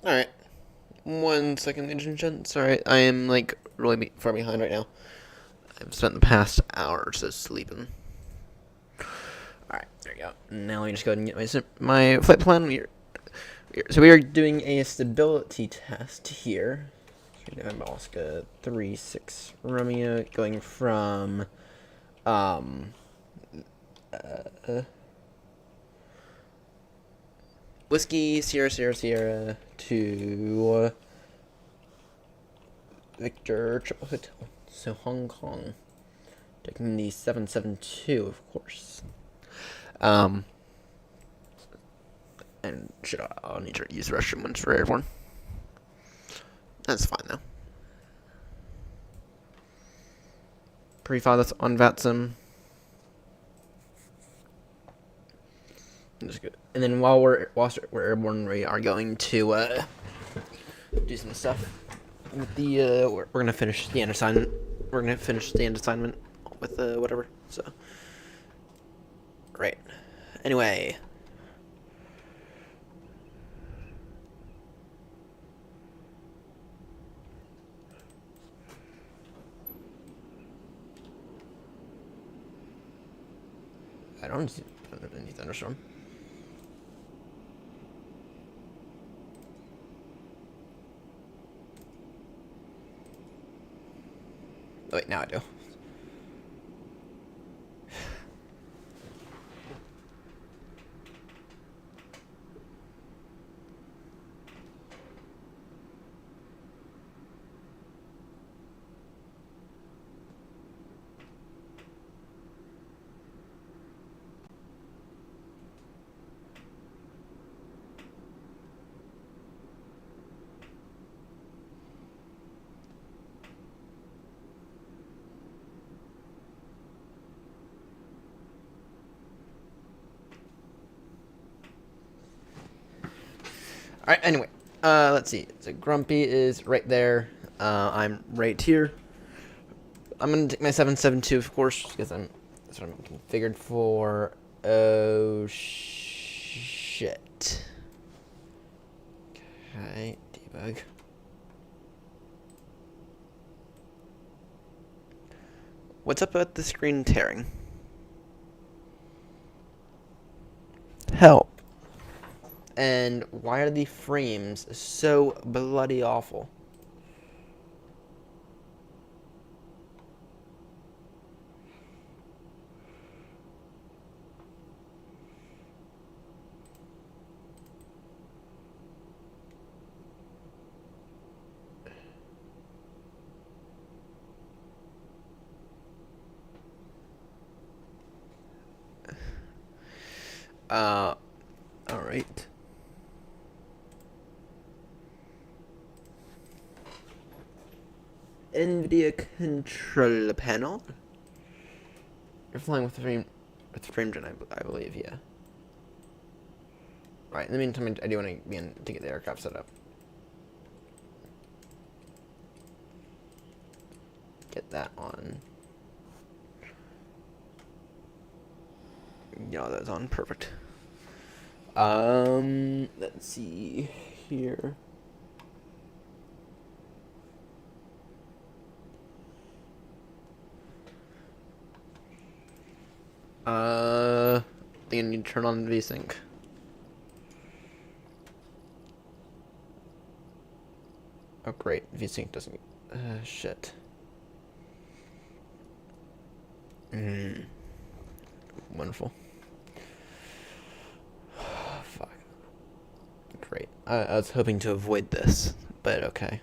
Alright. 1 second, ladies and gents. Sorry, I am, like, really far behind right now. I've spent the past hour or so sleeping. Alright, there you go. Now let me just go ahead and get my flight plan. So we are doing a stability test here. So I'm Oscar 3-6 Romeo, going from, Whiskey, Sierra, Sierra, Sierra, to Victor Triple Hotel. So Hong Kong. Taking the 772, of course. And I'll need to use the restroom once for everyone. That's fine, though. Pre-file this on VATSIM. Just good. And then while we're airborne, we are going to do some stuff with the we're gonna finish the end assignment. We're gonna finish the end assignment with whatever. So, right. Anyway. I don't see any thunderstorm. Oh, wait, now I do. Alright, anyway. Let's see. So Grumpy is right there. I'm right here. I'm gonna take my 772, of course, because that's what I'm configured for. Oh, shit. Okay, debug. What's up with the screen tearing? Help. And why are the frames so bloody awful? Alright. NVIDIA control panel. You're flying with the frame gen, I believe, yeah. Right, in the meantime, I do want to begin to get the aircraft set up. Get that on. Get all those on, perfect. Let's see here. I think I need to turn on VSync. Oh, great. VSync doesn't. Shit. Wonderful. Fuck. Great. I was hoping to avoid this, but okay.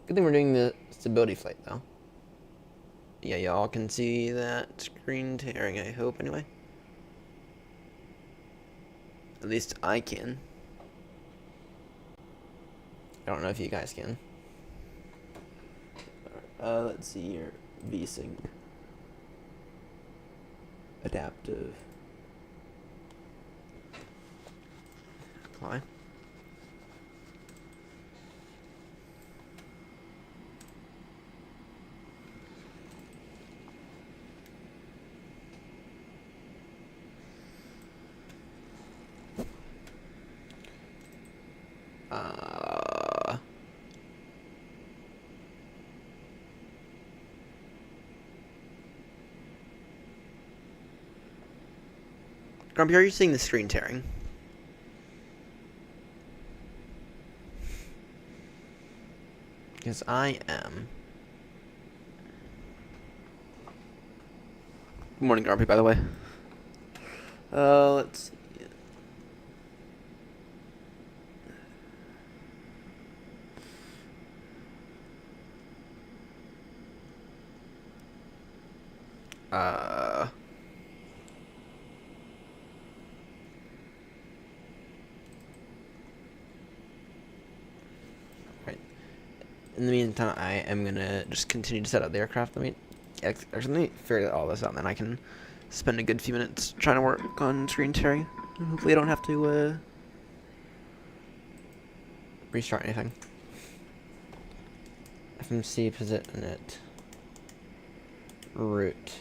Good thing we're doing the stability flight, though. Yeah, y'all can see that screen tearing, I hope, anyway. At least I can. I don't know if you guys can. Let's see here. VSync. Adaptive. Apply. Grumpy, are you seeing the screen tearing? Because I am. Good morning, Grumpy, by the way. Let's see. Right. In the meantime, I am gonna just continue to set up the aircraft. Actually, let me figure all this out, and then I can spend a good few minutes trying to work on screen sharing. Hopefully, I don't have to restart anything. FMC position it. Route.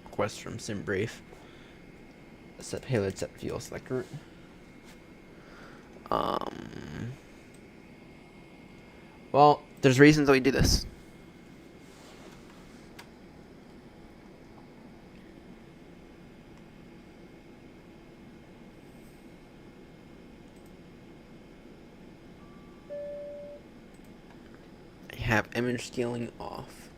Request from SimBrief. Set payload, set fuel, select route. Well, there's reasons that we do this. I have image scaling off.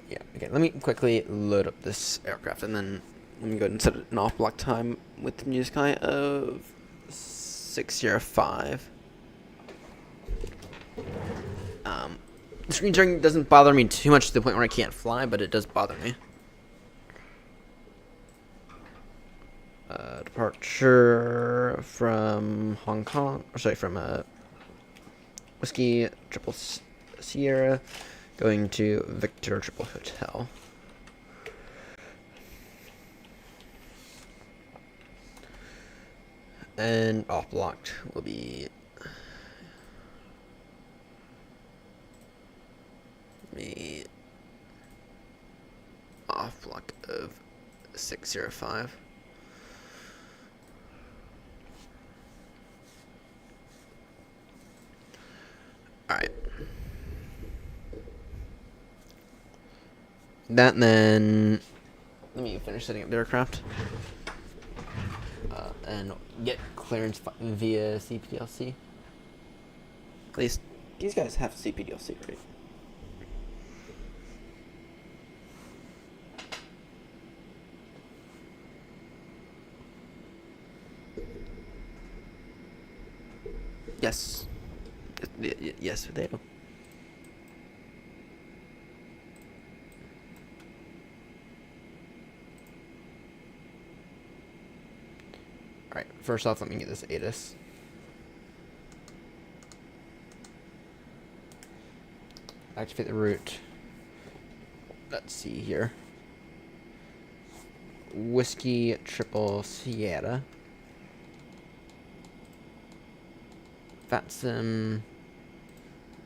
Yeah, okay, let me quickly load up this aircraft and then let me go ahead and set an off block time with the music high of 605. The screen sharing doesn't bother me too much to the point where I can't fly, but it does bother me. Departure from Hong Kong, or sorry, from Whiskey Triple Sierra, going to Victor Triple Hotel. And off blocked will be off block of 605. Alright. That, and then let me finish setting up the aircraft. And get clearance via CPDLC. At least these guys have CPDLC, right? Yes. Yes, they do. Alright, first off, let me get this ATIS. Activate the route. Let's see here. Whiskey Triple Sierra. FATSIM.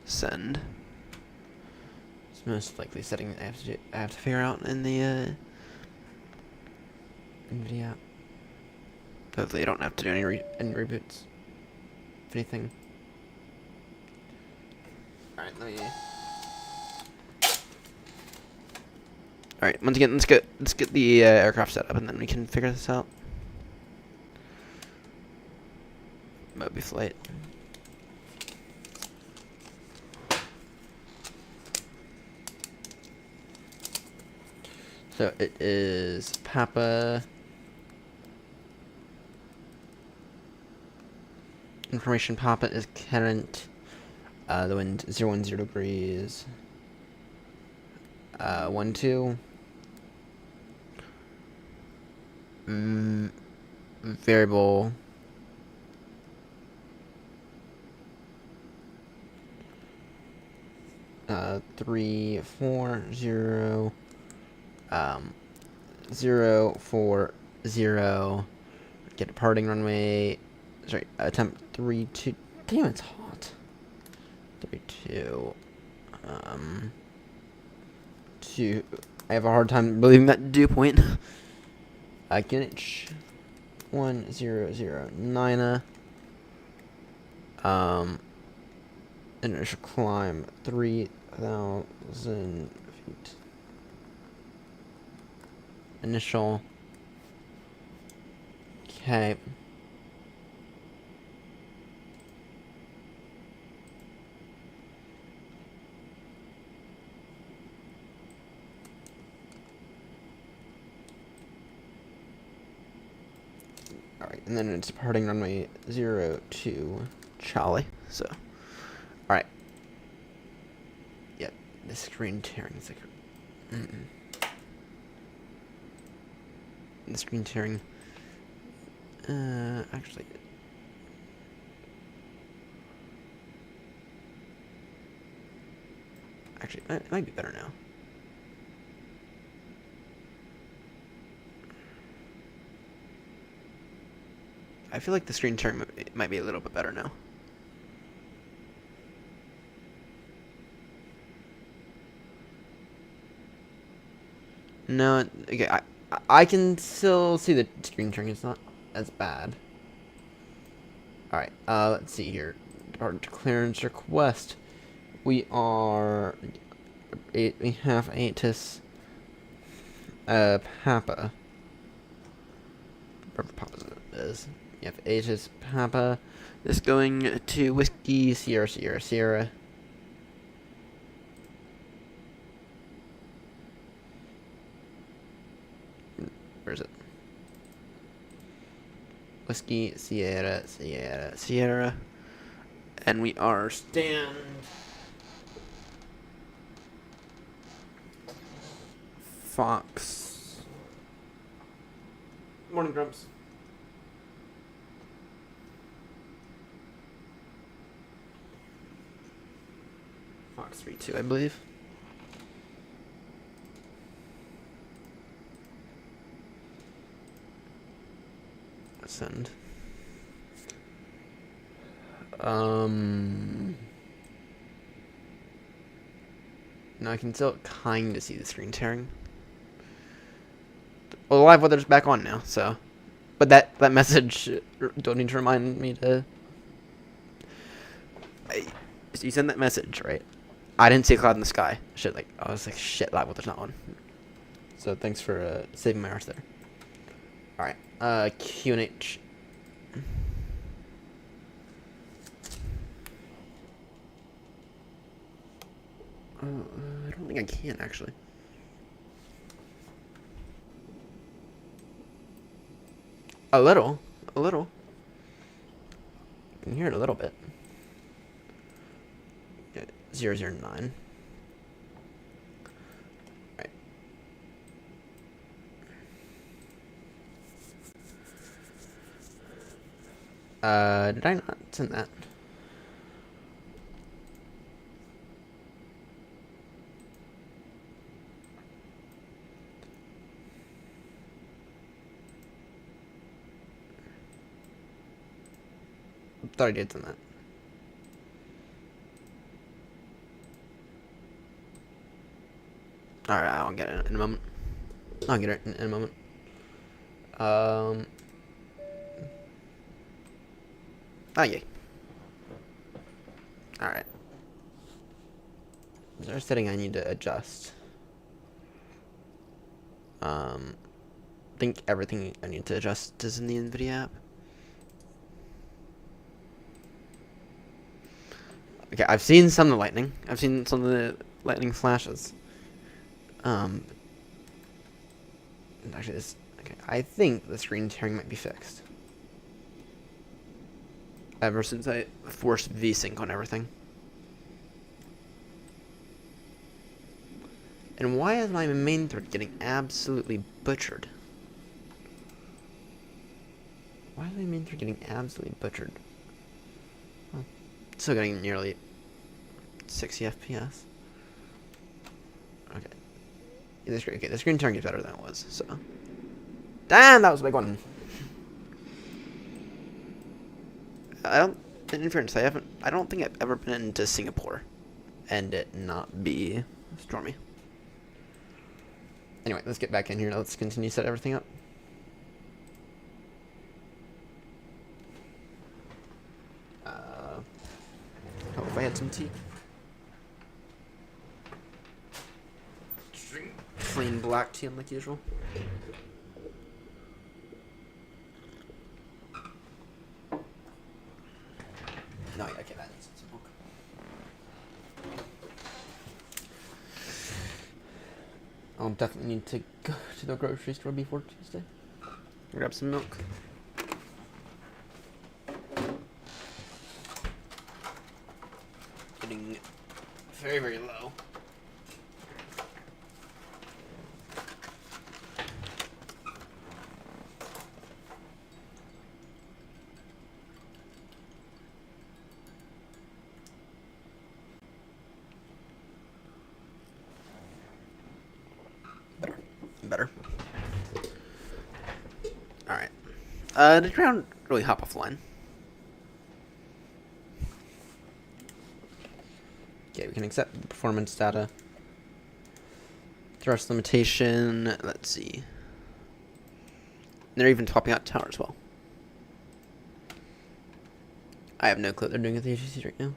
Send. It's most likely setting that I have to figure out in the NVIDIA app. Hopefully I don't have to do any reboots. If anything. Alright, let me... Alright, once again, let's get the aircraft set up and then we can figure this out. Moby flight. So it is Papa. Information Papa is current. The wind 010 degrees. 12. Variable. Uh, 340. 040. Get departing runway. Sorry, attempt 32. Damn, it's hot. 32. I have a hard time believing that dew point. Greenwich. 1009. Initial climb 3,000 feet. Initial. Okay. Alright, and then it's departing runway 02 Charlie. So, alright. Yep, the screen tearing is like. The screen tearing. Actually. Actually, it might be better now. I feel like the screen tearing might be a little bit better now. No, okay, I can still see the screen tearing. It's not as bad. Alright, let's see here. Departure clearance request. We have Atis Papa. Whatever Papa is. You have Atis Papa. This going to Whiskey Sierra Sierra Sierra. Where is it? Whiskey Sierra Sierra Sierra. And we are stand Fox. Morning, Grumps. Fox 3-2, I believe. Send. Now I can still kind of see the screen tearing. Well, the live weather's back on now, so. But that message don't need to remind me to. You send that message, right? I didn't see a cloud in the sky. Shit, like I was like, shit, live weather's not on. So thanks for saving my arse there. All right, QNH. I don't think I can actually. A little. I can hear it a little bit. Yeah, 009. Right. Did I not send that? Thought I did send that. Alright, I'll get it in a moment. I'll get it in a moment. Oh, yay. Alright. Is there a setting I need to adjust? I think everything I need to adjust is in the NVIDIA app. Okay, I've seen some of the lightning. I've seen some of the lightning flashes. Actually, this. Okay, I think the screen tearing might be fixed. Ever since I forced VSync on everything. And why is my main thread getting absolutely butchered? Why is my main thread getting absolutely butchered? Well, still getting nearly 60 FPS. Okay. Okay, the screen tearing is better than it was, so. Damn, that was a big one. In fairness, I don't think I've ever been into Singapore and it not be stormy. Anyway, let's get back in here. Let's continue to set everything up. some tea. Just drink plain black tea like usual. No, yeah, okay, that needs some milk. I'll definitely need to go to the grocery store before Tuesday. Grab some milk. Getting very, very low. Better. Alright. Did Ground really hop offline? Okay, we can accept the performance data. Thrust limitation, let's see. They're even topping out tower as well. I have no clue what they're doing at the AGC right now.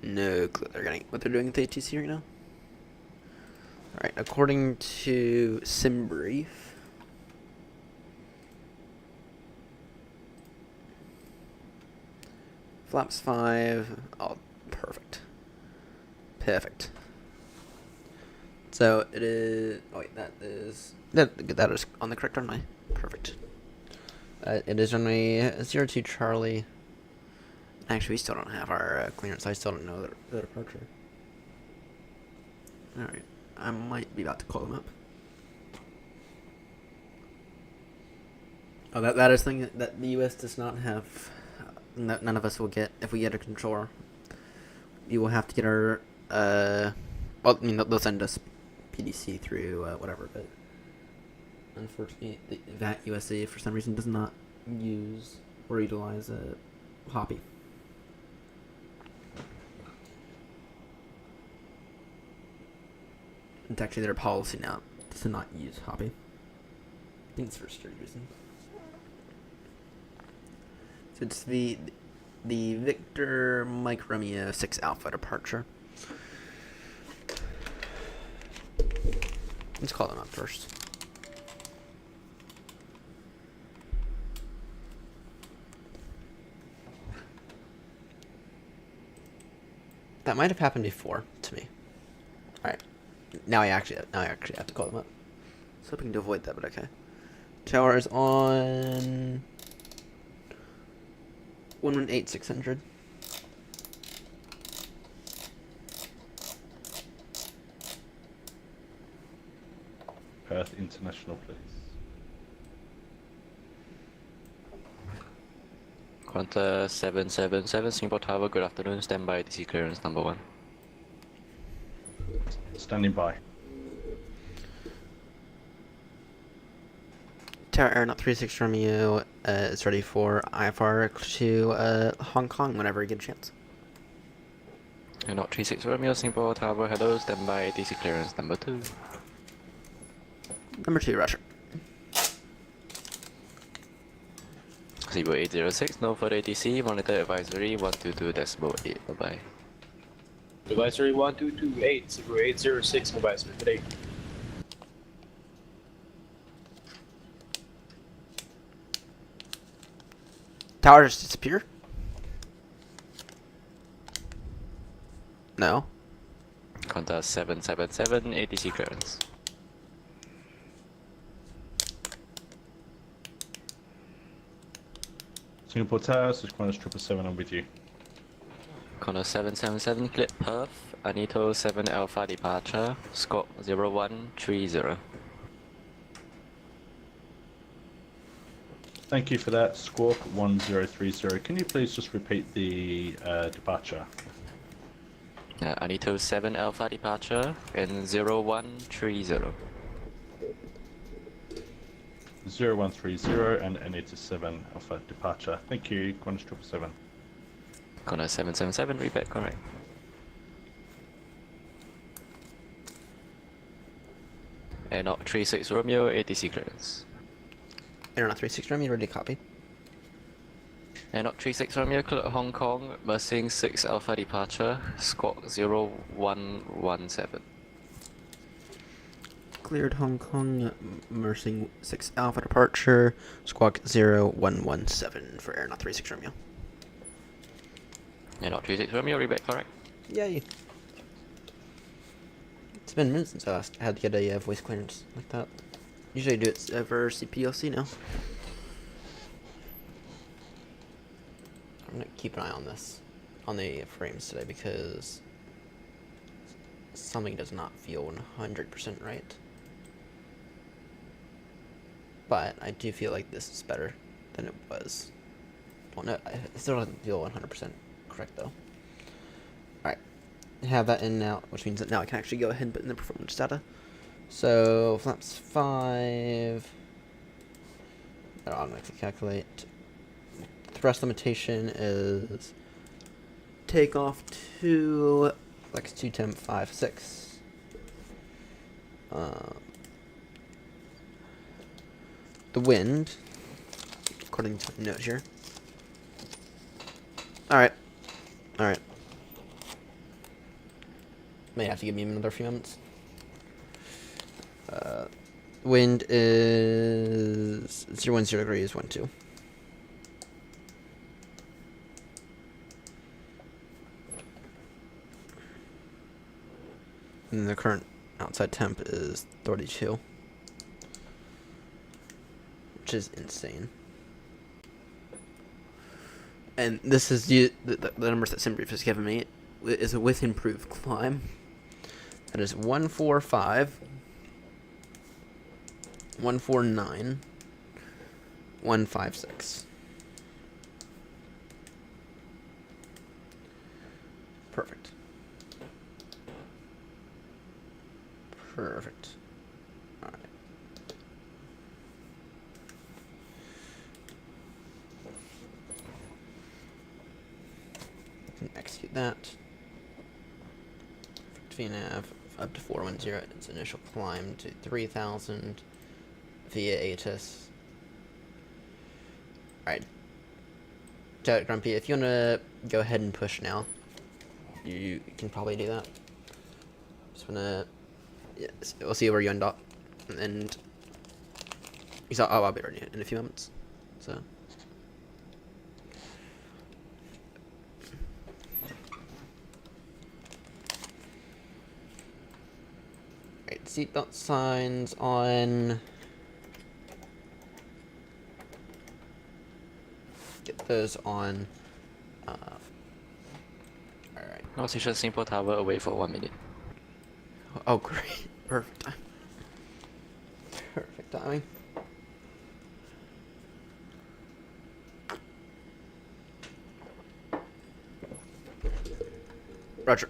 No clue what they're doing at the ATC right now. Alright, according to SimBrief, flaps 5, oh, perfect. Perfect. So it is, oh wait, that is on the correct runway. Perfect. It is runway 02 Charlie. Actually, we still don't have our clearance. I still don't know the departure. Alright. I might be about to call them up. Oh, that is something that the U.S. does not have. None of us will get if we get a controller. You will have to get our. Well, I mean, they'll send us PDC through whatever, but unfortunately, the VAT USA for some reason does not use or utilize a Hoppy. It's actually their policy now to not use Hoppy. I think it's for security reasons. So it's the Victor Mike Romeo 6 Alpha departure. Let's call them up first. That might have happened before to me. All right. Now I actually have to call them up. I was hoping to avoid that, but okay. Tower is on 118,600. Perth International, please. Qantas 777 Singapore Tower, good afternoon. Standby DC clearance number 1. Standing by. Tower Aeronaut 36 Romeo is ready for IFR to Hong Kong whenever you get a chance. Not 36 Romeo Singapore Tower, hello. Standby DC clearance number 2. Number 2, Russia. Zero 806, no further ATC, monitor advisory 122.8, bye bye. Advisory 1228, 0806, mobile today. Tower just disappeared? No. Qantas 777 ATC clearance. Singapore Tower, Qantas 777, I'm with you. Qantas 777 cleared Perth, Anito 7 Alpha departure, scope 0130. Thank you for that. Squawk 1030. Can you please just repeat the departure? Anito 7 Alpha departure and 0130. 0130 and Anita 7 Alpha departure. Thank you, Qantas 777. Qantas 777, repeat correct. And 36 Romeo ATC clearance. Aeronaut 36 Romeo, ready to copy. And not 36 Romeo, clear Hong Kong, Mersing 6 Alpha departure, squawk 0117. Cleared Hong Kong, Mersing 6 Alpha departure, squawk 0117 for air not 36 Romeo. And not 36 Romeo, reback correct. Yay. It's been minutes since I last had to get a voice clearance like that. Usually I do it for CPLC now. I'm gonna keep an eye on this, on the frames today, because something does not feel 100% right. But I do feel like this is better than it was. Well, no, it still doesn't feel 100% correct though. Alright, I have that in now, which means that now I can actually go ahead and put in the performance data. So, flaps 5, that'll automatically calculate. Thrust limitation is takeoff to Lex 210.56. The wind, according to my note here. Alright. Alright. May have to give me another few moments. Wind is 010 degrees, 12. And the current outside temp is 32. Which is insane. And this is the numbers that SimBrief has given me is with improved climb. That is 145, 149, 156. Perfect. Perfect. All right. Can execute that. VNav up to 410. Its initial climb to 3,000 via ATIS. Alright. Grumpy, if you want to go ahead and push now, you can probably do that. Just wanna. Yes, we'll see where you end up. And. I'll be ready in a few moments. So. Alright, seatbelt signs on. Get those on. Alright. Now station Singapore Tower away for 1 minute. Oh, great. Perfect time. Perfect timing. Roger.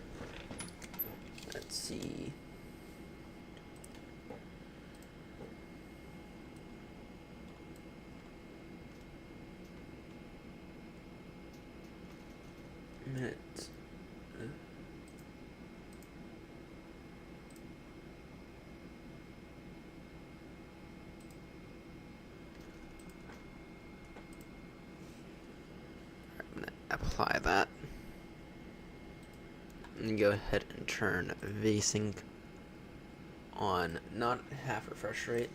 Let's see. Minutes. I'm gonna apply that. And go ahead and turn VSync on, not half refresh rate.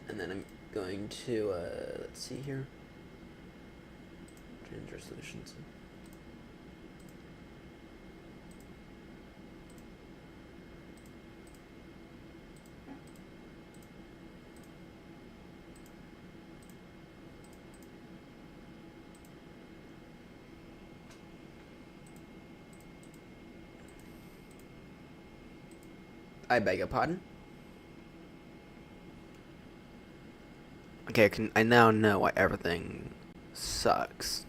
And then I'm going to, let's see here. Change resolutions. I beg your pardon? Okay, I now know why everything sucks.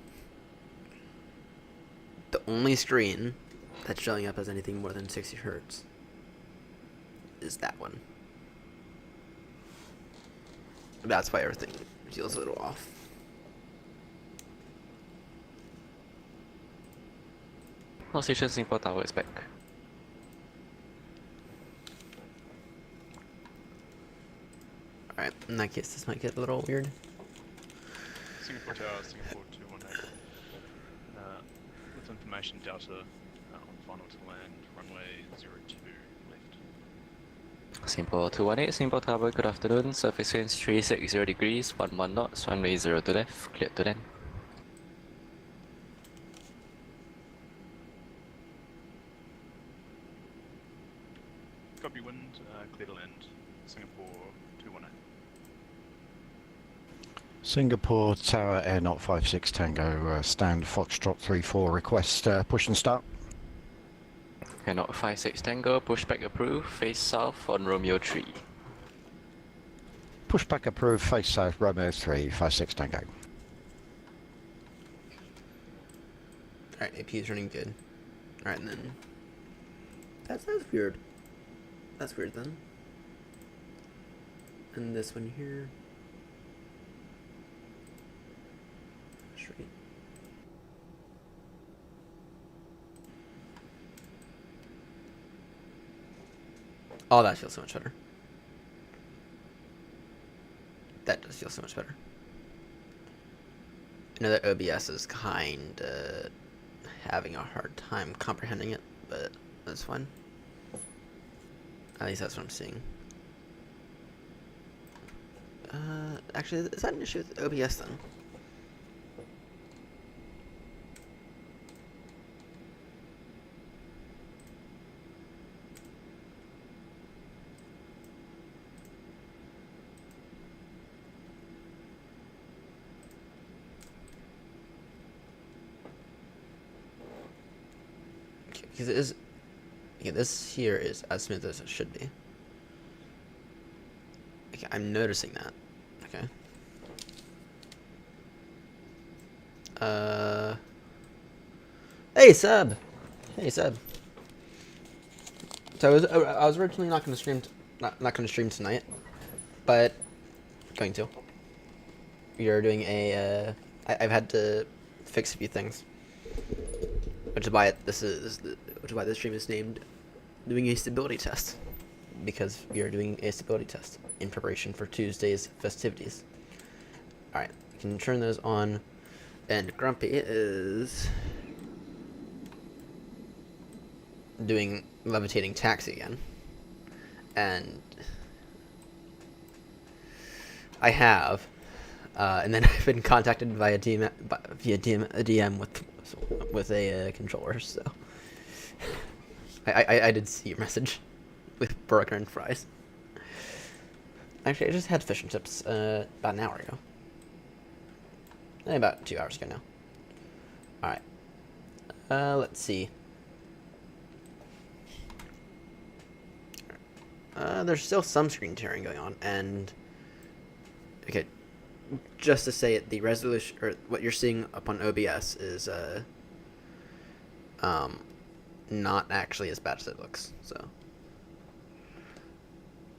The only screen that's showing up as anything more than 60 hertz is that one. That's why everything feels a little off. Now station Singapore Tower is back. Alright, in that case, this might get a little weird. Singapore Tower, Singapore 210. information Delta on final to land, runway 02 left. Simple 218, Simple Tower, good afternoon. Surface winds 360 degrees, 11 knots, runway 02 left, cleared to land. Copy wind, clear to land, Singapore 218. Singapore Tower Air Knot 56 Tango, stand Foxtrot 34, request push and start. Cannot 56 Tango, pushback approved, face south on Romeo 3. Pushback approved, face south, Romeo 3, 56 Tango. Alright, AP is running good. Alright, and then... That's weird. That's weird then. And this one here... Straight. Oh, that feels so much better. That does feel so much better. I know that OBS is kinda having a hard time comprehending it, but that's fine. At least that's what I'm seeing. Actually, is that an issue with OBS then? Because it is, yeah, this here is as smooth as it should be. Okay, I'm noticing that. Okay. Hey Seb. Hey Seb. So I was originally not gonna stream, not gonna stream tonight, but going to. We are doing a. I've had to fix a few things. Which is why which is why this stream is named doing a stability test, because we are doing a stability test in preparation for Tuesday's festivities. All right, we can turn those on, and Grumpy is doing levitating taxi again, and I have, and then I've been contacted via DM with a controller, so I did see your message with burger and fries. Actually, I just had fish and chips about an hour ago. About 2 hours ago now. Alright. Let's see. There's still some screen tearing going on, and... Okay, just to say it, the resolution, or what you're seeing up on OBS is, not actually as bad as it looks, so.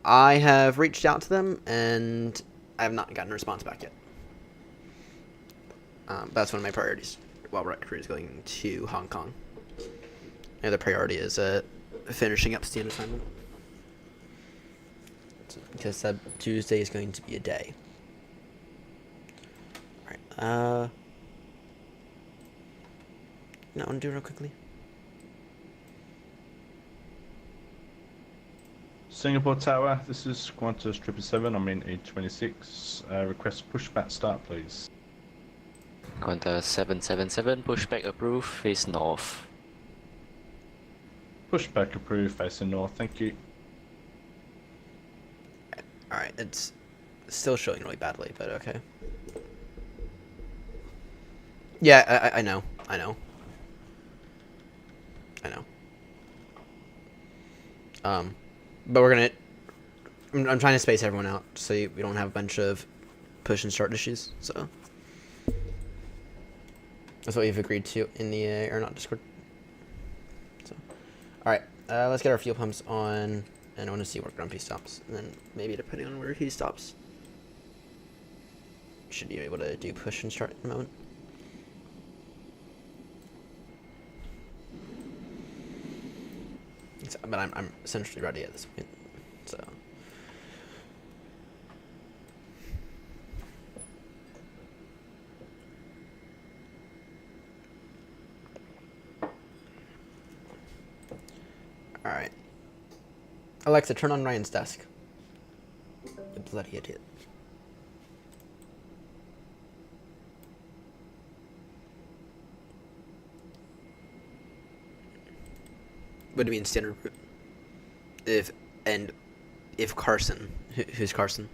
I have reached out to them, and I have not gotten a response back yet. That's one of my priorities while Red Crew is going to Hong Kong. The other priority is, finishing up Steam assignment. Because Tuesday is going to be a day. Alright, you know what I want to do real quickly? Singapore Tower, this is Qantas 777, I'm in E26. Request pushback start, please. Qantas 777, pushback approved, face north. Pushback approved, facing north, thank you. Alright, it's still showing really badly, but okay. Yeah, I know. I know. But we're gonna... I'm trying to space everyone out so we don't have a bunch of push and start issues, so... That's what we've agreed to in the Aeronaut Discord. So, alright, let's get our fuel pumps on, and I want to see where Grumpy stops, and then maybe depending on where he stops, should be able to do push and start in a moment. But I'm essentially ready at this point, so. Alright. Alexa, turn on Ryan's desk. You bloody idiot. What do you mean standard route? If Carson. Who's Carson?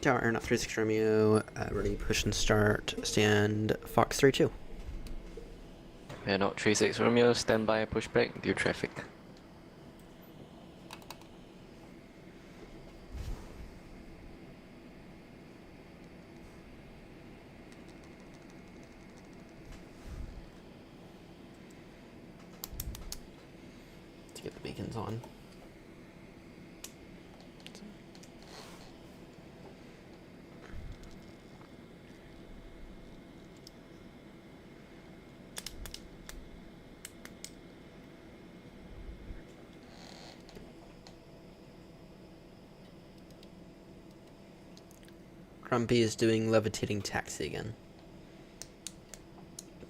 Tower Air, not 36 Romeo, ready, push and start, stand, Fox 3-2. We're not 36 Romeo, stand by, pushback, due traffic. To get the beacons on. Grumpy is doing levitating taxi again.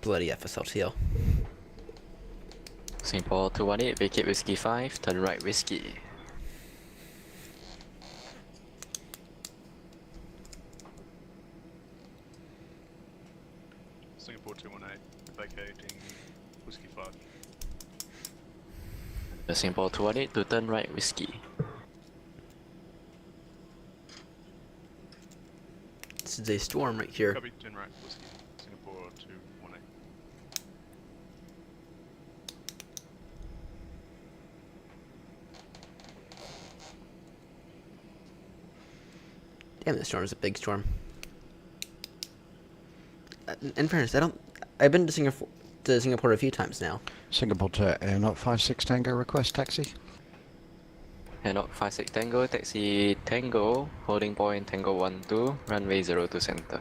Bloody FSLTL. Singapore 218, vacate whiskey 5, turn right whiskey. Singapore 218, vacating Whiskey 5. Singapore 218 to turn right whiskey. This is a storm right here. Copy, turn right Whiskey, Singapore 218. Damn, this storm is a big storm. In fairness, I've been to Singapore a few times now. Singapore to Air Not 56 Tango, request taxi. Air Not 56 Tango, taxi Tango, holding point Tango 12, runway 02 center.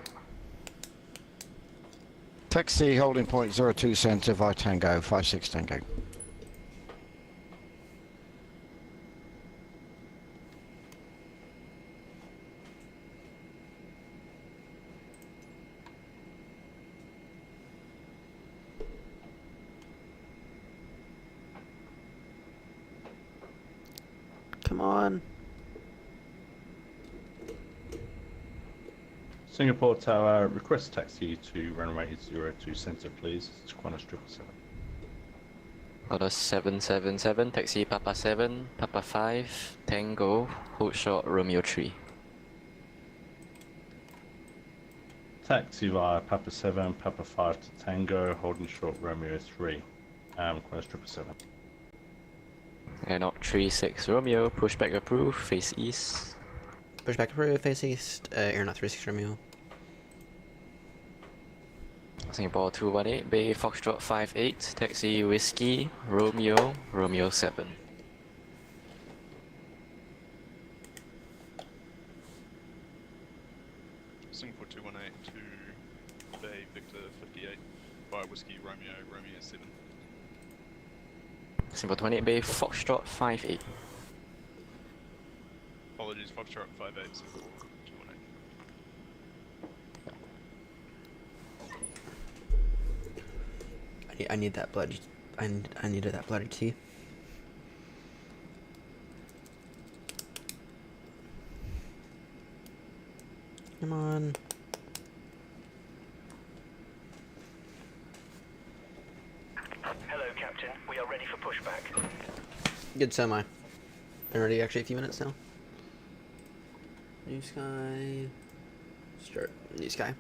Taxi holding point 02 center via Tango, 56 Tango. Come on. Singapore Tower, request taxi to runway 02 center, please. It's Qantas 777. Order 777, taxi Papa 7, Papa 5, Tango, hold short Romeo 3. Taxi via Papa 7, Papa 5 to Tango, holding short Romeo 3. Qantas 777. Air Not 36 Romeo, pushback approved, face east. Push back approved, face east, Air not 36 Romeo. Singapore 218, Bay Foxtrot 58, taxi Whiskey, Romeo, Romeo 7. Singapore 218 to Bay Victor 58, by Whiskey Romeo, Romeo 7. Singapore 28, Bay Foxtrot 58. Apologies, Foxtrot 58, Singapore 218. I need that bloody. I needed that bloody tea. Come on. Hello, Captain. We are ready for pushback. Good, so am I. Been ready actually a few minutes now. New sky. Start. New sky.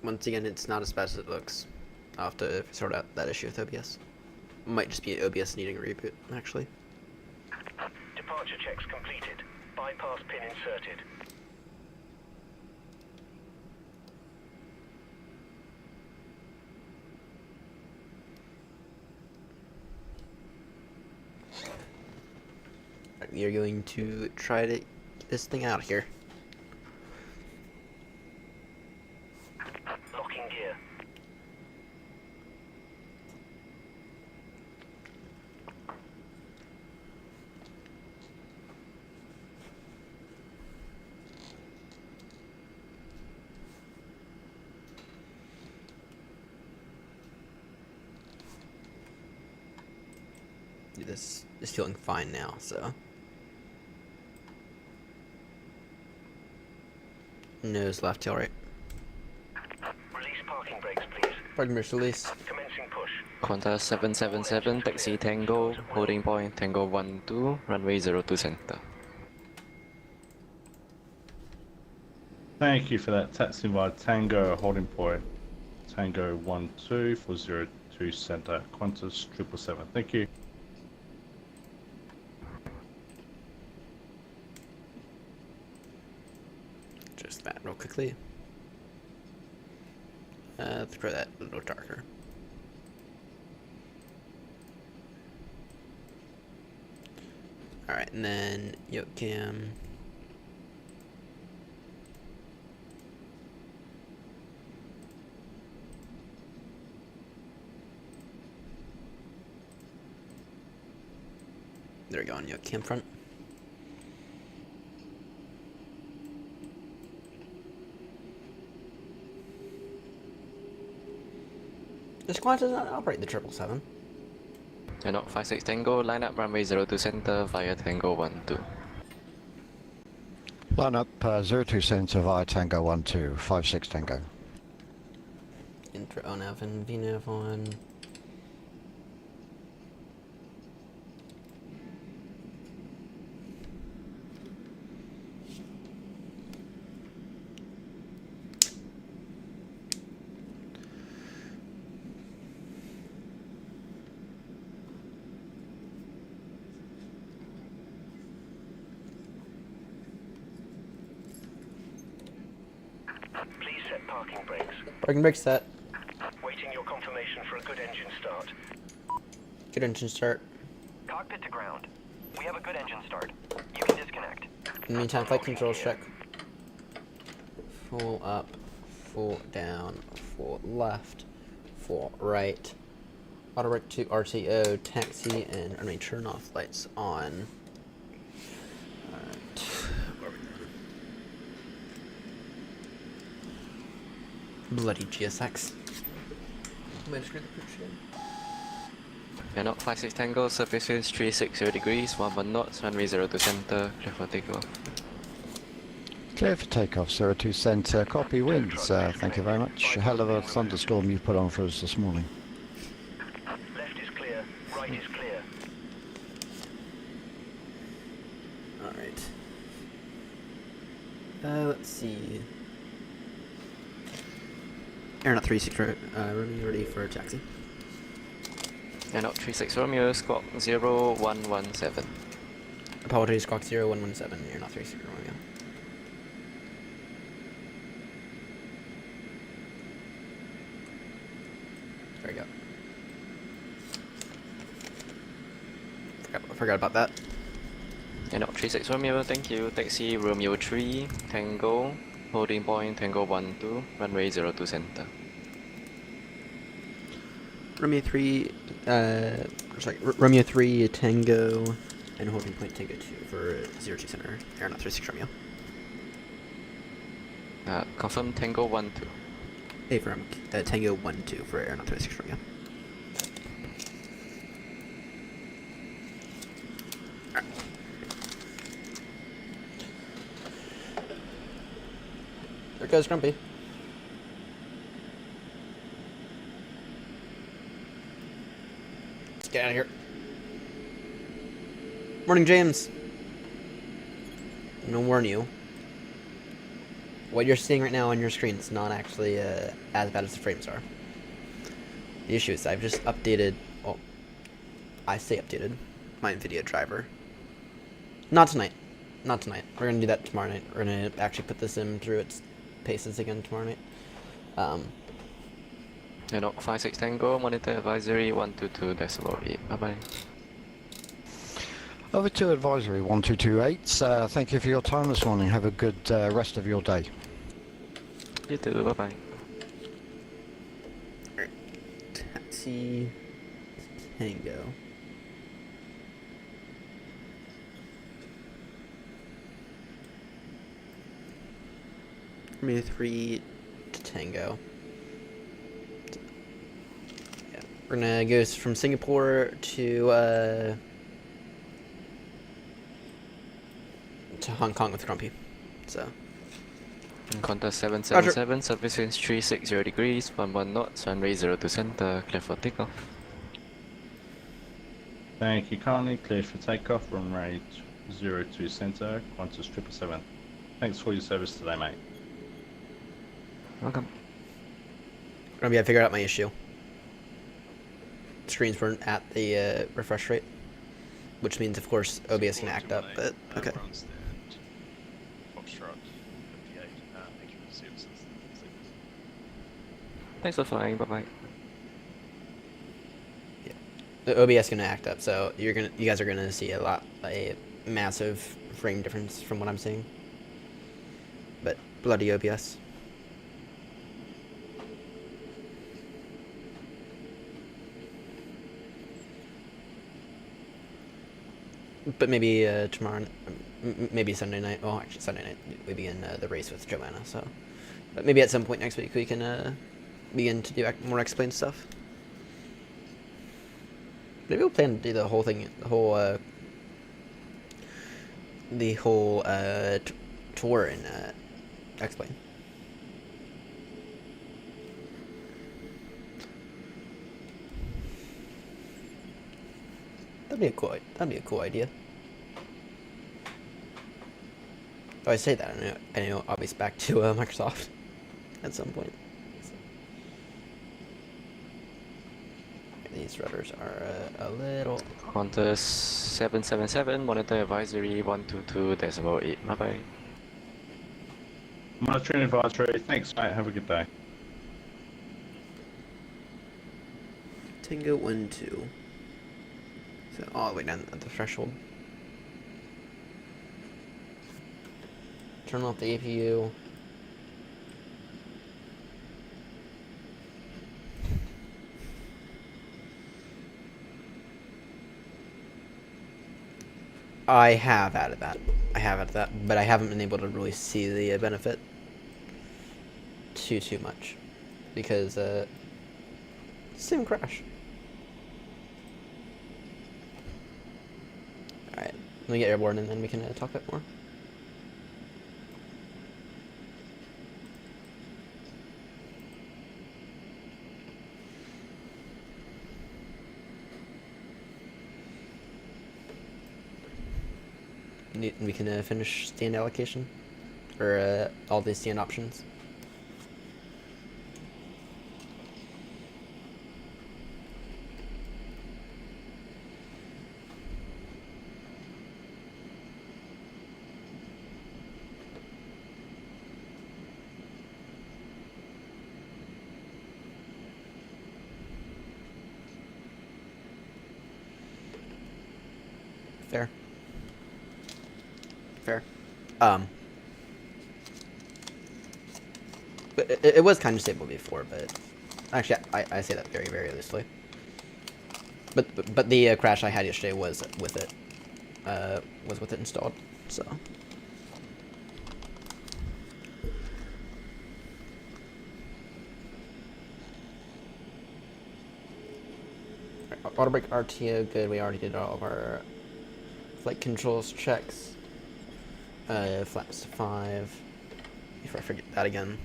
Once again, it's not as bad as it looks. I'll have to sort out that issue with OBS. Might just be OBS needing a reboot, actually. Departure checks completed. Bypass pin inserted. You're going to try to get this thing out of here. Locking gear. do this is feeling fine now, so. Nose left, tail right. Release parking brakes, please. Parking brakes release. Commencing push. Qantas 777, taxi Tango, holding point Tango 12, runway 02 center. Thank you for that. Taxi via Tango, holding point Tango 12 for 02 center. Qantas 777. Thank you. Just that real quickly. Let's throw that a little darker. Alright, and then yoke cam. There we go, on yoke cam front. This Qantas does not operate the 777. Airnock 56 Tango, line up runway 02 center via Tango 12. Line up 02 center via Tango 12, 56 Tango. Intro ONAV and VNAV on. Please set parking brakes. Parking brake set. Waiting your confirmation for a good engine start. Good engine start. Cockpit to ground. We have a good engine start. You can disconnect. In the meantime, flight controls check. Full up, full down, full left, full right. Auto brake to RTO, taxi, and runway turn off lights on. Alright. Bloody GSX. Might have screwed the picture in. Airnock 56 Tango, surface winds 360 degrees, 11 knots, runway 02 center, clear for takeoff. Clear for takeoff, 02 center. Copy winds. Thank you very much. A hell of a thunderstorm you put on for us this morning. Left is clear. Right is clear. Alright. Let's see. Airnock 36 Romeo ready for taxi. Airnock 36 Romeo, squawk 0117. Apologies, squawk 0117, Airnock 36 Romeo. There we go. Forgot about that. Airnock 36 Romeo, thank you. Taxi Romeo 3, Tango, holding point Tango 12, runway 02 center. Romeo 3, Romeo 3, Tango, and holding point Tango 2 for 02 center, Airnock 36 Romeo. Confirm Tango 12. Affirm, Tango 12 for Airnock 36 Romeo. There goes Grumpy. Let's get out of here. Morning, James. I'm gonna warn you. What you're seeing right now on your screen is not actually as bad as the frames are. The issue is I've just updated, well, I say updated, my NVIDIA driver. Not tonight. Not tonight. We're gonna do that tomorrow night. We're gonna actually put this in through its paces again tomorrow night. Airnock 56 Tango, monitor advisory 122.8. Bye bye. Over to advisory 1228. Thank you for your time this morning. Have a good rest of your day. You too, bye bye. Taxi Tango. Romeo 3 Tango. Yeah, we're gonna go from Singapore to to Hong Kong with Grumpy. So, Qantas 777, service winds 360 degrees, 11 knots, runway 02 center, clear for takeoff. Thank you kindly. Clear for takeoff. Runway 02 center. Qantas 777. Thanks for your service today, mate. Welcome. Grumpy, I figured out my issue. Screens weren't at the refresh rate, which means, of course, OBS can act up, but okay. Ground stand, Foxtrot 58. Thank you for the services. Thanks for flying, bye-bye. The OBS gonna act up, so you guys are gonna see a massive frame difference from what I'm seeing. But bloody OBS. But maybe tomorrow, maybe Sunday night. Well, actually Sunday night we begin the race with Joanna. So, but maybe at some point next week we can begin to do more explain stuff. Maybe we'll plan to do the whole thing, the whole tour in explain. That'd be a cool idea. Oh, I say that, I know I'll be back to Microsoft at some point. So. These rudders are a little... Qantas 777, monitor advisory 122.8, bye-bye. Monitoring advisory. Thanks, mate. Have a good day. Tango 1-2. So all the way down at the threshold. Turn off the APU. I have added that. But I haven't been able to really see the benefit too much because sim crash. All right, let me get airborne and then we can talk a bit more. We can finish stand allocation, or all the stand options. Fair. Fair. But it was kind of stable before, but actually I say that very, very loosely. But the crash I had yesterday was with it installed, so. Auto brake RTO, good. We already did all of our flight controls checks. Flaps to 5. Before I forget that again.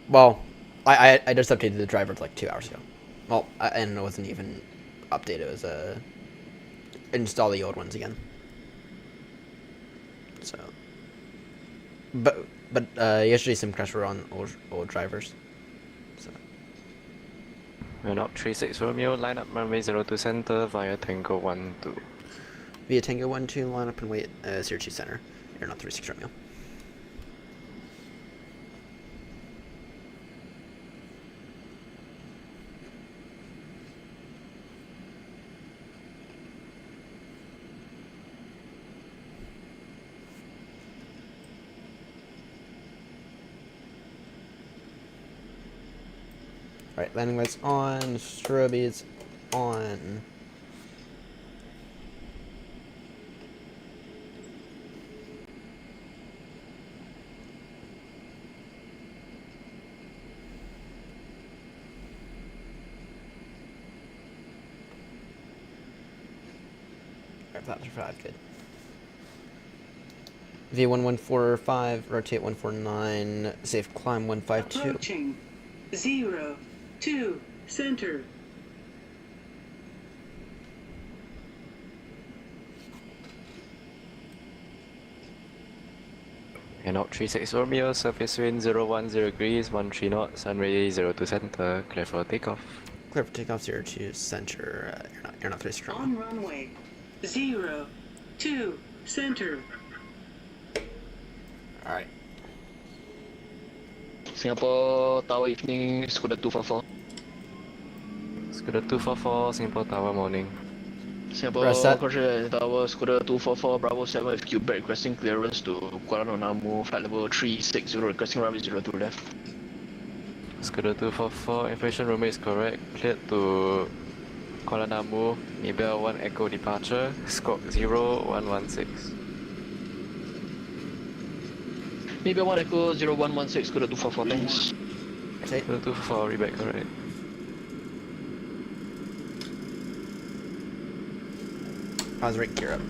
Well, I just updated the driver like 2 hours ago. Well, and it wasn't even updated. It was install the old ones again. So, but yesterday some crash were on old drivers. So. We're up 36 Romeo, line up runway 02 center via Tango 12. Via Tango 12, line up and wait 02 center. You're not 36 Romeo. Alright, landing lights on, strobies on. flaps are 5, good. V1145, rotate 149, safe climb 152. Approaching 0, 2, center. And out 36 Romeo, surface wind 010 degrees, 13 knots, runway 02 center, clear for takeoff. Clear for takeoff 02 center. You're not 36 Romeo. On runway 0, 2, center. Alright. Singapore Tower evening, Scooter 244. Scooter 244, Singapore Tower morning. Singapore Press set. Crochet Tower, Scooter 244, Bravo 7 with Quebec, requesting clearance to Kuala Lumpur, flight level 360, requesting runway 02 left. Scooter 244, information room is correct. Cleared to Kuala Lumpur, Nibel 1 Echo departure, squawk 0116. Maybe 1 Echo 0116, Scooter 244, thanks. Okay. Scooter 244, reback correct. Pause right gear up.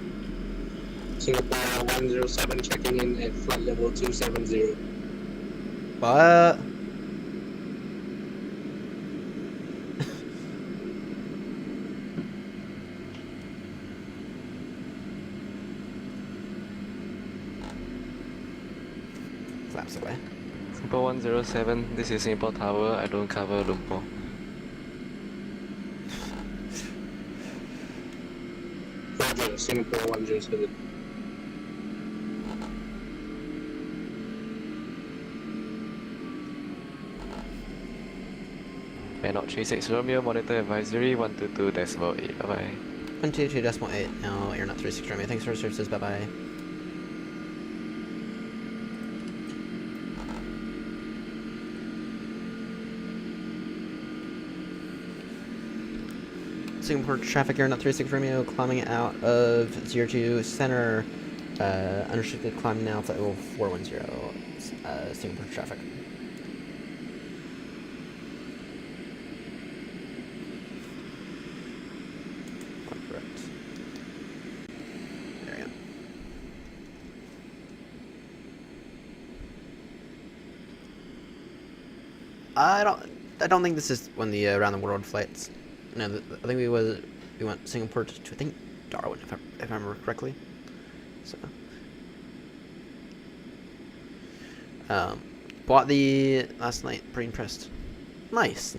Singapore 107 checking in at flight level 270. What? Flaps away. Singapore 107, this is Singapore Tower, I don't cover Lumpur. Roger, Singapore 107. And out 36 Romeo, monitor advisory 122.8, bye bye. 122.8. No, you're not 36 Romeo. Thanks for your services. Bye bye. Singapore traffic, you're not 36 Romeo, climbing out of 02 center. Unrestricted climb now, flight level 410. Singapore traffic. Correct. There we go. I don't think this is one of the around the world flights. No, I think we went Singapore to I think Darwin, if I remember correctly. So, bought the last night. Pretty impressed. Nice.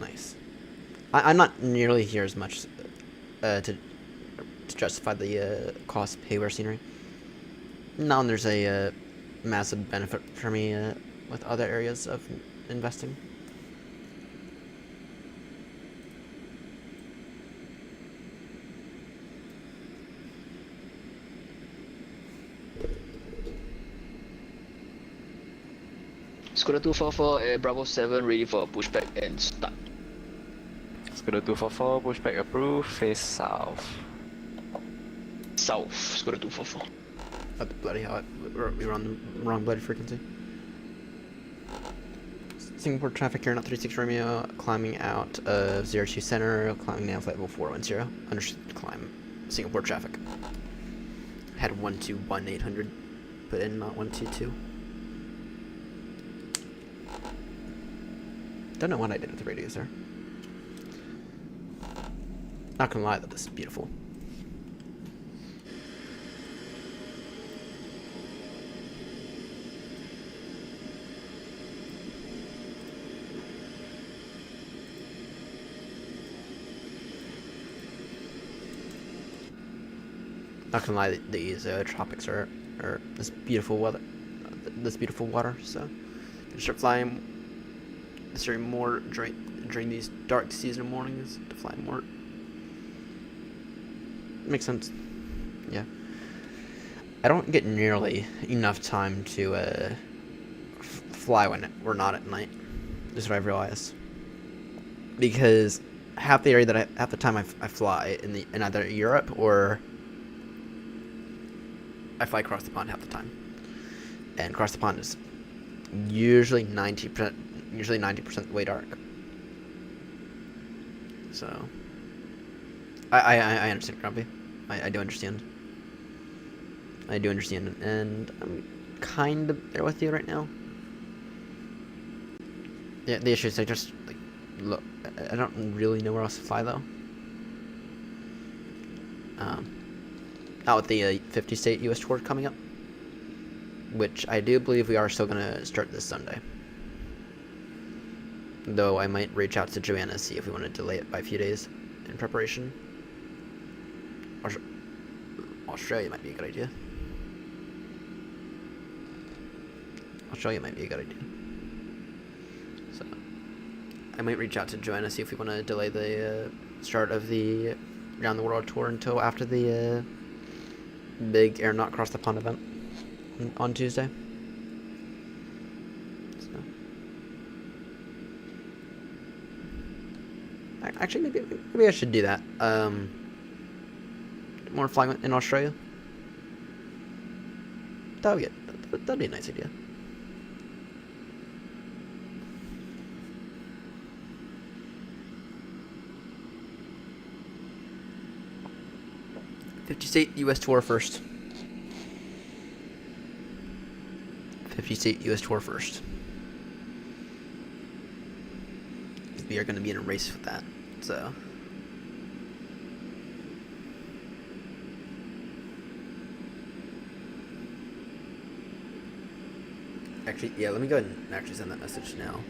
I'm not nearly here as much to justify the cost pay wear scenery. Now there's a massive benefit for me with other areas of investing. Scooter 244 at Bravo 7, ready for pushback and start. Scooter 244, pushback approved, face south. South, Scooter 244. Oh, bloody hell, we were on the wrong bloody frequency. Singapore traffic here, not 36 Romeo, climbing out of 02 center, climbing now flight level 410. Understood climb. Singapore traffic. Had 121-800 put in, not 122. Don't know what I did with the radios there. Not gonna lie though, this is beautiful. Not gonna lie, these tropics are this beautiful weather, this beautiful water. So, gonna start flying. Start more during these dark seasonal mornings to fly more. Makes sense. Yeah. I don't get nearly enough time to fly when we're not at night. This is what I've realized. Because half the area that half the time I fly in either Europe or I fly across the pond half the time, and across the pond is usually 90% way dark. So I understand, Grumpy. I do understand. I do understand, and I'm kind of there with you right now. Yeah, the issue is I just, like, look, I don't really know where else to fly, though. Out with the 50-state U.S. tour coming up, which I do believe we are still going to start this Sunday. Though I might reach out to Joanna to see if we want to delay it by a few days in preparation. Australia might be a good idea. Australia might be a good idea. So, I might reach out to Joanna, see if we want to delay the start of the Around the World Tour until after the big Air Not Across the Pond event on Tuesday. So. Actually, maybe I should do that. More flying in Australia. That'd be a nice idea. '50-state U.S. tour first. 50-state U.S. tour first. We are going to be in a race with that, so. Actually, yeah, let me go ahead and actually send that message now.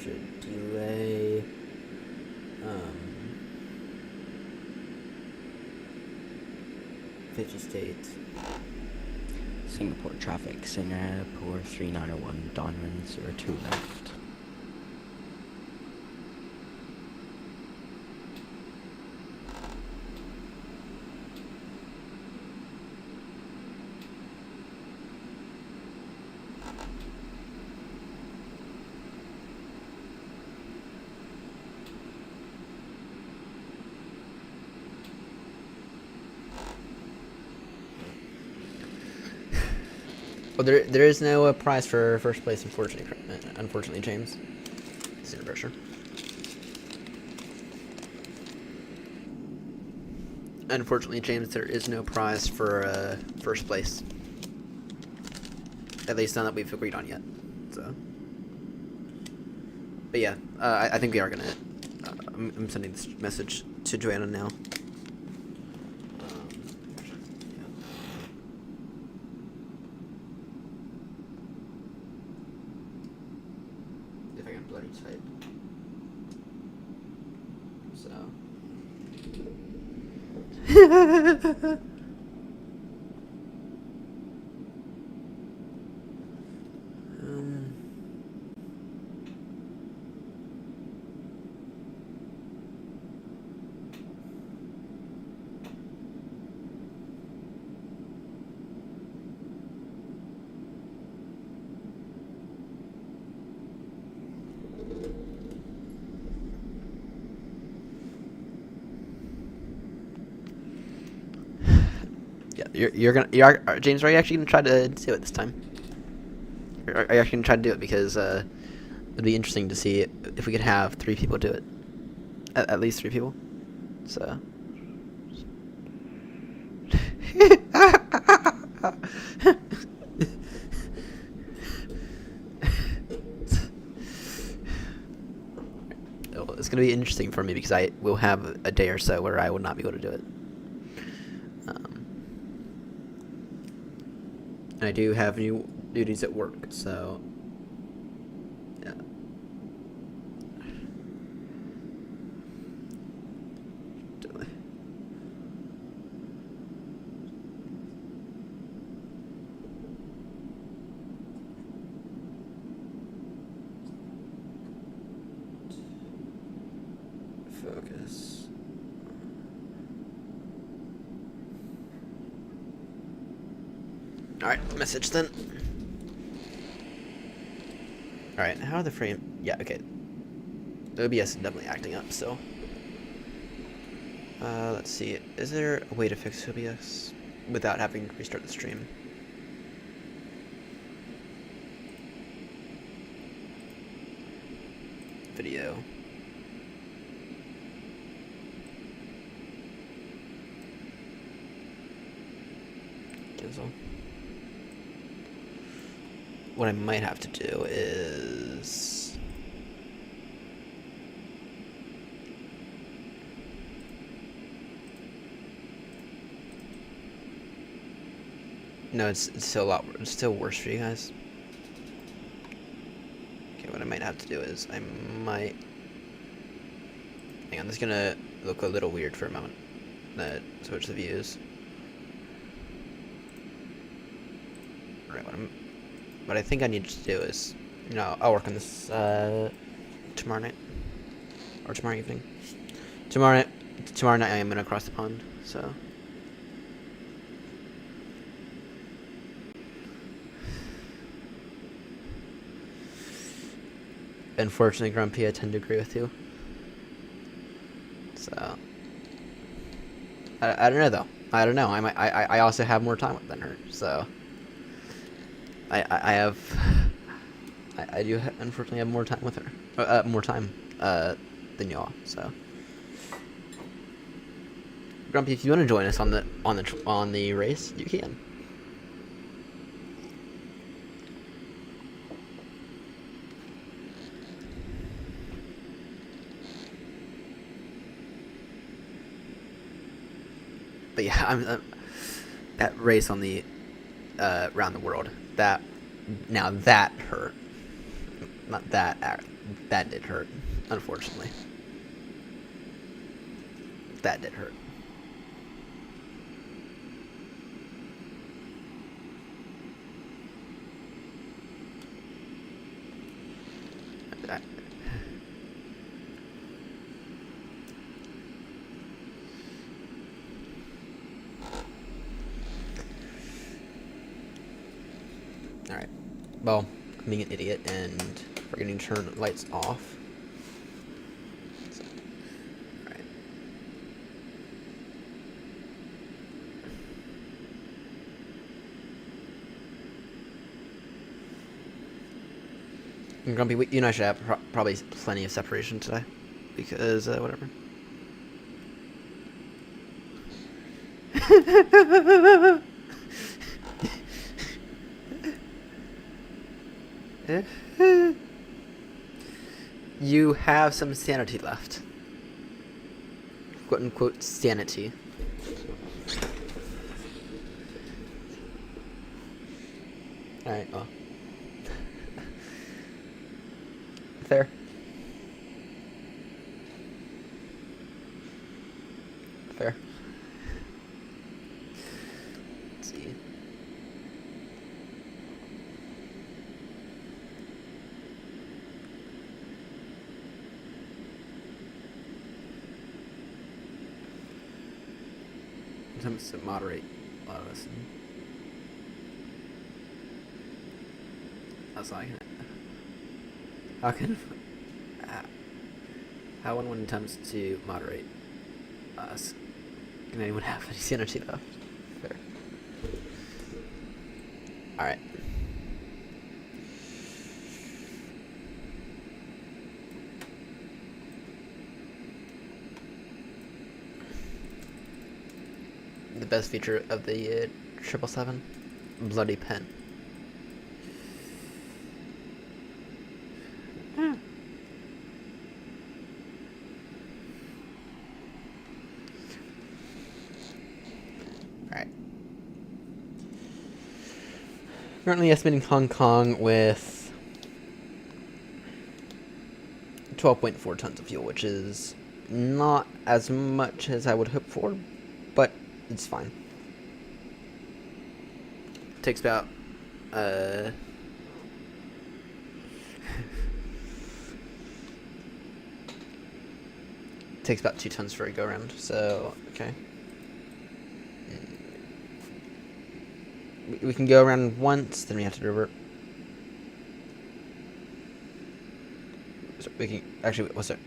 Should delay 50 states. Singapore traffic, Singapore 3901, downwind 02 left. Well, there is no prize for first place, unfortunately, James. It's under pressure. Unfortunately, James, there is no prize for first place. At least none that we've agreed on yet. So, but yeah, I think we are gonna. I'm sending this message to Joanna now. If I can bloody type. So. Yeah, James, are you actually gonna try to do it this time? Are you actually gonna try to do it, because it'd be interesting to see if we could have 3 people do it, at least 3 people. So. It's gonna be interesting for me because I will have a day or so where I will not be able to do it. And I do have new duties at work, so yeah. Focus. Alright, message then. Alright, how are the frame? Yeah, okay. OBS is definitely acting up, so. Let's see. Is there a way to fix OBS without having to restart the stream? Video. Cancel. What I might have to do is... No, it's still it's still worse for you guys. Okay, what I might have to do is I might... Hang on, this is gonna look a little weird for a moment. Switch the views. Right, what I think I need to do is, I'll work on this tomorrow night or tomorrow evening. Tomorrow night I am gonna cross the pond. So. Unfortunately, Grumpy, I tend to agree with you. So. I don't know though. I don't know. I also have more time than her. So. I do unfortunately have more time with her, more time than y'all. So, Grumpy, if you want to join us on the race, you can. But yeah, I'm that race on the around the world. That hurt. Not that did hurt, unfortunately. That did hurt. Alright. Well, I'm being an idiot and forgetting to turn the lights off. So, alright. Grumpy, you and I should have probably plenty of separation today. Because, whatever. You have some sanity left. Quote unquote sanity. Alright, well. Fair. Fair. Let's see. Attempts to moderate a lot of us. That's like how one attempts to moderate us. Can anyone have any sanity left? Fair. Alright. The best feature of the 777? Bloody pen. Alright. Currently estimating Hong Kong with 12.4 tons of fuel, which is not as much as I would hope for, but it's fine. Takes about takes about 2 tons for a go around, so okay. We can go around once, then we have to revert. Sorry. We can actually. What's it?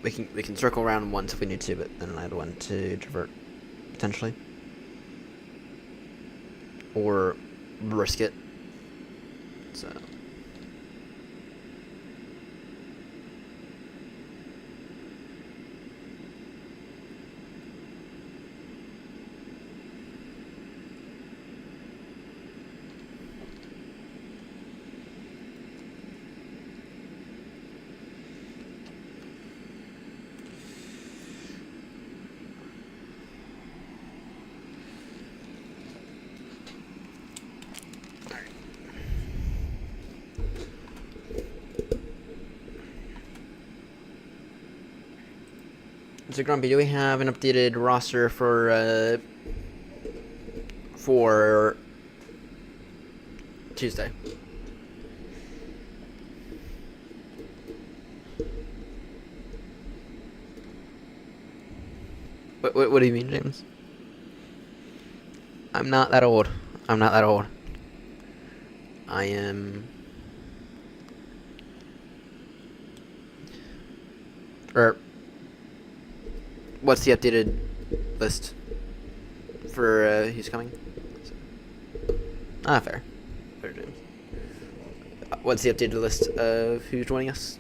We can circle around once if we need to, but then I'd want to divert potentially, or risk it. So. So Grumpy, do we have an updated roster for Tuesday? What do you mean, James? I'm not that old. I'm not that old. I am... Or... What's the updated list for who's coming? Ah, fair. Fair, James. What's the updated list of who's joining us?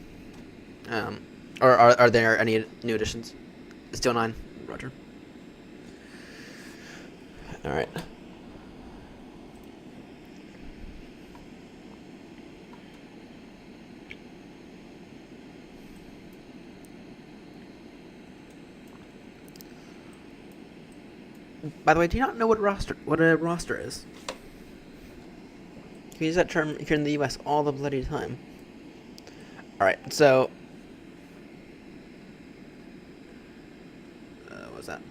Or are there any new additions? Still 9. Roger. Alright. By the way, do you not know what a roster is? You use that term here in the US all the bloody time. Alright, so... what was that?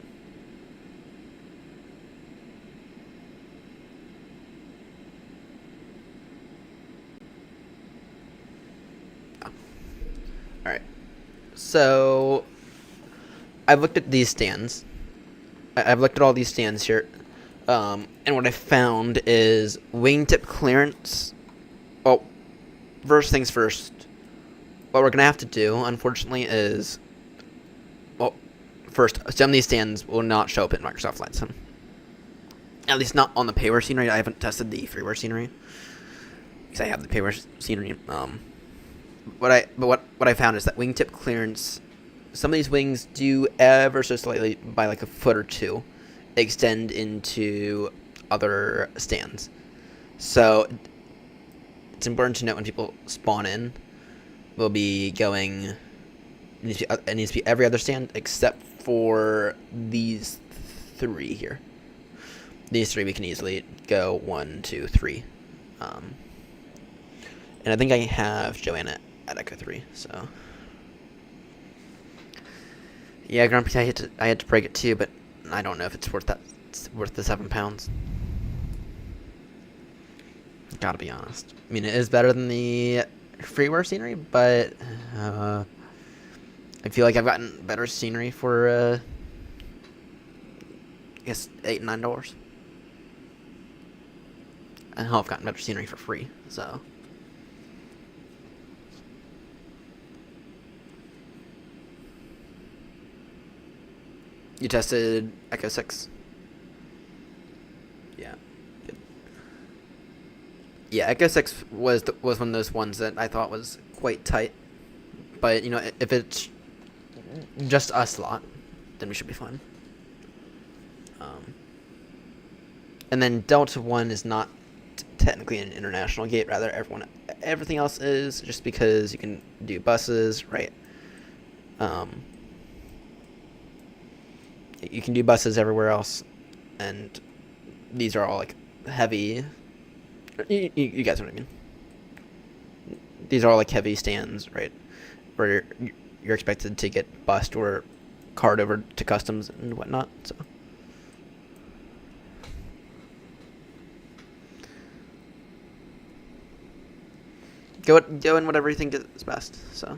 Oh. Alright. So... I've looked at these stands. I've looked at all these stands here, and what I found is wingtip clearance. Well, first things first, what we're going to have to do, unfortunately, is, well, first, some of these stands will not show up in Microsoft Flight Sim. At least not on the payware scenery. I haven't tested the freeware scenery, because I have the payware scenery. What I found is that wingtip clearance, some of these wings do ever so slightly, by like a foot or two, extend into other stands. So it's important to note when people spawn in, we'll be going, it needs to be every other stand except for these 3 here. These 3 we can easily go 1, 2, 3. And I think I have Joanna at Echo 3, so... Yeah, Grumpy, I had to break it too, but I don't know if it's worth that. It's worth the £7. Gotta be honest. I mean, it is better than the freeware scenery, but I feel like I've gotten better scenery for I guess $8 and $9. And hell, I've gotten better scenery for free. So. You tested Echo 6? Yeah. Good. Yeah, Echo 6 was one of those ones that I thought was quite tight. But, you know, if it's just a slot, then we should be fine. And then Delta 1 is not technically an international gate. Rather, everything else is, just because you can do buses, right? You can do buses everywhere else, and these are all like heavy. You guys know what I mean. These are all like heavy stands, right? Where you're expected to get bussed or carted over to customs and whatnot. So. Go in whatever you think is best. So.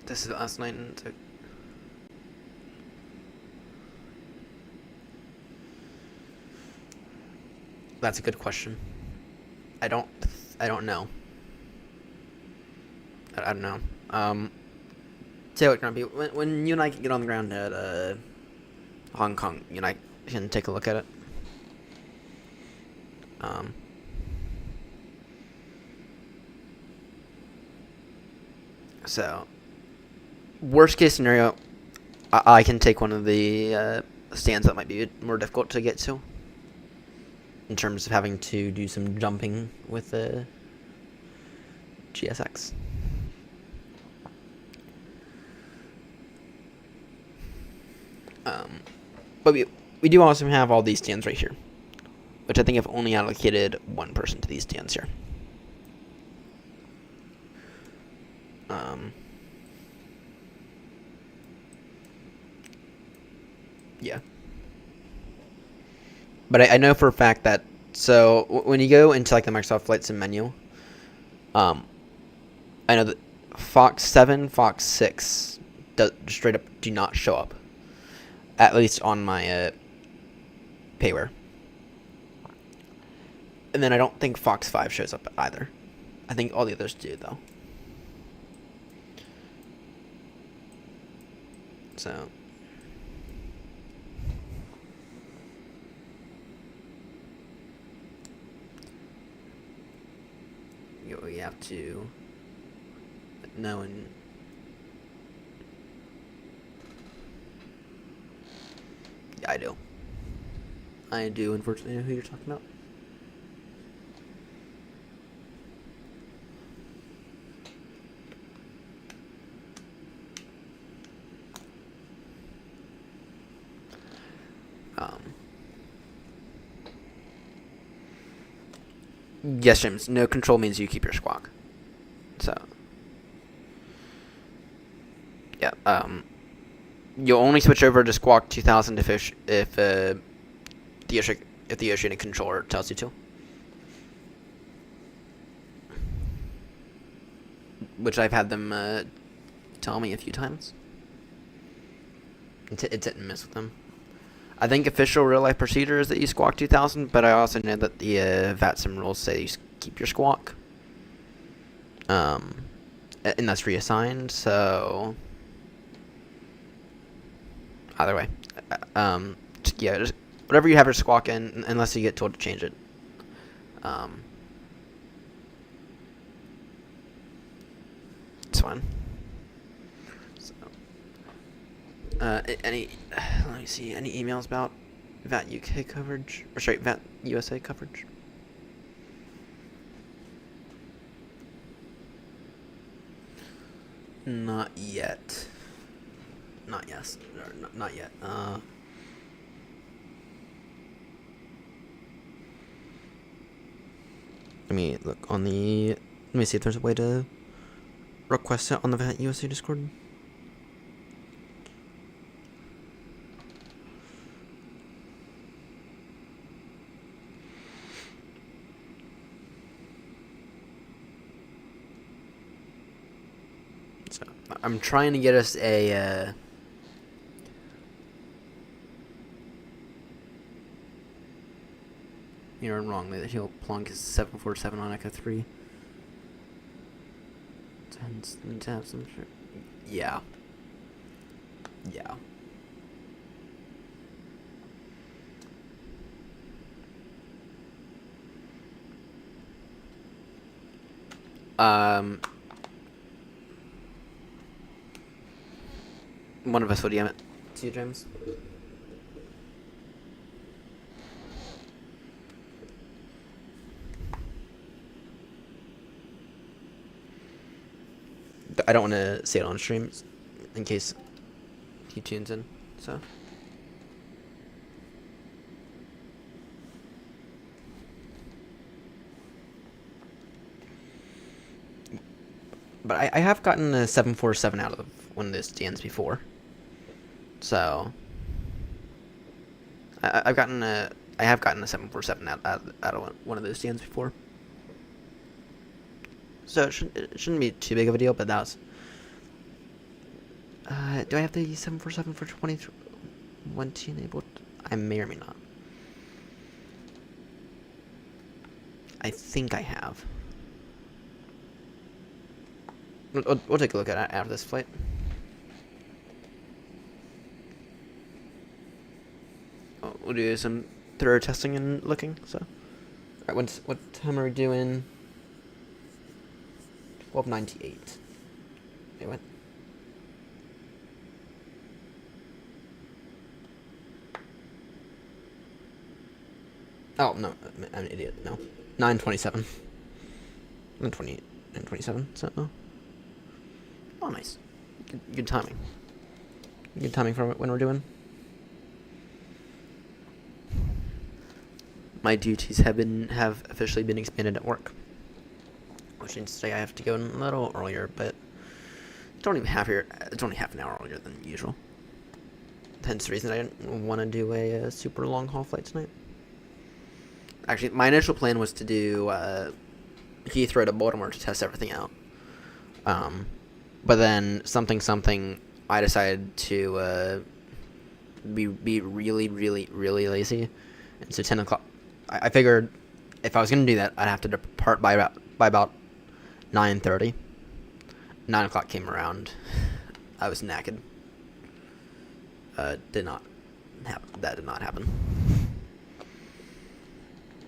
This is the last night. That's a good question. I don't know. I don't know. Tell you what, Grumpy, when you and I can get on the ground at Hong Kong, you and I can take a look at it. So, worst case scenario, I can take one of the stands that might be more difficult to get to, in terms of having to do some jumping with the GSX. But we do also have all these stands right here, which I think I've only allocated one person to these stands here. Yeah. But I know for a fact that, so when you go into like the Microsoft Flight Sim menu, I know that Fox 7, Fox 6 straight up do not show up. At least on my payware. And then I don't think Fox 5 shows up either. I think all the others do, though. So. We have to know and. Yeah, I do. I do, unfortunately, know who you're talking about. Yes, James. No control means you keep your squawk. So. Yeah, you'll only switch over to Squawk 2000 if the Oceanic controller tells you to. Which I've had them tell me a few times. It didn't mess with them. I think official real life procedure is that you Squawk 2000, but I also know that the VATSIM rules say you keep your squawk. And that's reassigned, so either way, yeah, just whatever you have your squawk in, unless you get told to change it. It's fine. So, let me see, any emails about VAT UK coverage, or sorry, VAT USA coverage? Not yet. Not yes. Not yet. Let me look on the. Let me see if there's a way to request it on the VAT USA Discord. So I'm trying to get us a. You're wrong. That he'll plunk is 747 on Echo 3. Need to have some. Yeah. Yeah. One of us will DM it to you, James. I don't want to say it on stream in case he tunes in, so. But I have gotten a 747 out of one of those stands before. So. I have gotten a 747 out of one of those stands before. So it shouldn't be too big of a deal, but that was. Do I have the 747 for 2020 enabled? I may or may not. I think I have. We'll take a look at it after this flight. We'll do some thorough testing and looking. So, all right, what time are we doing? 12:98. Wait, what? Oh no, I'm an idiot. No, 9:27. 9:28 and 27. So, oh, nice. Good timing. Good timing for when we're doing. My duties have officially been expanded at work, which means today I have to go in a little earlier, but it's only half an hour earlier than usual. Hence the reason I didn't want to do a super long haul flight tonight. Actually, my initial plan was to do Heathrow to Baltimore to test everything out. But then something, I decided to be really, really, really lazy, and so 10 o'clock. I figured if I was gonna do that, I'd have to depart by about 9:30. 9 o'clock came around. I was knackered. That did not happen.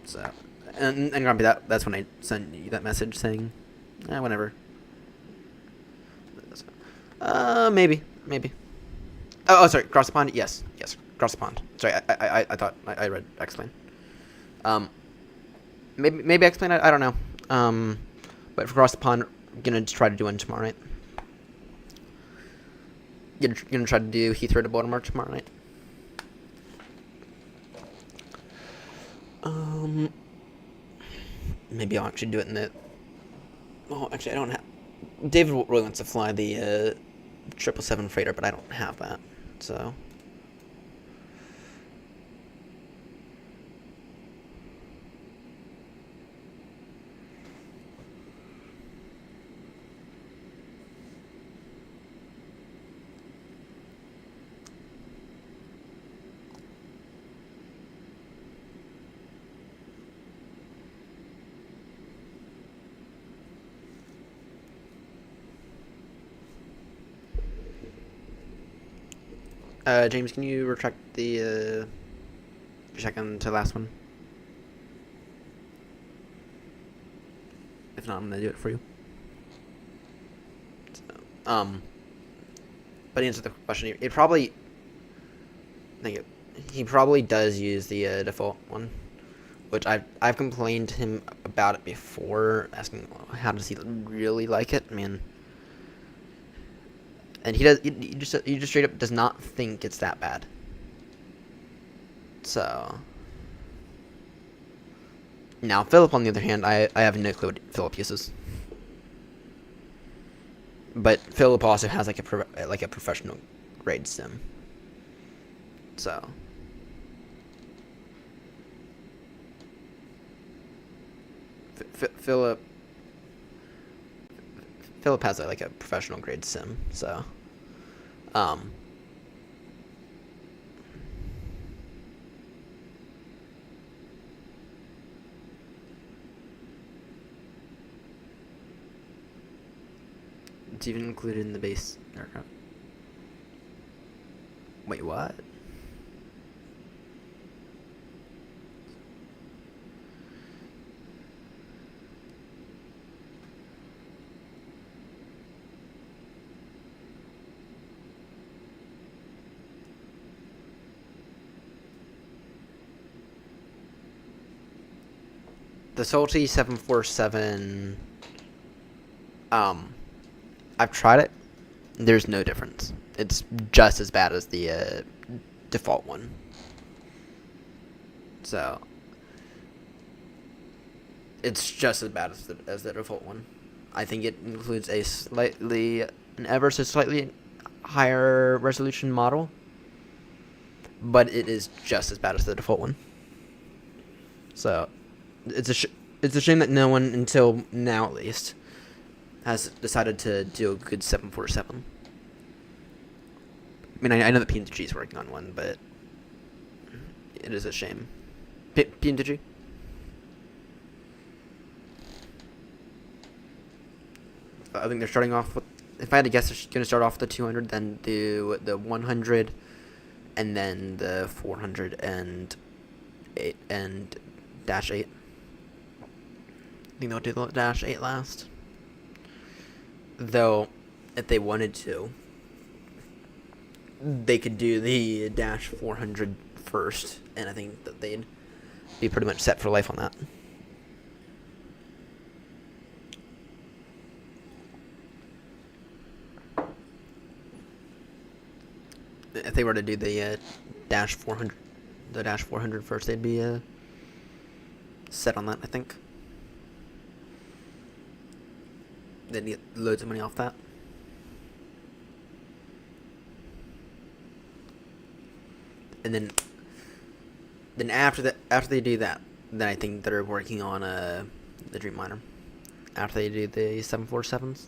So, and Grumpy, that's when I sent you that message saying, whenever. Maybe. Oh, sorry, cross the pond. Yes, cross the pond. Sorry, I thought I read explain. Maybe explain. I don't know. But for cross the pond, I'm gonna try to do one tomorrow night. Gonna try to do Heathrow to Baltimore tomorrow night. Maybe I'll actually do it in the. Oh, actually, I don't have. David really wants to fly the 777 freighter, but I don't have that, so. James, can you retract the second to last one? If not, I'm gonna do it for you. So, but to answer the question, he probably does use the default one, which I've complained to him about it before, asking how does he really like it. I mean. And he just straight up does not think it's that bad. So now Philip, on the other hand, I have no clue what Philip uses. But Philip also has like a professional grade sim. So Philip has like a professional grade sim, so it's even included in the base aircraft. Wait, what? The Salty 747, I've tried it. There's no difference. It's just as bad as the default one. So it's just as bad as the default one. I think it includes an ever so slightly higher resolution model, but it is just as bad as the default one. So it's a shame that no one, until now at least, has decided to do a good 747. I mean, I know that P&G is working on one, but it is a shame. P&G? I think they're starting off with. If I had to guess, they're going to start off with the 200, then do the 100, and then the 400 and dash 8. I think they'll do the dash 8 last. Though, if they wanted to, they could do the dash 400 first, and I think that they'd be pretty much set for life on that. If they were to do the dash 400 first, they'd be set on that, I think. They'd get loads of money off that. And then after they do that, then I think they're working on the Dreamliner. After they do the 747s.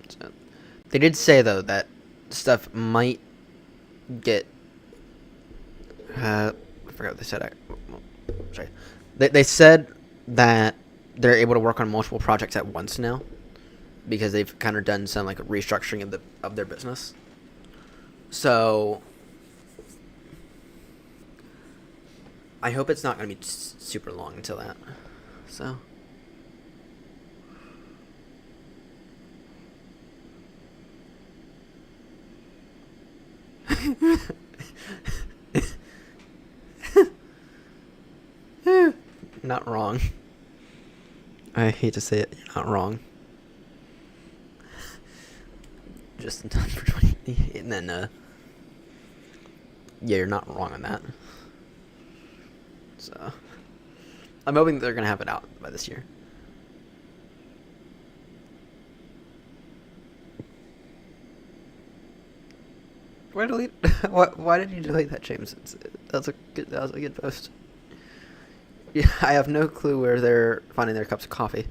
So, they did say though that stuff might get. I forgot what they said. Sorry. They said that they're able to work on multiple projects at once now, because they've kind of done some like restructuring of their business. So I hope it's not going to be super long until that. So not wrong. I hate to say it, you're not wrong. Just in time for 20, and then yeah, you're not wrong on that. So I'm hoping they're gonna have it out by this year. Why delete? Why did you delete that, James? That was a good post. Yeah, I have no clue where they're finding their cups of coffee.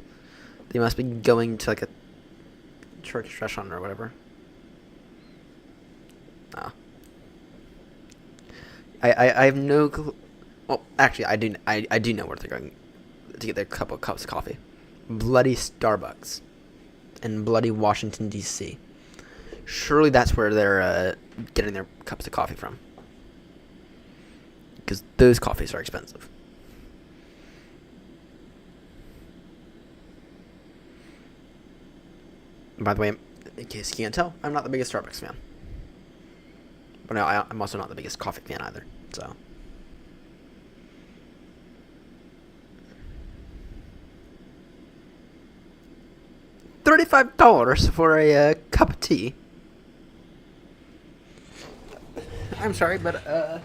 They must be going to like a Turkish restaurant or whatever. Ah. I have no clue. Well, actually, I do know where they're going to get their cups of coffee. Bloody Starbucks, and bloody Washington D.C. Surely that's where they're getting their cups of coffee from, because those coffees are expensive. By the way, in case you can't tell, I'm not the biggest Starbucks fan. But no, I'm also not the biggest coffee fan either, so. $35 for a cup of tea. I'm sorry, but I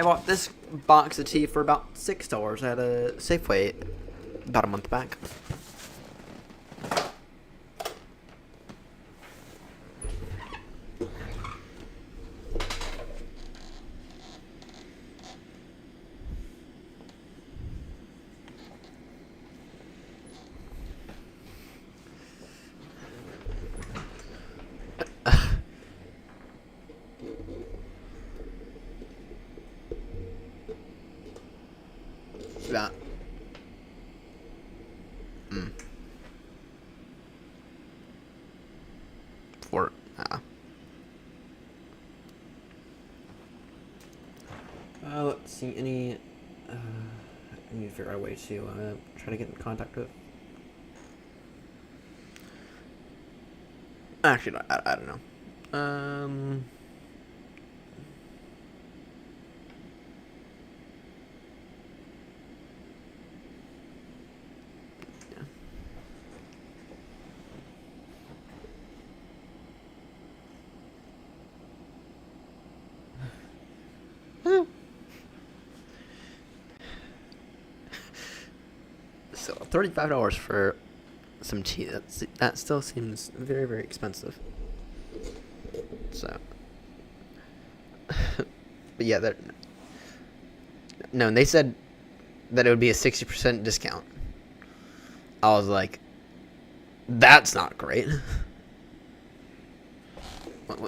bought this box of tea for about $6 at a Safeway about a month back. That. For let's see, any I need to figure out a way to try to get in contact with. Actually, no, I don't know. So $35 for some tea. That still seems very, very expensive. So, but yeah, that. No, and they said that it would be a 60% discount. I was like, that's not great.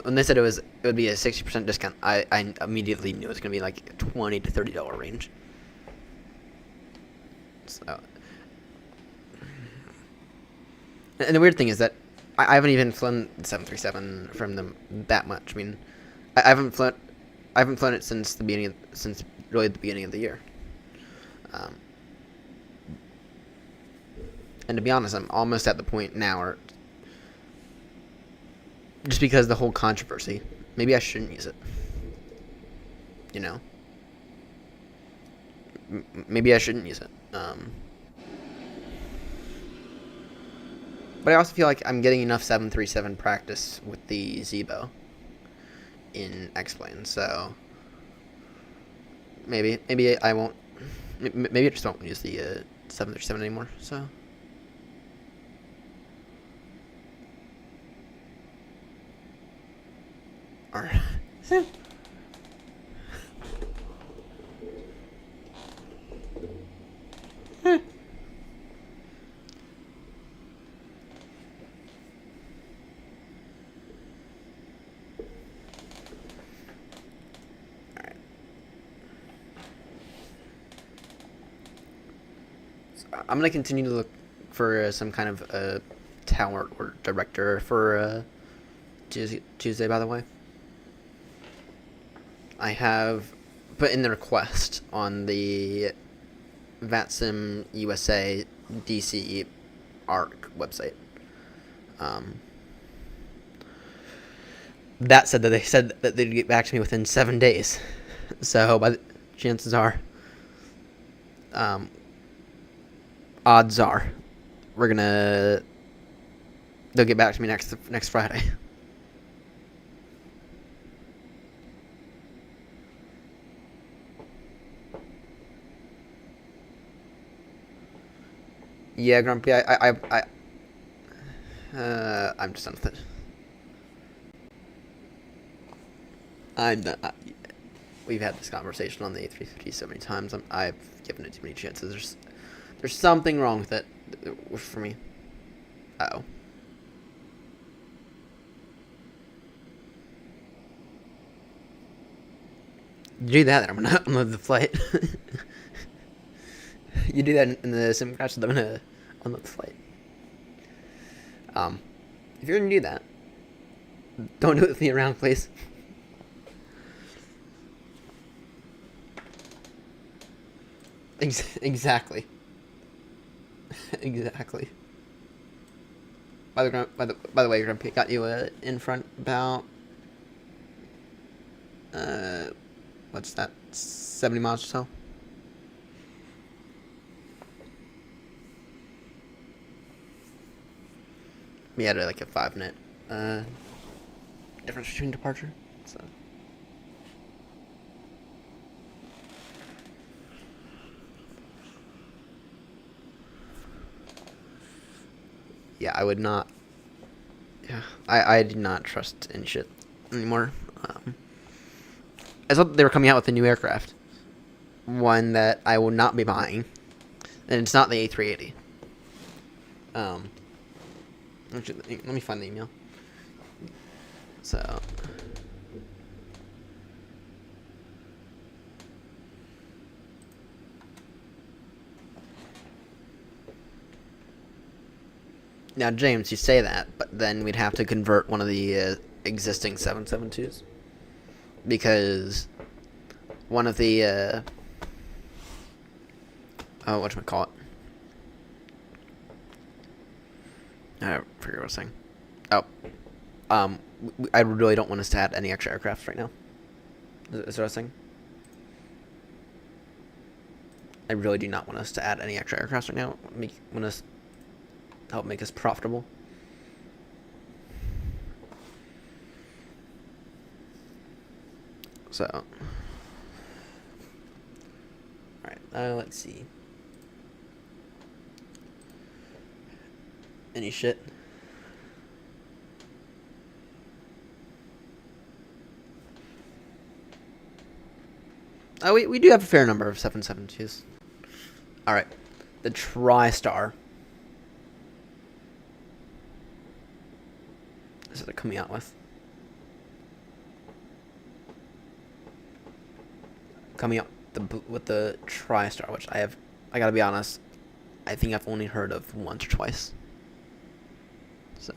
When they said it was it would be a 60% discount, I immediately knew it was going to be like $20 to $30 range. So, and the weird thing is that I haven't even flown the 737 from them that much. I mean, I haven't flown it since the beginning since really the beginning of the year. And to be honest, I'm almost at the point now where, just because of the whole controversy, maybe I shouldn't use it. You know? Maybe I shouldn't use it. But I also feel like I'm getting enough 737 practice with the Zebo in X-Plane, so maybe I won't. Maybe I just won't use the 737 anymore. So. Alright. I'm gonna continue to look for some kind of talent or director for Tuesday. By the way, I have put in the request on the VATSIM USA DC ARC website. That said that they said that they'd get back to me within 7 days, so chances are, odds are, they'll get back to me next Friday. Yeah, Grumpy, I'm just done with it. I'm done. We've had this conversation on the A350 so many times. I've given it too many chances. There's something wrong with it for me. Uh-oh. You do that, I'm gonna unload the flight. You do that in the sim crash, I'm gonna unload the flight. If you're gonna do that, don't do it with me around, please. Exactly. Exactly. By the way, Grumpy, got you in front about what's that? 70 miles or so. We had like a 5-minute difference between departure. So. Yeah, I would not. Yeah, I did not trust any shit anymore. I thought they were coming out with a new aircraft, one that I will not be buying, and it's not the A380. Actually, let me find the email. So. Now, James, you say that, but then we'd have to convert one of the existing 772s. Because one of the, whatchamacallit? I forget what I was saying. Oh. I really don't want us to add any extra aircraft right now. Is what I was saying? I really do not want us to add any extra aircraft right now. I want us to help make us profitable. So. Alright, let's see. Any shit? Oh, we do have a fair number of 772s. Alright. The TriStar. This is what they're coming out with. coming up with the TriStar, which I gotta be honest, I think I've only heard of once or twice. So.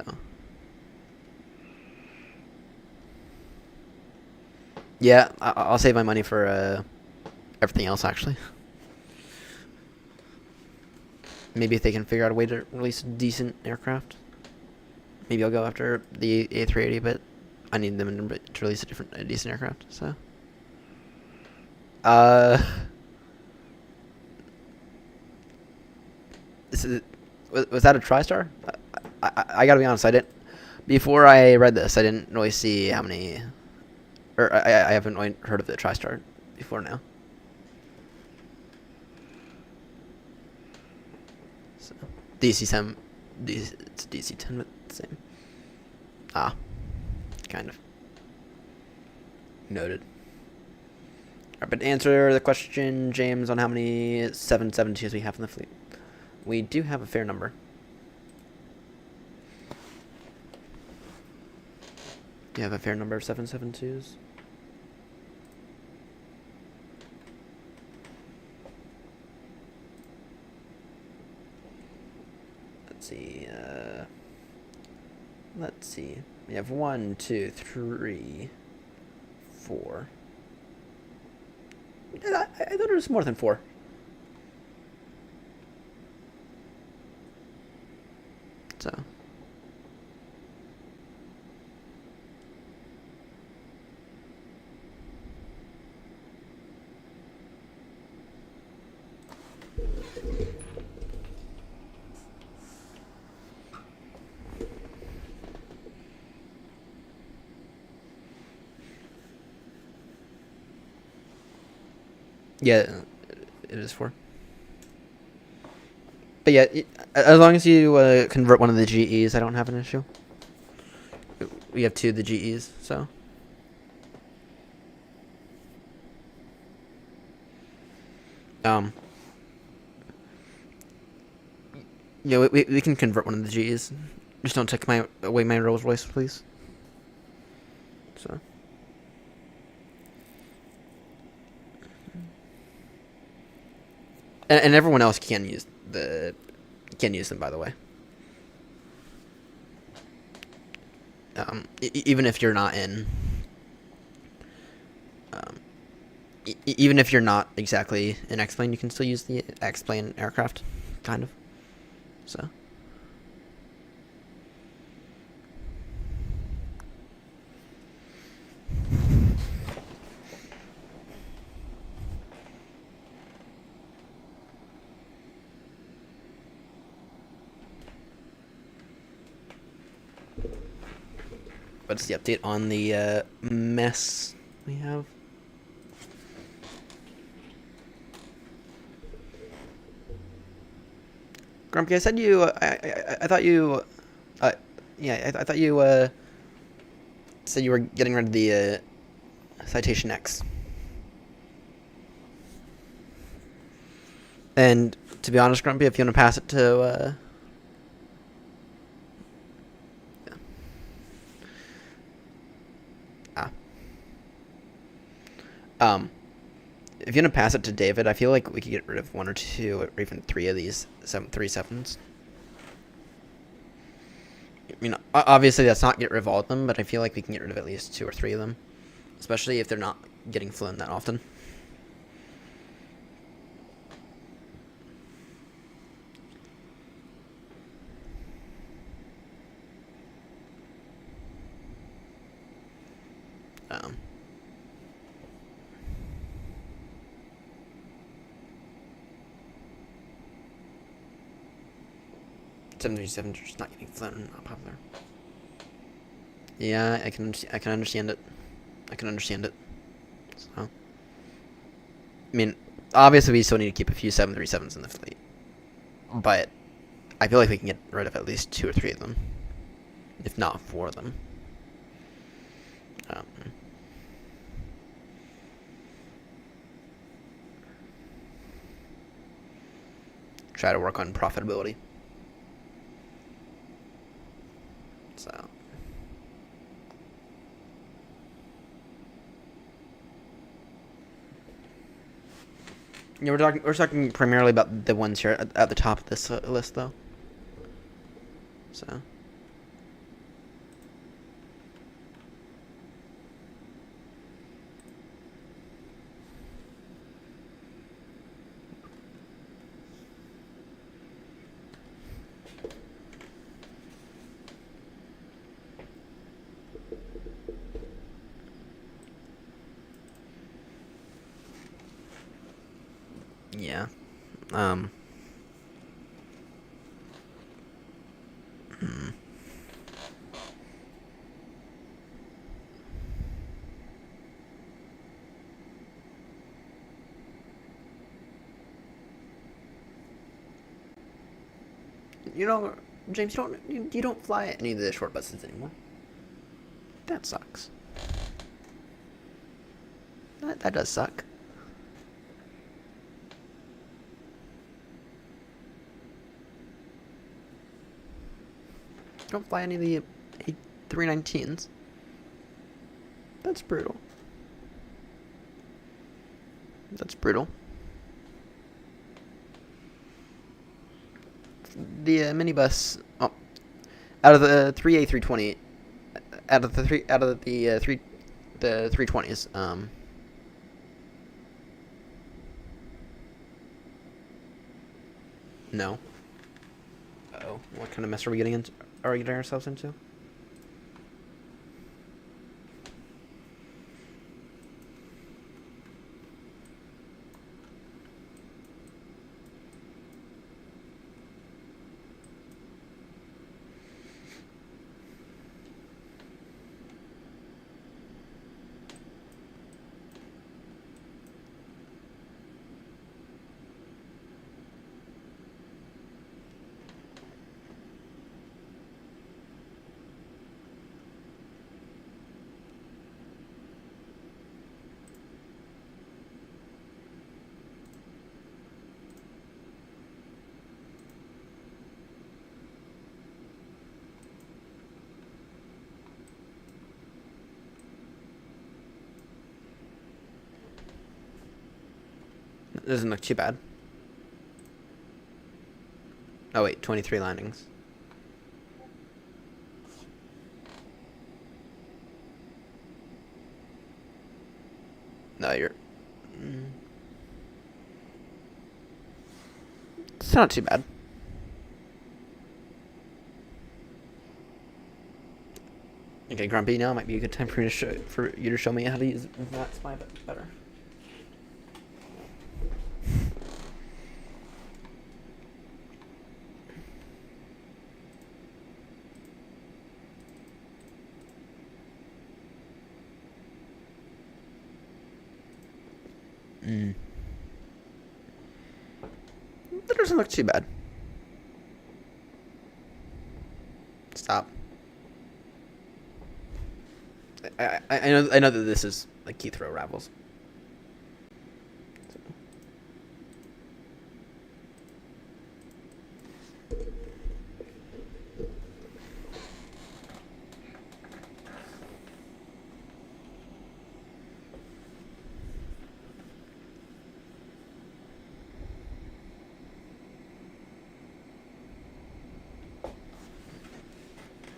Yeah, I'll save my money for everything else, actually. Maybe if they can figure out a way to release a decent aircraft. Maybe I'll go after the A380, but I need them to release a decent aircraft, so. Was that a TriStar? I gotta be honest, I didn't. Before I read this, I didn't really see how many. Or I haven't really heard of the TriStar before now. So, DC-10, it's DC-10, but the same. Ah, kind of. Noted. Alright, but to answer the question, James, on how many 772s we have in the fleet. We do have a fair number. You have a fair number of 772s? Let's see, let's see. We have 1, 2, 3, 4. I thought it was more than 4. So. Yeah, it is 4. But yeah, as long as you convert one of the GEs, I don't have an issue. We have 2 of the GEs, so. Yeah, we can convert one of the GEs. Just don't take away my Rolls Royce, please. So. And everyone else can use them, by the way. Even if you're not in, even if you're not exactly an X-plane, you can still use the X-plane aircraft, kind of. So. What's the update on the mess we have? Grumpy, I said you. I thought you. Yeah, I thought you said you were getting rid of the Citation X. And to be honest, Grumpy, if you want to pass it to. If you want to pass it to David, I feel like we could get rid of 1 or 2 or even 3 of these 737s. I mean, obviously that's not get rid of all of them, but I feel like we can get rid of at least 2 or 3 of them, especially if they're not getting flown that often. Seven 737s are just not getting flown, not popular. Yeah, I can understand it. I can understand it. So, I mean, obviously we still need to keep a few 737s in the fleet, but I feel like we can get rid of at least 2 or 3 of them, if not 4 of them. Try to work on profitability. So. Yeah, we're talking primarily about the ones here at the top of this list, though. So. Yeah. Hmm. You know, James, you don't fly any of the short buses anymore. That sucks. That does suck. You don't fly any of the A319s. That's brutal. That's brutal. The minibus. Oh, out of the three A320, out of the 320s. No. Uh-oh, what kind of mess are we getting into? Are we getting ourselves into? Doesn't look too bad. Oh wait, 23 landings. No, you're... It's not too bad. Okay, Grumpy, now might be a good time for you to show me how to use that spy better. That doesn't look too bad. Stop. I know that this is like key throw ravels.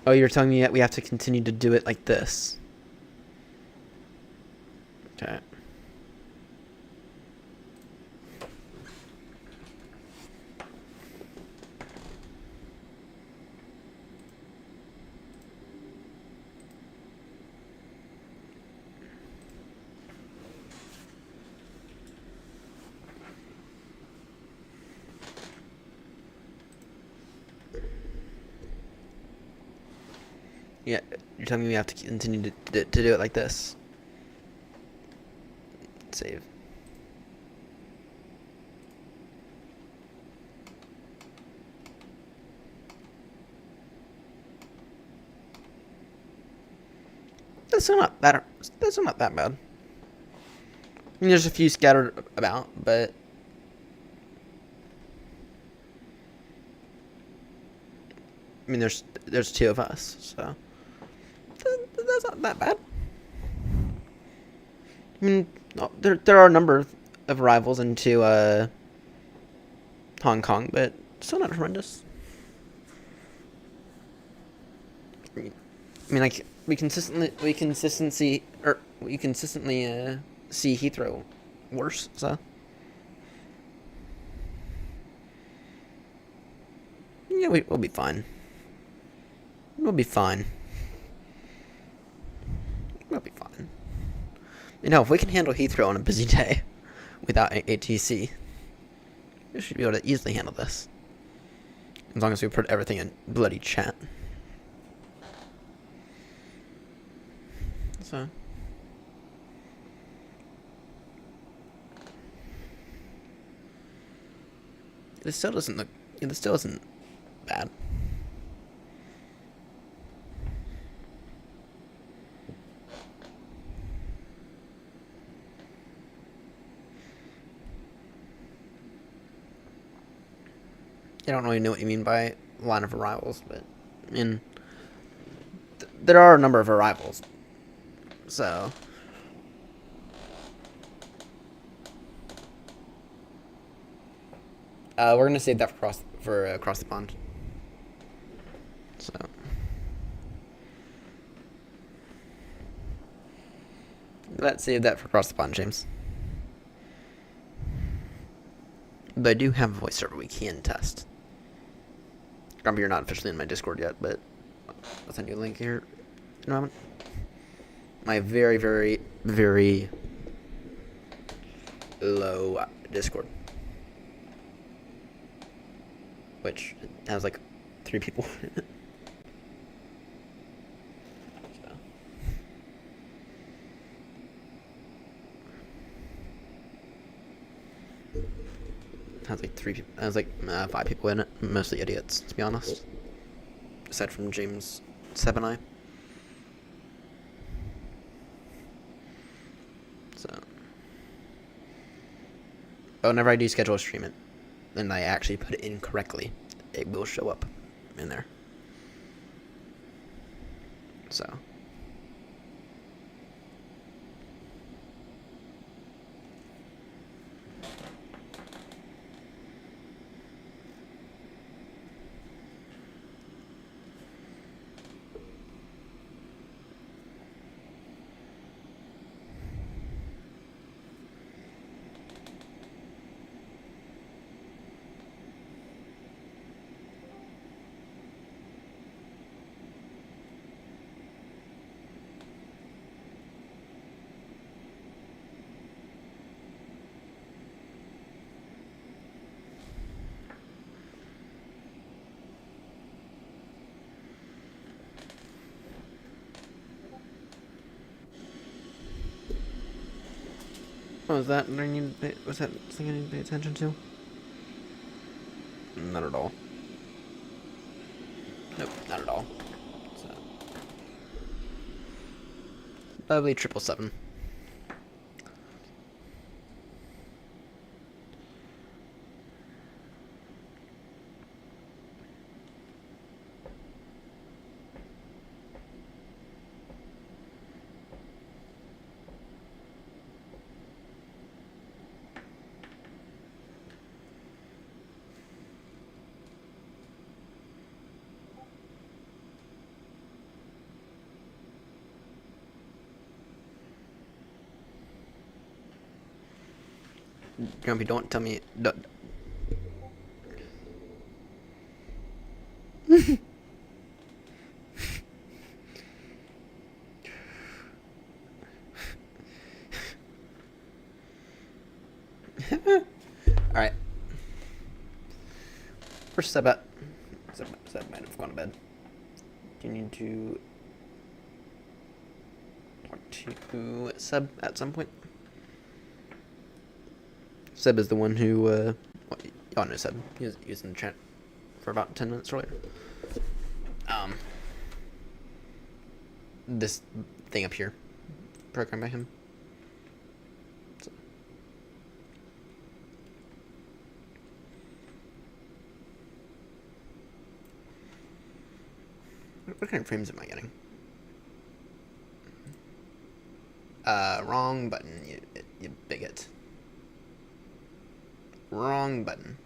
Oh, you're telling me that we have to continue to do it like this. Okay. Yeah, you're telling me we have to continue to do it like this. Save. That's not that bad. I mean, there's a few scattered about, but I mean, there's two of us, so that's not that bad. I mean, there are a number of arrivals into Hong Kong, but still not horrendous. I mean, like we consistently see Heathrow worse. So yeah, we'll be fine. We'll be fine. We'll be fine. You know, if we can handle Heathrow on a busy day without ATC, we should be able to easily handle this. As long as we put everything in bloody chat. So. This still doesn't look. This still isn't bad. I don't really know what you mean by line of arrivals, but I mean, there are a number of arrivals, so we're gonna save that for across the pond. So let's save that for across the pond, James. But I do have a voice server we can test. Grumpy, you're not officially in my Discord yet, but I'll send you a link here in a moment. My very, very, very low Discord. Which has like 3 people in it. So. Has like 3 people. Has like 5 people in it. Mostly idiots, to be honest. Aside from James, Seb, and I. So. But whenever I do schedule a stream it, and I actually put it in correctly, it will show up in there. So. Oh, was that was that something I need to pay attention to? Not at all. Nope, not at all. So. Lovely 777. Grumpy, don't tell me. Don't. Alright. Where's Seb at? Seb might have gone to bed. Do you need to talk to Seb at some point? Seb is the one who, well, y'all know Seb. He was in the chat for about 10 minutes earlier. This thing up here, programmed by him. So. What kind of frames am I getting? Wrong button, you bigot. Wrong button.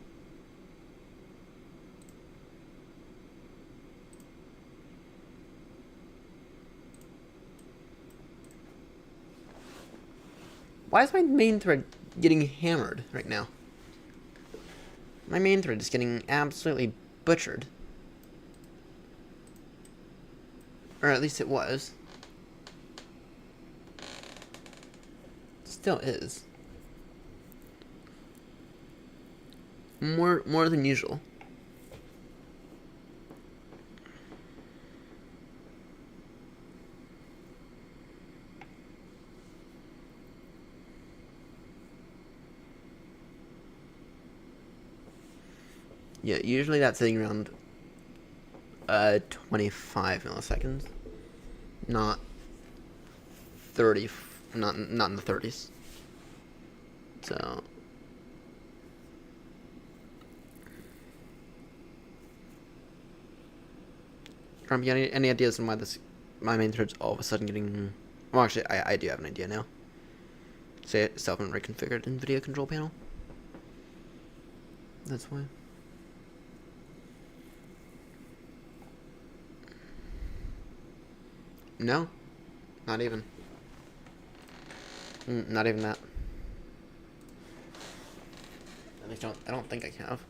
Why is my main thread getting hammered right now? My main thread is getting absolutely butchered. Or at least it was. Still is. More than usual. Yeah, usually that's sitting around 25 milliseconds. Not 30, not in the 30s. So Trump, you got any ideas on why my main thread's all of a sudden getting? Well, actually, I do have an idea now. Say it self and reconfigured in video control panel. That's why. No, not even. Not even that. At least I don't think I have.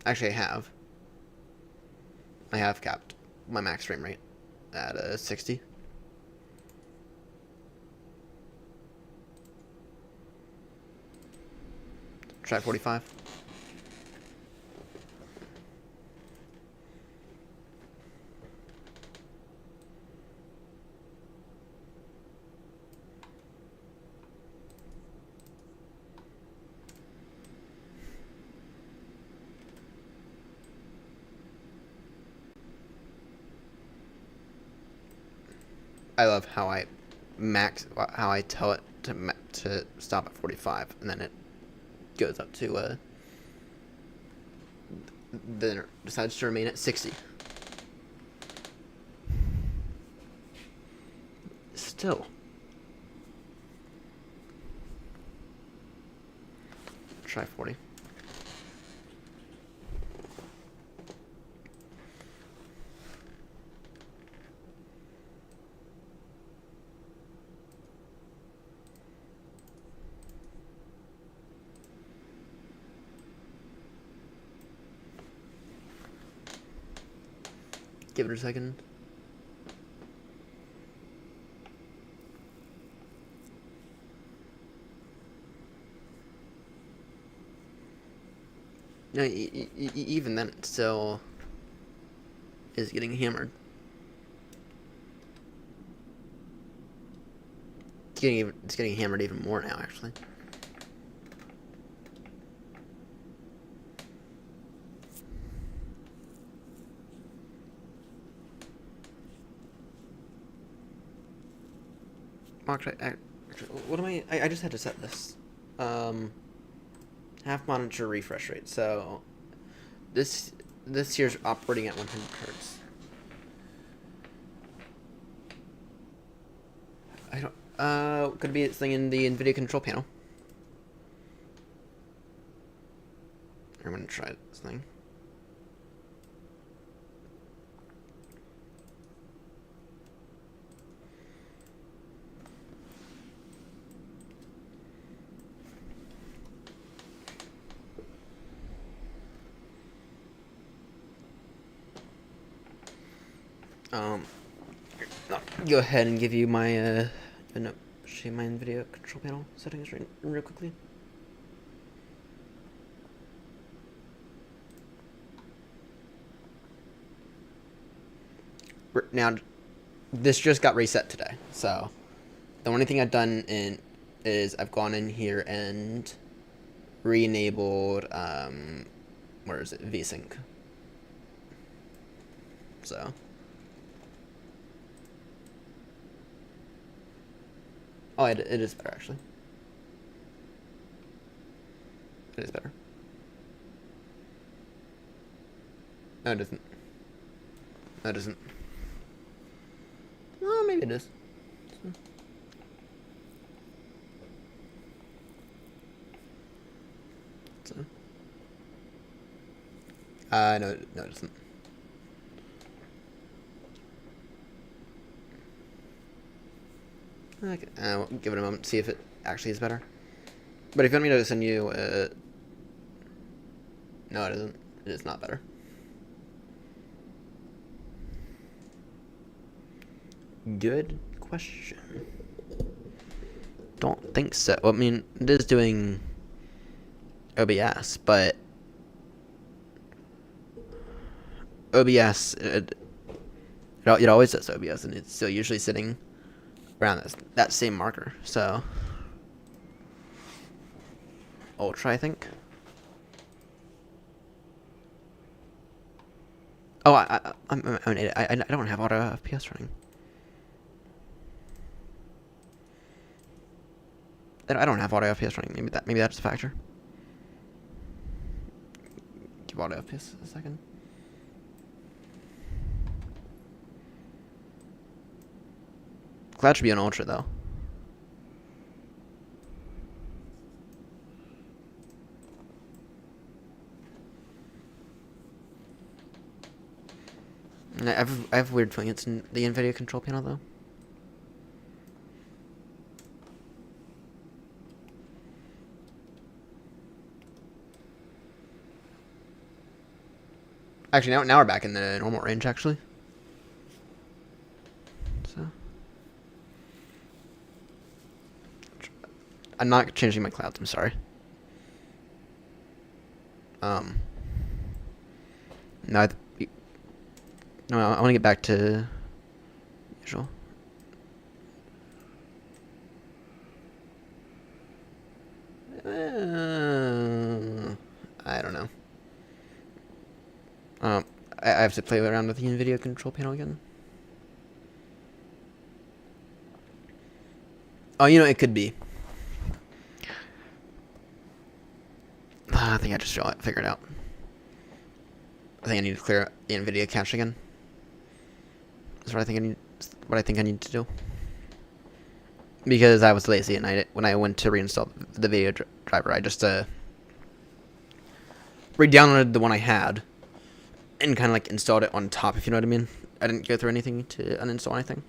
Actually, I have. I have capped my max frame rate at 60. Try 45. I love how I tell it to stop at 45, and then it goes up to then it decides to remain at 60. Still. Try 40. Give it a second. No, even then, it still is getting hammered. It's getting hammered even more now, actually. Actually, what am I just had to set this. Half monitor refresh rate. So this here's operating at 100 hertz. I don't. Could be it's thing in the NVIDIA control panel. I'm gonna try this thing. I'll go ahead and give you my show you my NVIDIA control panel settings real quickly. Now, this just got reset today, so the only thing I've done is I've gone in here and re-enabled where is it, VSync. So oh, it is better actually. It is better. No, it isn't. No, it isn't. Well, maybe it is. So. No, it doesn't. Okay, we'll give it a moment to see if it actually is better. But if you want me to send you, no, it isn't. It is not better. Good question. Don't think so. Well, I mean, it is doing OBS, but OBS, it always does OBS, and it's still usually sitting around that same marker. So, Ultra, I think. Oh, I don't have auto FPS running. I don't have auto FPS running. Maybe that's a factor. Give auto FPS a second. Cloud should be on Ultra though. I have a weird feeling it's in the NVIDIA control panel though. Actually, now we're back in the normal range, actually. So, I'm not changing my clouds. I'm sorry. No, I want to get back to usual. I don't know. I have to play around with the NVIDIA control panel again. Oh, it could be. I think I just figured it out. I think I need to clear the NVIDIA cache again. That's what I think I need to do. Because I was lazy and when I went to reinstall the video driver, I just re-downloaded the one I had and kind of like installed it on top, if you know what I mean. I didn't go through anything to uninstall anything.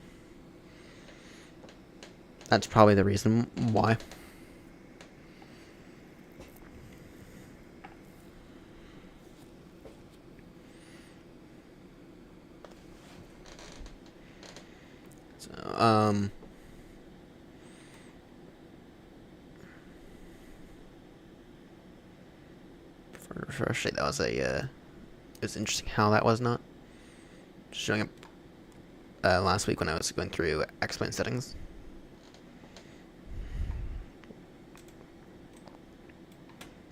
That's probably the reason why. So, Firstly, that was it was interesting how that was not showing up last week when I was going through X-Plane settings.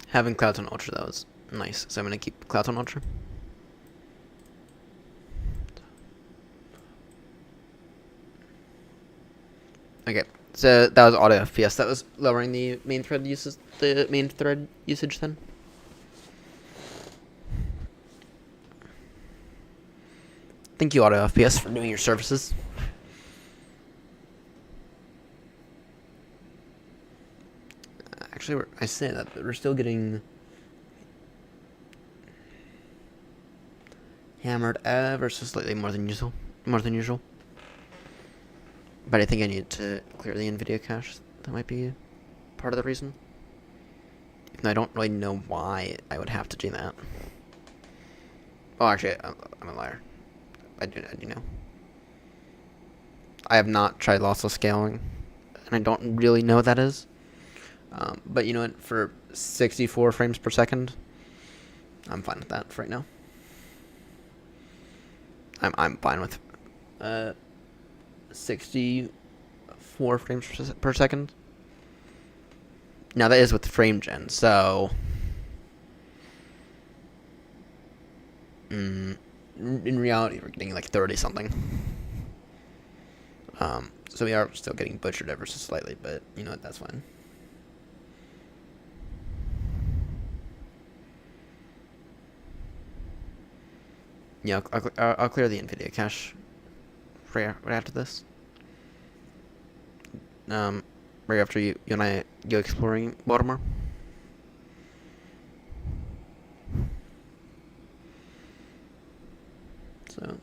Having clouds on Ultra, that was nice, so I'm going to keep clouds on Ultra. Okay, so that was auto FPS. That was lowering the main thread usage then. Thank you, Auto FPS, for doing your services. Actually, I say that, but we're still getting hammered ever so slightly more than usual. But I think I need to clear the NVIDIA cache. That might be part of the reason. Even though I don't really know why I would have to do that. Oh, actually, I'm a liar. I do know. I have not tried lossless scaling, and I don't really know what that is. But you know what? For 64 frames per second, I'm fine with that for right now. I'm fine with 64 frames per second. Now that is with frame gen, so in reality we're getting like 30 something. So we are still getting butchered ever so slightly, but you know what? That's fine. Yeah, I'll clear the NVIDIA cache right after this. Right after you and I go exploring Baltimore. So.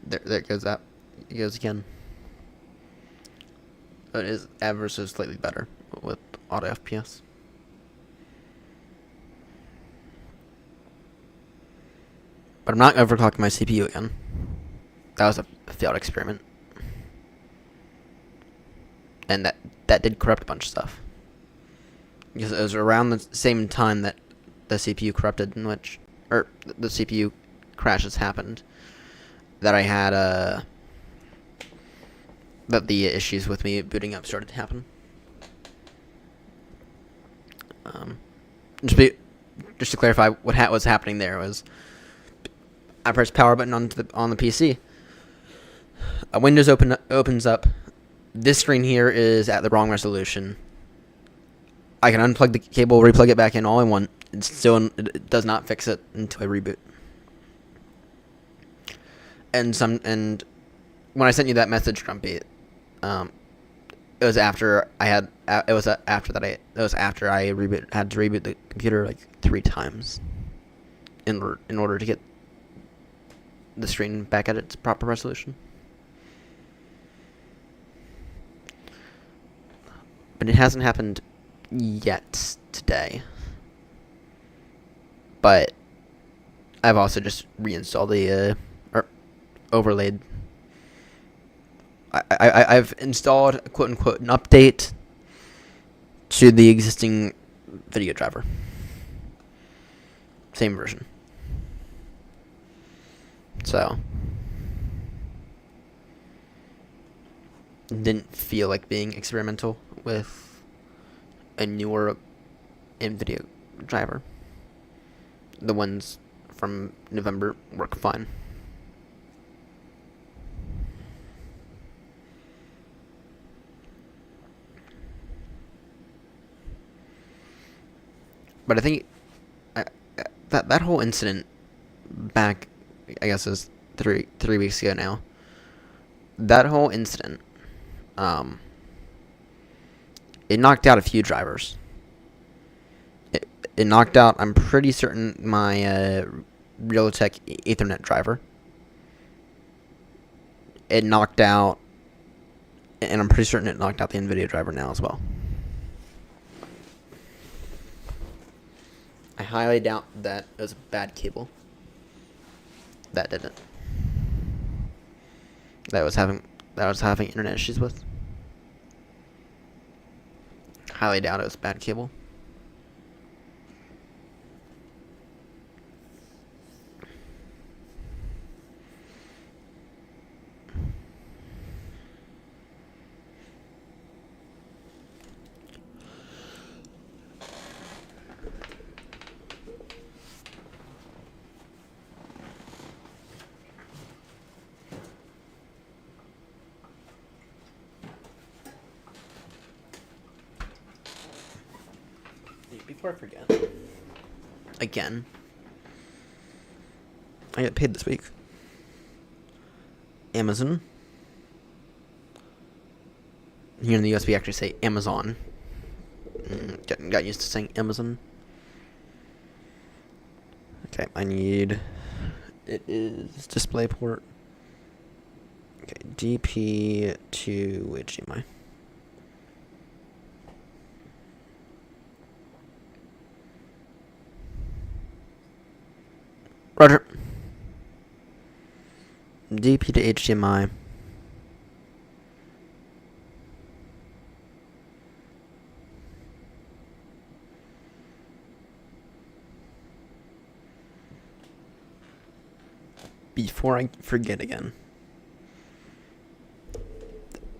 There it goes up. It goes again. It is ever so slightly better with auto FPS. But I'm not overclocking my CPU again. That was a failed experiment. And that did corrupt a bunch of stuff. Because it was around the same time that the CPU corrupted, in which, or the CPU crashes happened, that I had that the issues with me booting up started to happen. Just to clarify, what was happening there was, I pressed power button on the PC. A Windows opens up. This screen here is at the wrong resolution. I can unplug the cable, replug it back in all I want. It does not fix it until I reboot. And when I sent you that message, Grumpy, it was after I had had to reboot the computer like 3 times in order to get the screen back at its proper resolution. But it hasn't happened yet today. But I've also just reinstalled or overlaid. I've installed, quote unquote, an update to the existing video driver. Same version. So, didn't feel like being experimental with a newer NVIDIA driver. The ones from November work fine. But I think that whole incident back, I guess it was three weeks ago now. That whole incident, it knocked out a few drivers. It knocked out, I'm pretty certain, my Realtek Ethernet driver. It knocked out, and I'm pretty certain it knocked out the NVIDIA driver now as well. I highly doubt that it was a bad cable. That didn't. That was having internet issues with. Highly doubt it was a bad cable. Before I forget. Again. I got paid this week. Amazon. Here in the US we actually say Amazon. Got used to saying Amazon. Okay, I need... It is DisplayPort. Okay, DP to HDMI. Roger. DP to HDMI. Before I forget again.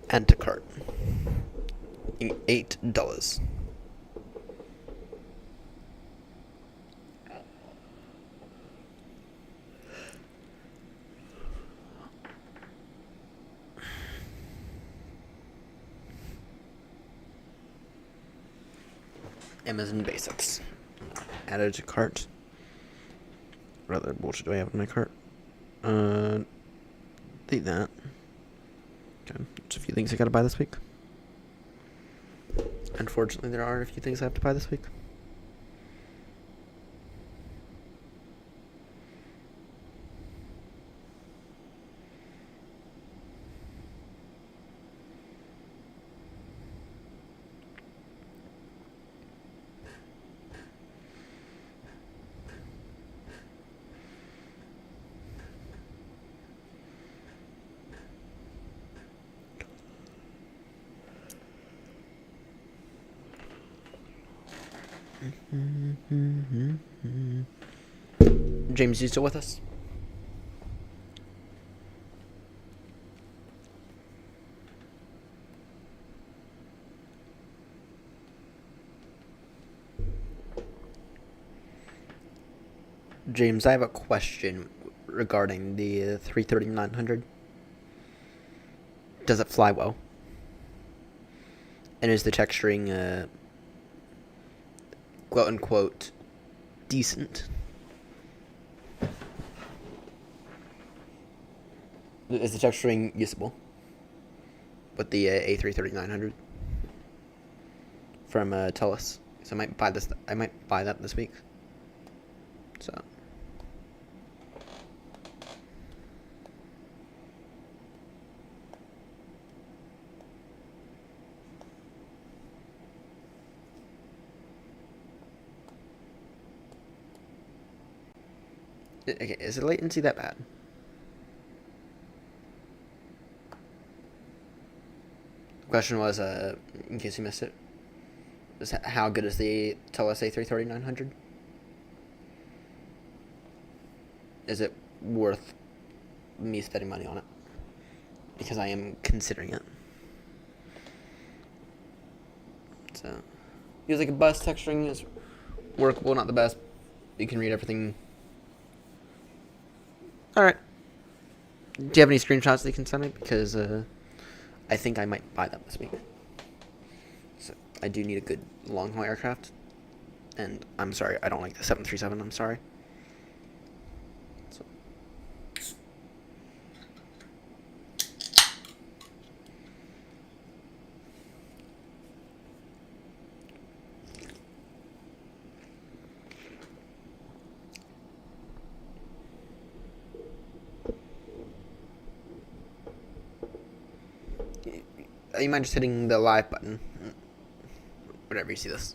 Add to cart. $8. Amazon Basics. Added to cart. What other bullshit do I have in my cart? Delete that. Okay, there's a few things I gotta buy this week. Unfortunately, there are a few things I have to buy this week. James, you still with us? James, I have a question regarding the 330-900. Does it fly well? And is the texturing, quote unquote, decent? Is the texturing usable with the A330-900 from Telus? So I might buy this. I might buy that this week. So. Okay, is the latency that bad? The question was, in case you missed it, was how good is the Telus A330-900? Is it worth me spending money on it? Because I am considering it. So, feels like a bus texturing is workable, not the best. You can read everything. Alright. Do you have any screenshots that you can send me? Because I think I might buy that this week. So I do need a good long haul aircraft. And I'm sorry, I don't like the 737, I'm sorry. So. You mind just hitting the live button whenever you see this.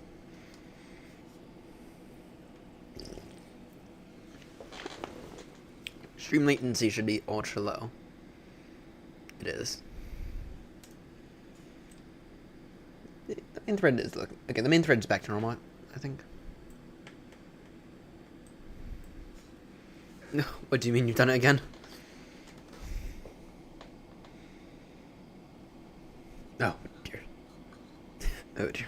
Stream latency should be ultra low. It is. The main thread is okay. The main thread's back to normal, I think. No, what do you mean you've done it again? Oh dear. Oh dear.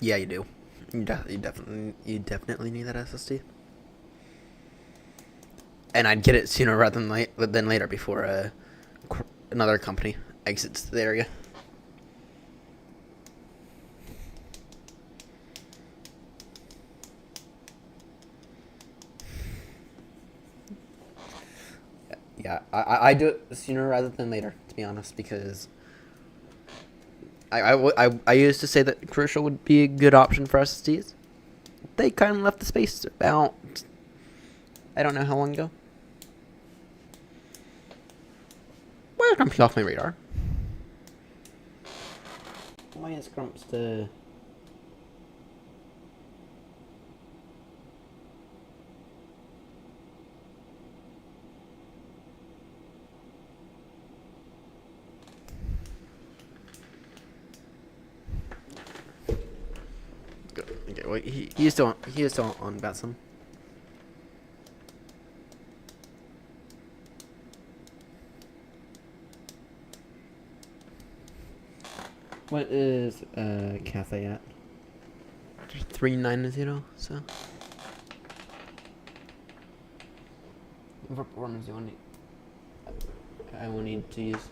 Yeah, you do. You definitely need that SSD. And I'd get it sooner rather than later before another company exits the area. Yeah, I do it sooner rather than later, to be honest, because I used to say that Crucial would be a good option for SSDs. They kind of left the space about, I don't know how long ago. Why is Grumpy off my radar? Why is Grumps the... Okay, wait, he is still on Batsum. What is Cafe at? 390, so What performance do you want I will need to use.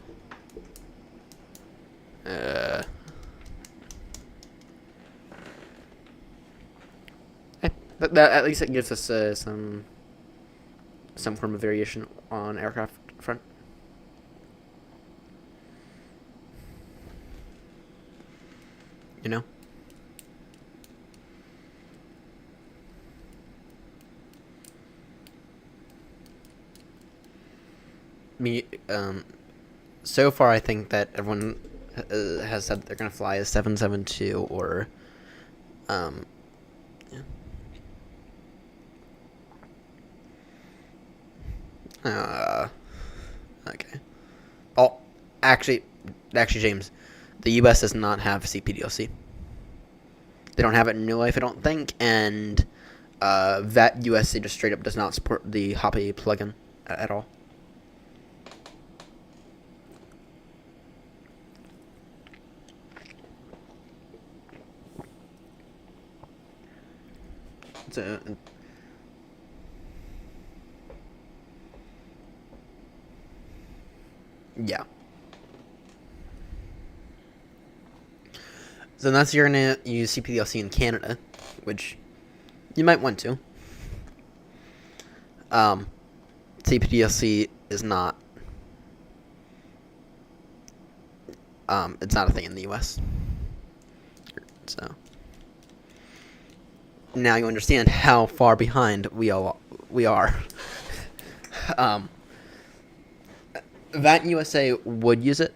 But that, at least it gives us some form of variation on aircraft front. You know? So far I think that everyone has said they're going to fly a 772 or, yeah. Okay. Oh, actually, James, the U.S. does not have CPDLC. They don't have it in real life, I don't think, and that USA just straight up does not support the Hoppy plugin at all. So, yeah. So unless you're gonna use CPDLC in Canada, which you might want to, CPDLC is not, it's not a thing in the US. So now you understand how far behind we are. VAT USA would use it,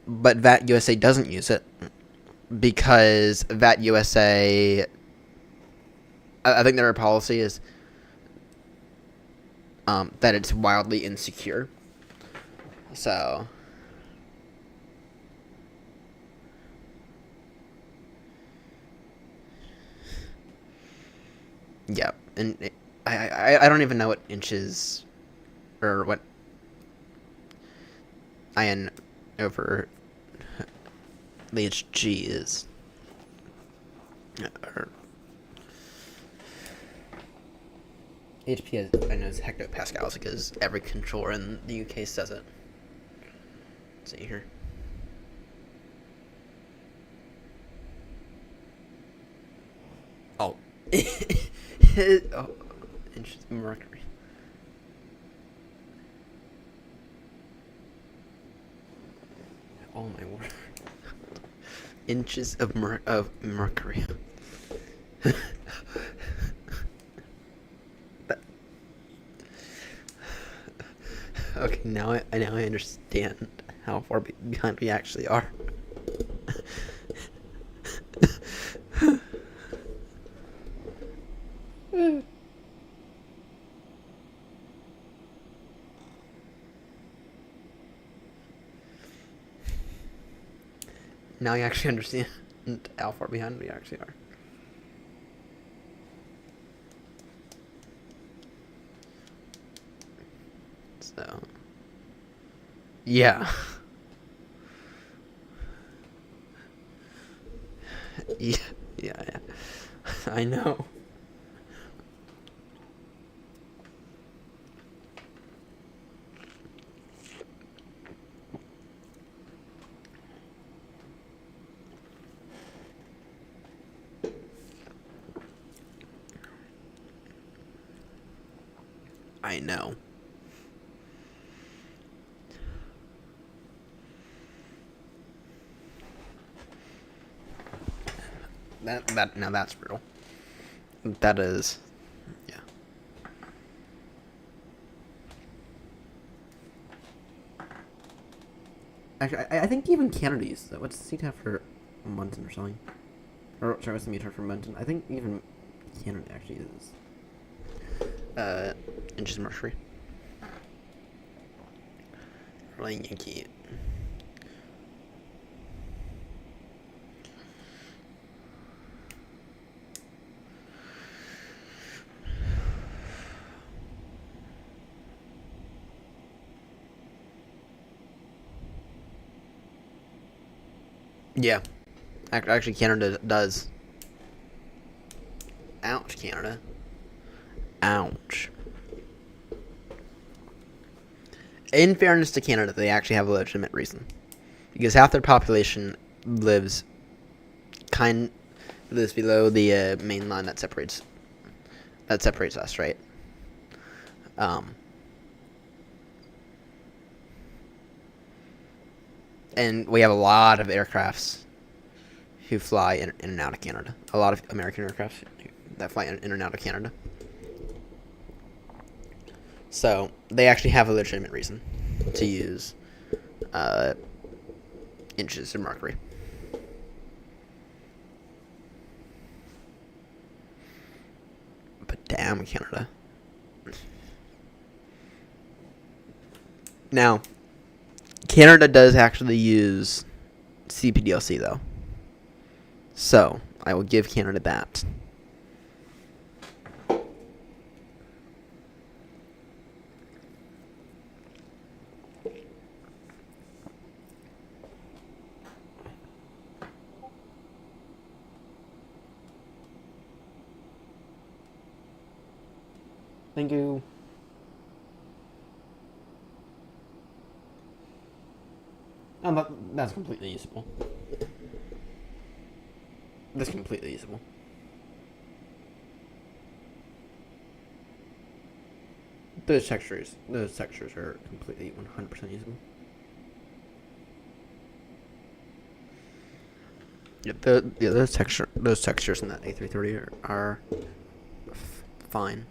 but VAT USA doesn't use it because VAT USA, I think their policy is that it's wildly insecure. So yeah, and I don't even know what inches or what IN over the HG is. Or HP I know is hectopascals because every controller in the UK says it. Let's see here. Oh. Oh, inches of mercury. Oh my word. Inches of mercury. Okay, now I understand how far behind we actually are. Now you actually understand how far behind we actually are. So, yeah. Yeah. I know. I know. That now that's brutal. That is, yeah. Actually, I think even Canada uses it. What's the CTAF for Munson or something? Or sorry, what's the METAR for Munson? I think even Canada actually uses inches of mercury. Really Yankee. Yeah. Actually, Canada does. Ouch, Canada. Ouch. in fairness to Canada, they actually have a legitimate reason, because half their population lives below the main line that separates us, right? And we have a lot of aircrafts who fly in and out of Canada. A lot of American aircraft that fly in and out of Canada. So they actually have a legitimate reason to use inches of mercury. But damn, Canada. Now, Canada does actually use CPDLC though. So, I will give Canada that. Thank you. Oh, that's completely usable. That's completely usable. Those textures are completely 100% usable. Yeah, those textures in that A330 are fine.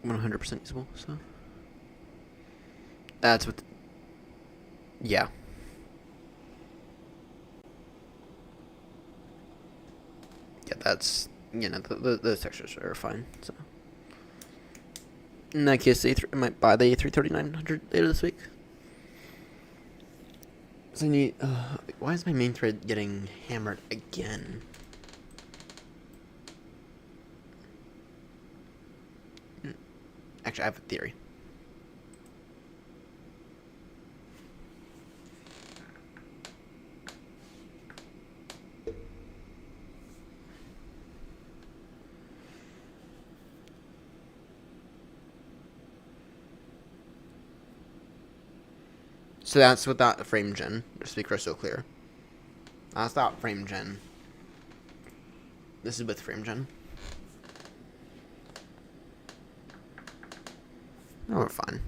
100% usable. So that's what. Yeah. Yeah, that's, those textures are fine. So in that case, I might buy the A330-900 later this week. So I need. Why is my main thread getting hammered again? Actually, I have a theory. So that's without frame gen, just to be crystal clear. That's without frame gen. This is with frame gen. Oh, we're fine.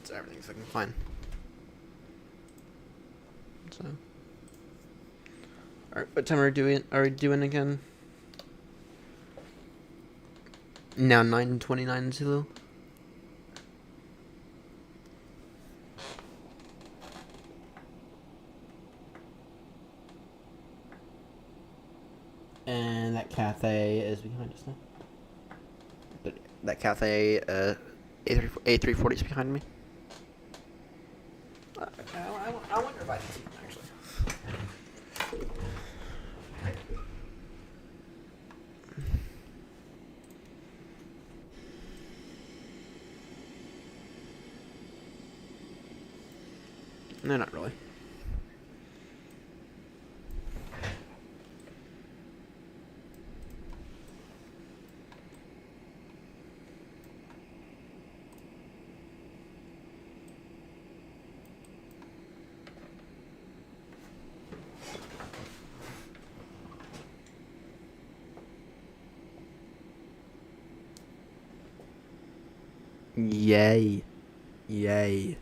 So everything's looking fine. So, alright, what time are we doing again? Now 9:29 Zulu. And that Cathay is behind us now. But that Cathay A340 is behind me. I wonder if I can see them, actually. No, not really. Yay. Yay.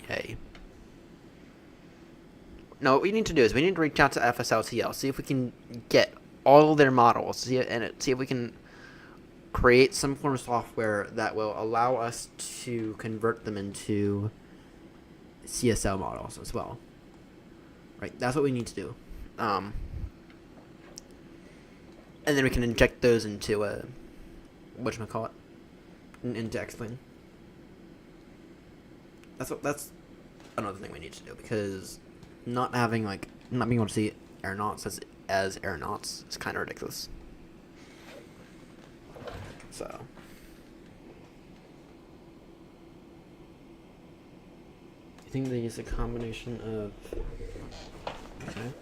Yay. No, what we need to do is we need to reach out to FSLTL, see if we can get all their models, see if we can create some form of software that will allow us to convert them into CSL models as well. Right, that's what we need to do. And then we can inject those into whatchamacallit, into X-Plane. That's another thing we need to do, because not being able to see aeronauts as aeronauts is kind of ridiculous. So I think they use a combination of. Okay.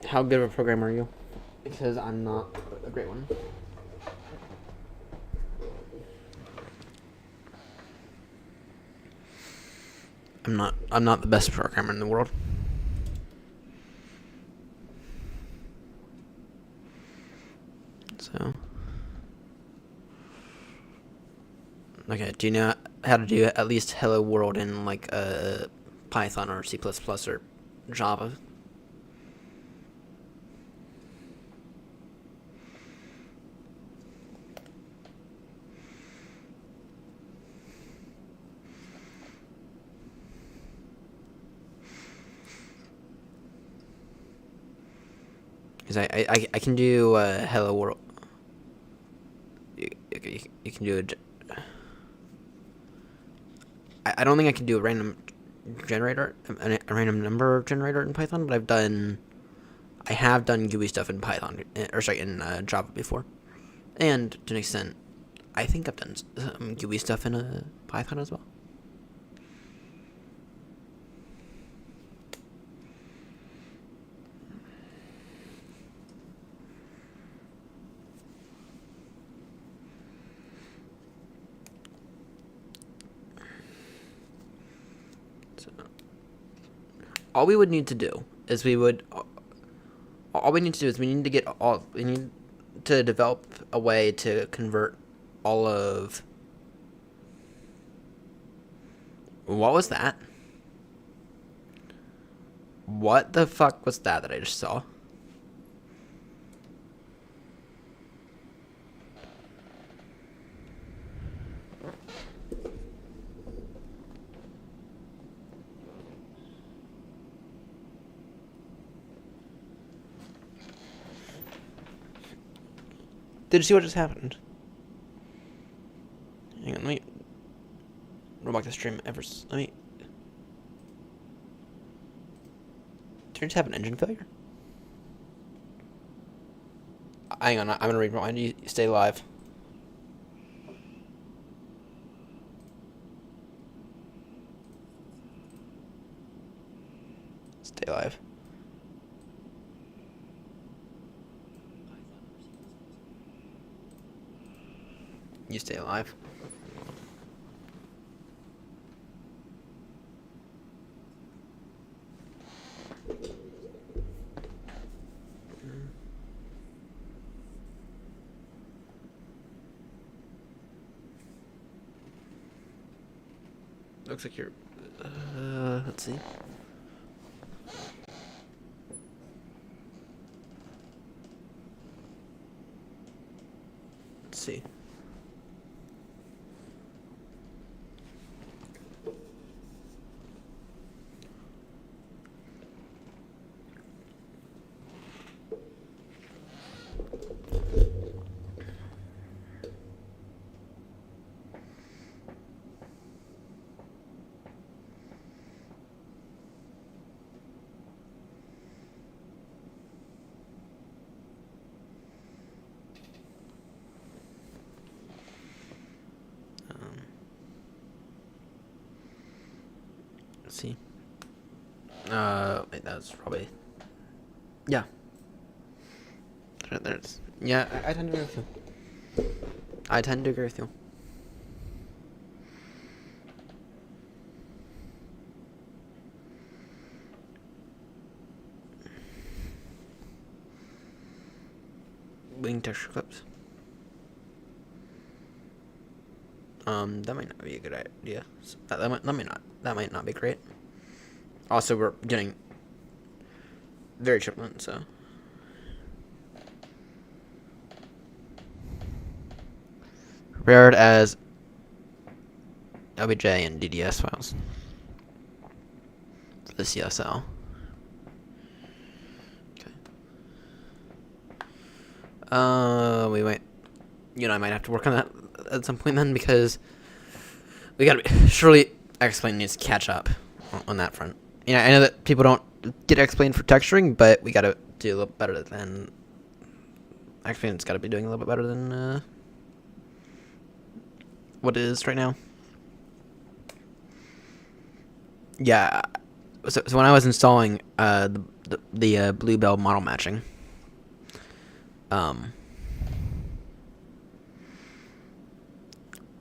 How good of a programmer are you? because I'm not a great one. I'm not the best programmer in the world. So, okay, do you know how to do at least hello world in like Python or C++ or Java? Because I can do hello world. You can do I don't think I can do a random generator, a random number generator in Python, but I have done GUI stuff in Python, or sorry, in Java before, and to an extent, I think I've done some GUI stuff in Python as well. All we would need to do is we need to develop a way to convert all of, what was that? What the fuck was that I just saw? Did you see what just happened? Hang on, let me roll back the stream ever. Let me. Did you just have an engine failure? Hang on, I'm gonna rewind. You stay live. Stay live. You stay alive. Looks like you're. Let's see. Let's see. Let's see. Wait, that's probably. Yeah. Right there. Yeah, I tend to agree with you. I tend to agree with you. Wing texture clips. That might not be a good idea. That might not be great. Also, we're getting very chiplet, so. Prepared as OBJ and DDS files for the CSL. Okay. We might, I might have to work on that at some point then, because we gotta surely X-Plane needs to catch up on that front. I know that people don't get X-Plane for texturing, but we gotta do a little better than X-Plane's gotta be doing a little bit better than what it is right now. Yeah. So when I was installing the Bluebell model matching, um,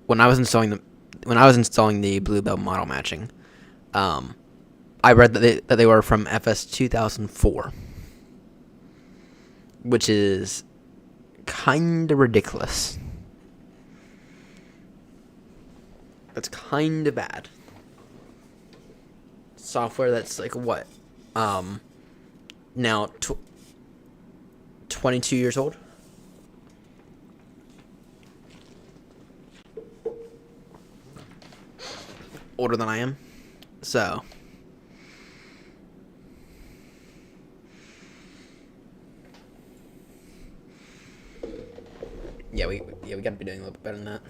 when I was installing the Bluebell model matching, I read that they were from FS 2004, which is kind of ridiculous. That's kind of bad. Software that's like what, now 22 years old. Older than I am, so yeah, we gotta be doing a little bit better than that.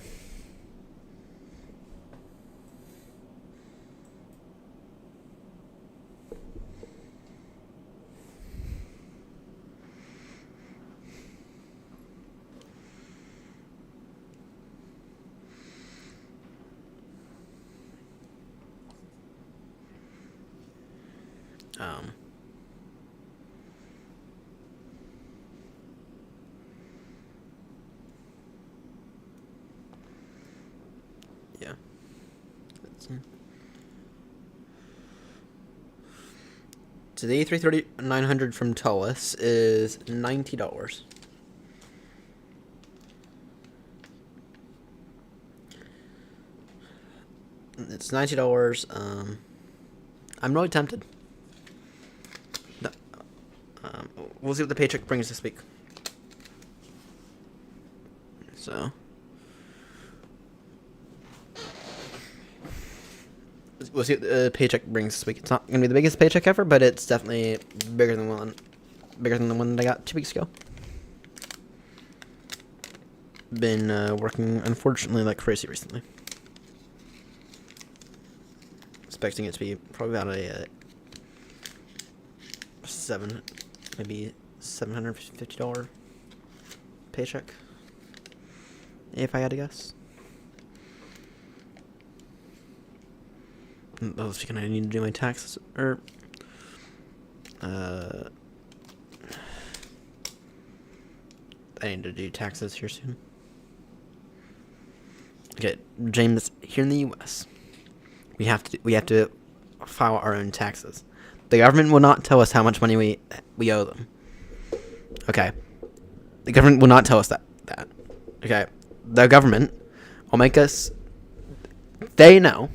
Um, yeah. So the A330-900 from Tullis is $90. It's $90. I'm really tempted. We'll see what the paycheck brings this week. So we'll see what the paycheck brings this week. It's not gonna be the biggest paycheck ever, but it's definitely bigger than the one that I got 2 weeks ago. Been working, unfortunately, like crazy recently. Expecting it to be probably about a maybe $750 paycheck, if I had to guess. Oh, speaking, I need to do my taxes, or I need to do taxes here soon. Okay, James, here in the U.S., we have to file our own taxes. The government will not tell us how much money we owe them. Okay, the government will not tell us that. Okay, the government will make us. They know.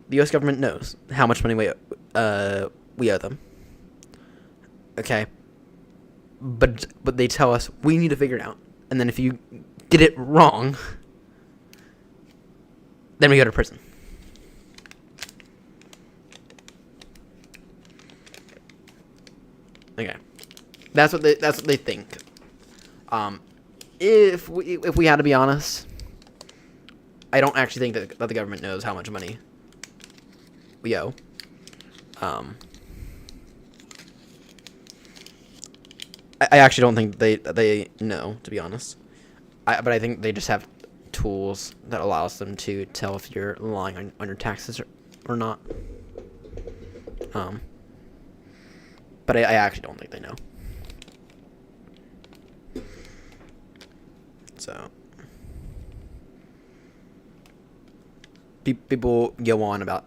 The U.S. government knows how much money we owe them. Okay, but they tell us we need to figure it out, and then if you get it wrong, then we go to prison. Okay, that's what they think. If we had to be honest, I don't actually think that the government knows how much money we owe. I actually don't think they know, to be honest. But I think they just have tools that allows them to tell if you're lying on your taxes or not. But I actually don't think they know. So people go on about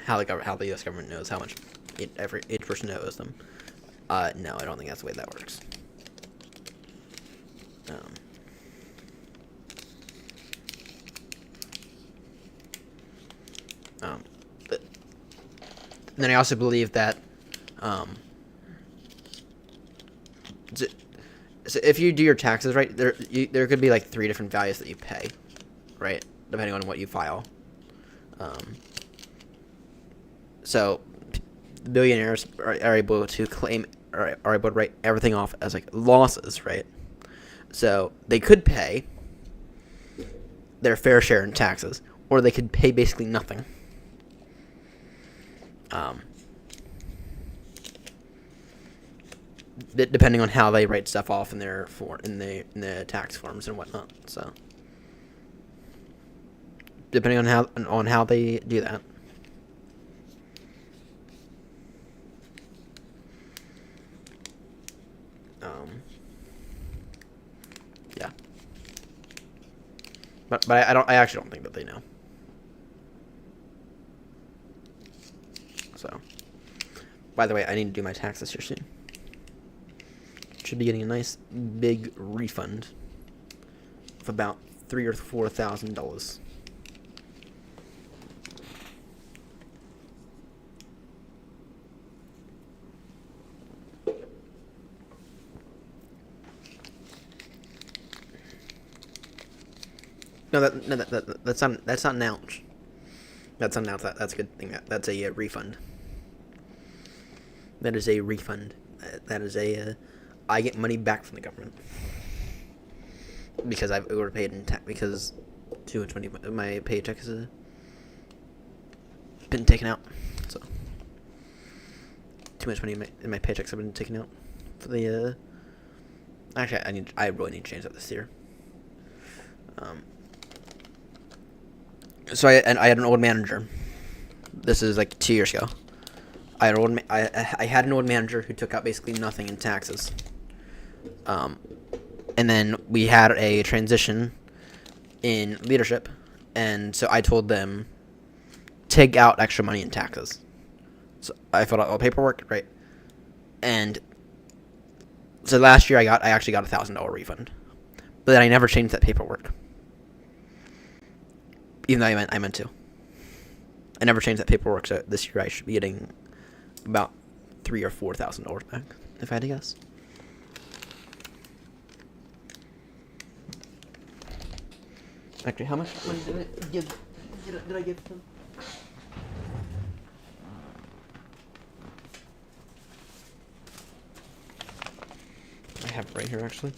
how the U.S. government knows how much each person owes them. No, I don't think that's the way that works. But then I also believe that so if you do your taxes right, there could be like 3 different values that you pay, right, depending on what you file. So billionaires are able to claim, are able to write everything off as like losses, right? So they could pay their fair share in taxes, or they could pay basically nothing. Depending on how they write stuff off in the tax forms and whatnot. So depending on how they do that. Yeah. But I actually don't think that they know. So, by the way, I need to do my taxes here soon. Should be getting a nice big refund of about $3,000 or $4,000. No, that's not announced. That's announced. That's a good thing. That's a refund. That is a refund. That is a. I get money back from the government because I've overpaid in tax. Because 220 of my paycheck has been taken out. So too much money in my paychecks have been taken out for the. Actually, I really need to change that this year. So I had an old manager. This is like 2 years ago. I had an old manager who took out basically nothing in taxes. And then we had a transition in leadership, and so I told them take out extra money in taxes. So I filled out all the paperwork, right? And so last year I actually got a $1,000 refund, but then I never changed that paperwork. Even though I meant to. I never changed that paperwork, so this year I should be getting about $3,000 or $4,000 back, if I had to guess. Actually, how much money did I give them? I have it right here, actually.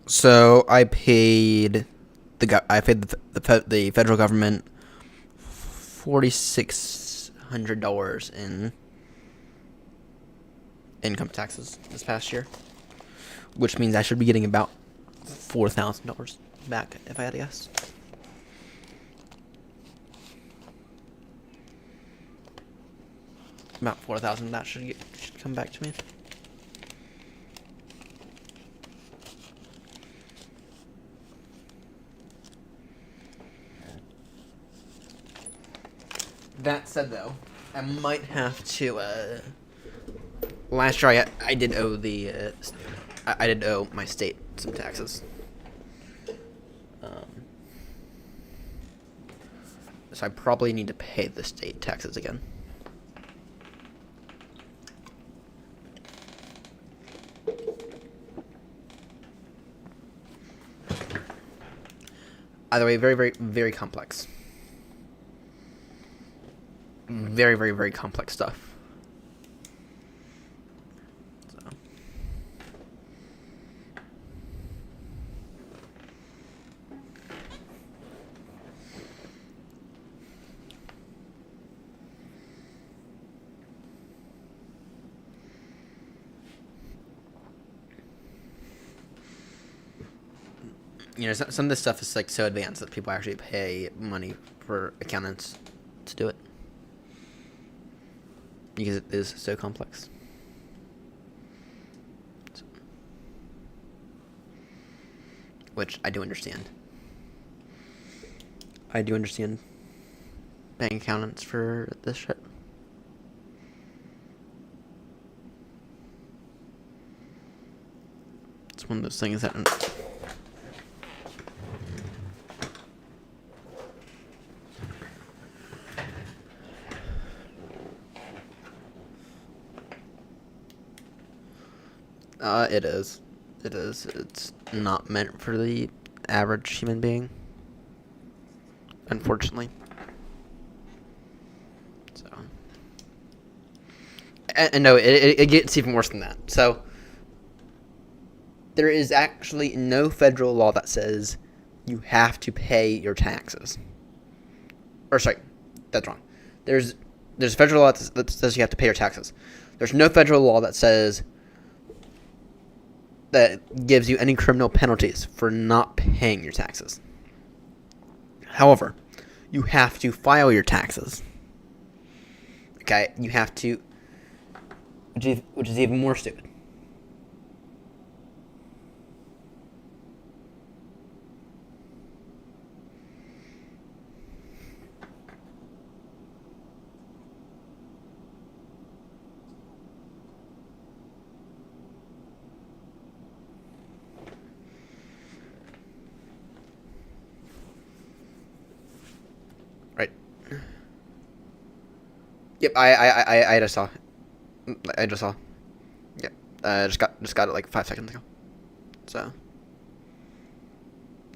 So I paid the federal government $4,600 in income taxes this past year, which means I should be getting about $4,000 back if I had to guess. About 4,000 that should come back to me. That said, though, I might have to. Last year, I did owe I did owe my state some taxes. So I probably need to pay the state taxes again. Either way, very, very, very complex. Very, very, very complex stuff. So. You know, some of this stuff is like so advanced that people actually pay money for accountants to do it. Because it is so complex. Which I do understand. I do understand paying accountants for this shit. It's one of those things that... It is. It is. It's not meant for the average human being. Unfortunately. So. And no, it gets even worse than that. So, there is actually no federal law that says you have to pay your taxes. Or, sorry, that's wrong. There's There's federal law that says you have to pay your taxes. There's no federal law that says that gives you any criminal penalties for not paying your taxes. However, you have to file your taxes. Okay, you have to, which is even more stupid. Right. Yep, I just saw. I just saw. Yep. Just got it like 5 seconds ago. So.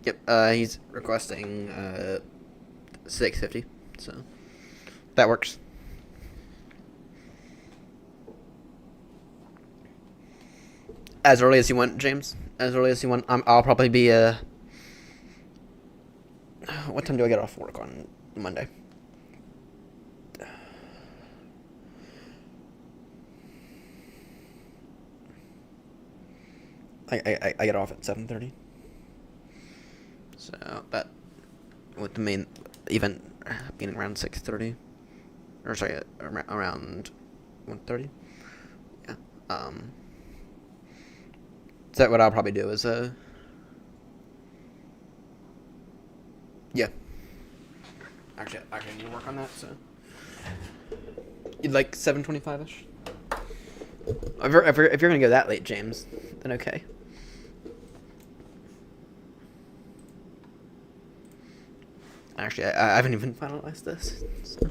Yep. He's requesting 650. So that works. As early as you want, James. As early as you want. I'll probably be what time do I get off work on Monday? I get off at 7:30. So that with the main event being around 6:30, or sorry, around 1:30. Yeah. So that what I'll probably do is yeah. Actually, I need to work on that. So you'd like 7:25ish. If you're gonna go that late, James, then okay. Actually, I haven't even finalized this. So.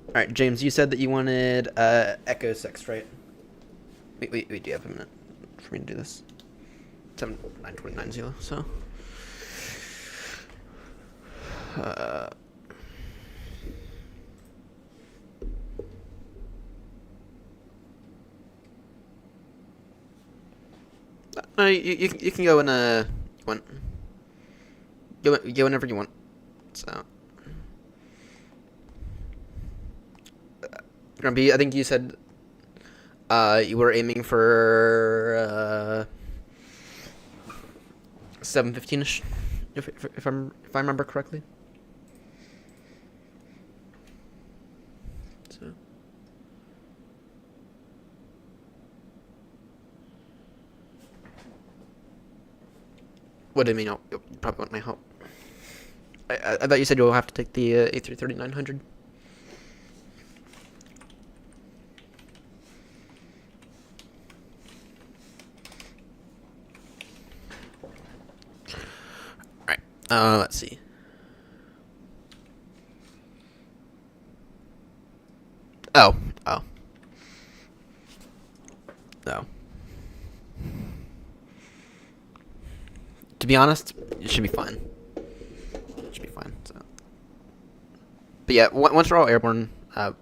All right, James, you said that you wanted Echo 6, right? Wait, do you have a minute for me to do this? 79290. So. You can go in go whenever you want. So gonna be. I think you said you were aiming for 7:15ish, if I remember correctly. So. What do you mean? You'll probably want my help. I thought you said you'll have to take the A330-900. Alright, let's see. Oh. To be honest, it should be fine. So. But yeah, once we're all airborne, I'll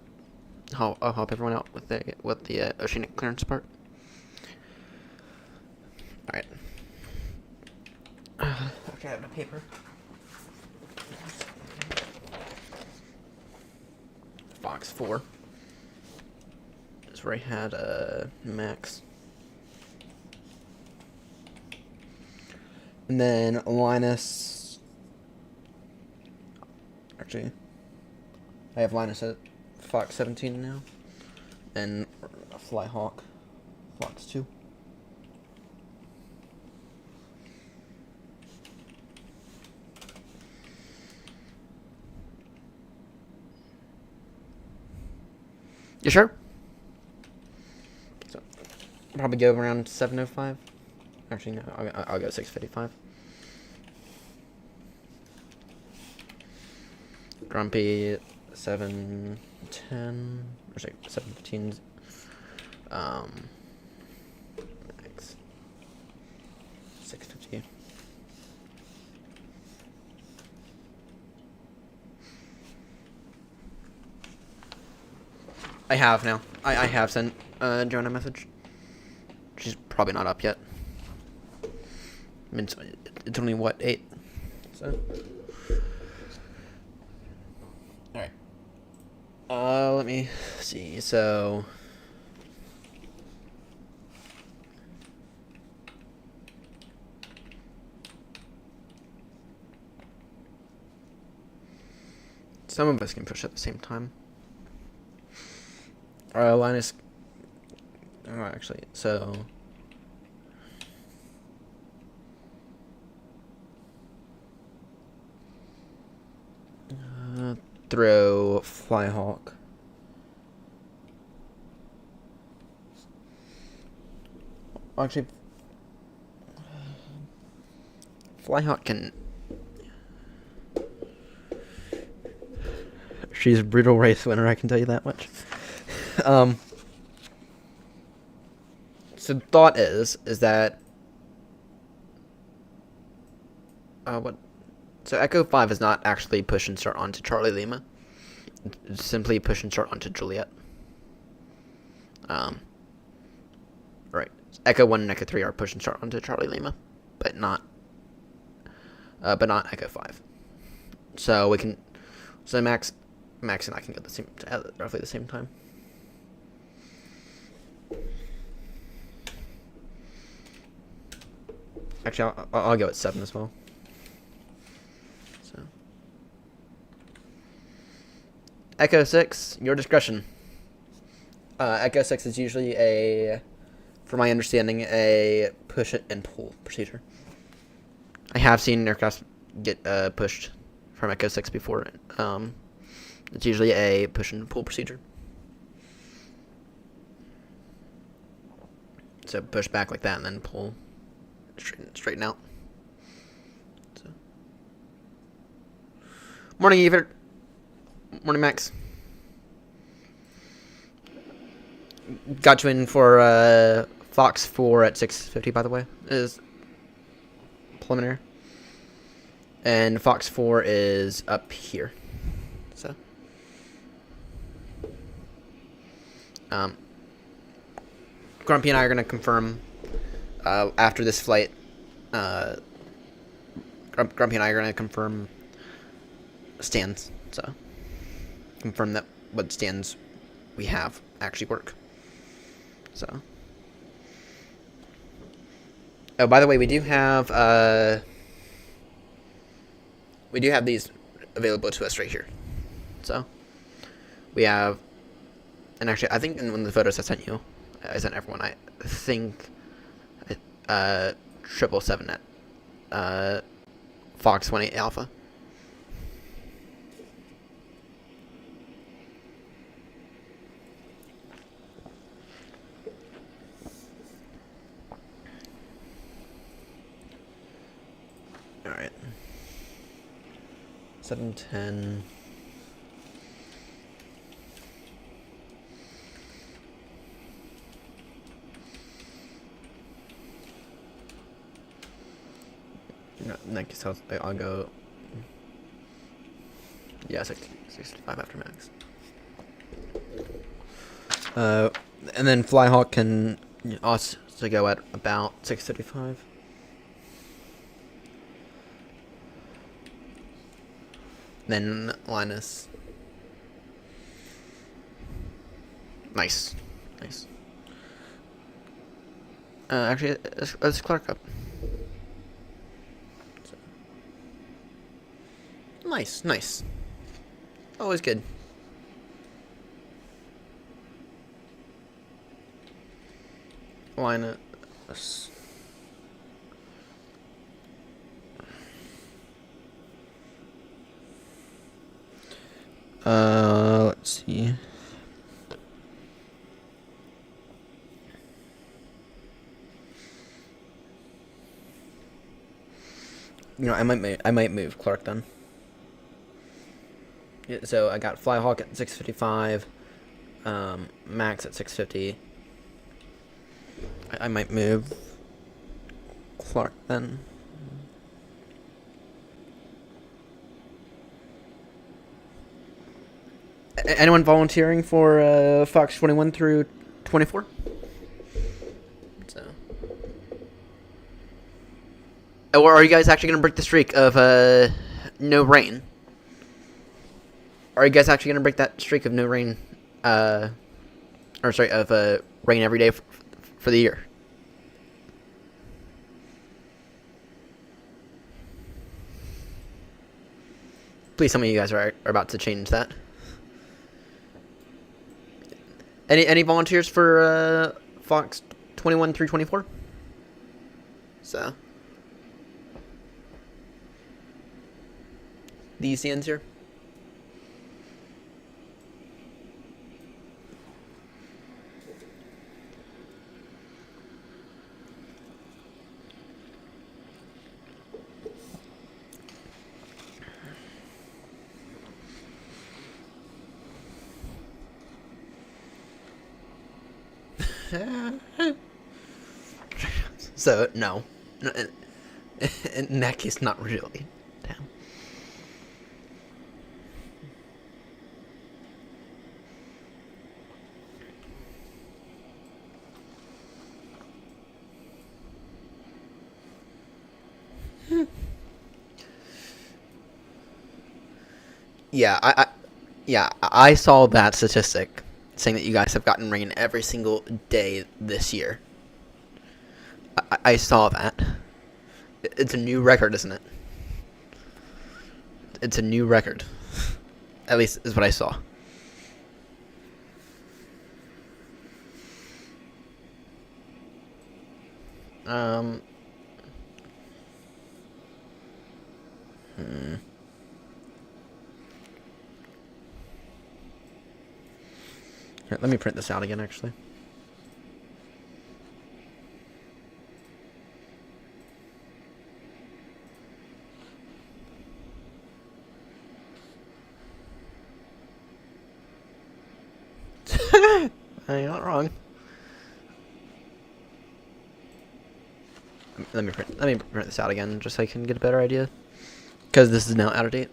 help everyone out with the oceanic clearance part. All right. Okay, I have a paper. Box 4. That's where I had Max. And then Linus. Actually, I have Linus at Fox 17 now. And Flyhawk, Fox 2. You sure? So, probably go around 7:05. Actually, no, I'll go 6:55. Grumpy 7:10 or sorry 7:15. Max 6:50. I have now. I have sent Joanna a message. She's probably not up yet. I mean, it's only what, 8? So Let me see. So some of us can push at the same time. Linus. Oh, actually, so. Throw Flyhawk. Actually, Flyhawk can. She's a brutal race winner, I can tell you that much. So the thought is that what? So Echo 5 is not actually push and start onto Charlie Lima. It's simply push and start onto Juliet. Right. Echo 1 and Echo 3 are push and start onto Charlie Lima, but not Echo 5. So we can. So Max and I can get the same at roughly the same time. Actually, I'll go at 7 as well. So Echo 6, your discretion. Echo 6 is usually from my understanding, a push it and pull procedure. I have seen aircraft get pushed from Echo 6 before. It's usually a push and pull procedure. So push back like that and then pull, straighten out. So. Morning, Evert. Morning, Max. Got you in for Fox 4 at 6:50, by the way. Is preliminary. And Fox 4 is up here. So. Grumpy and I are going to confirm after this flight. Grumpy and I are going to confirm stands. So. Confirm that what stands we have actually work. So. Oh, by the way, we do have these available to us right here. So we have, and actually, I think in one of the photos I sent you, I sent everyone. I think 777 at Fox 18 Alpha. All right. 710. No, next I'll go. Yeah, 65 after max. And then Flyhawk can also go at about 6:35. Then Linus. Nice. Actually, let's Clark up. Nice. Always good. Linus. Let's see. I might move Clark then. Yeah, so I got Flyhawk at 6:55, Max at 6:50. I might move Clark then. Anyone volunteering for Fox 21 through 24? So. Or are you guys actually going to break the streak of no rain? are you guys actually gonna break that streak of no rain? Or sorry, of rain every day for the year? Please tell me you guys are about to change that. Any volunteers for Fox 21 through 24? So these stands here. So no, in that case, not really. Damn. Yeah, I saw that statistic saying that you guys have gotten rain every single day this year. I saw that. It's a new record, isn't it? It's a new record. At least is what I saw. Here, let me print this out again, actually. You're not wrong. Let me print this out again, just so I can get a better idea. Because this is now out of date.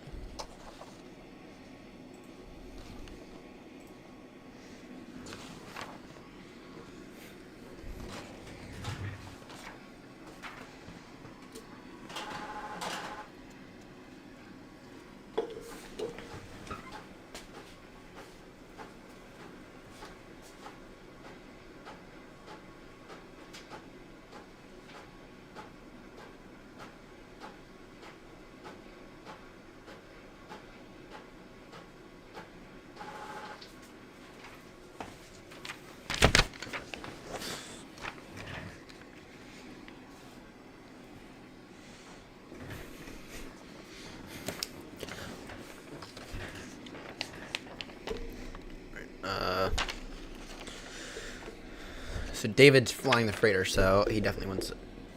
So David's flying the freighter, so he definitely wants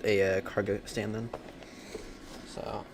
a cargo stand then. So.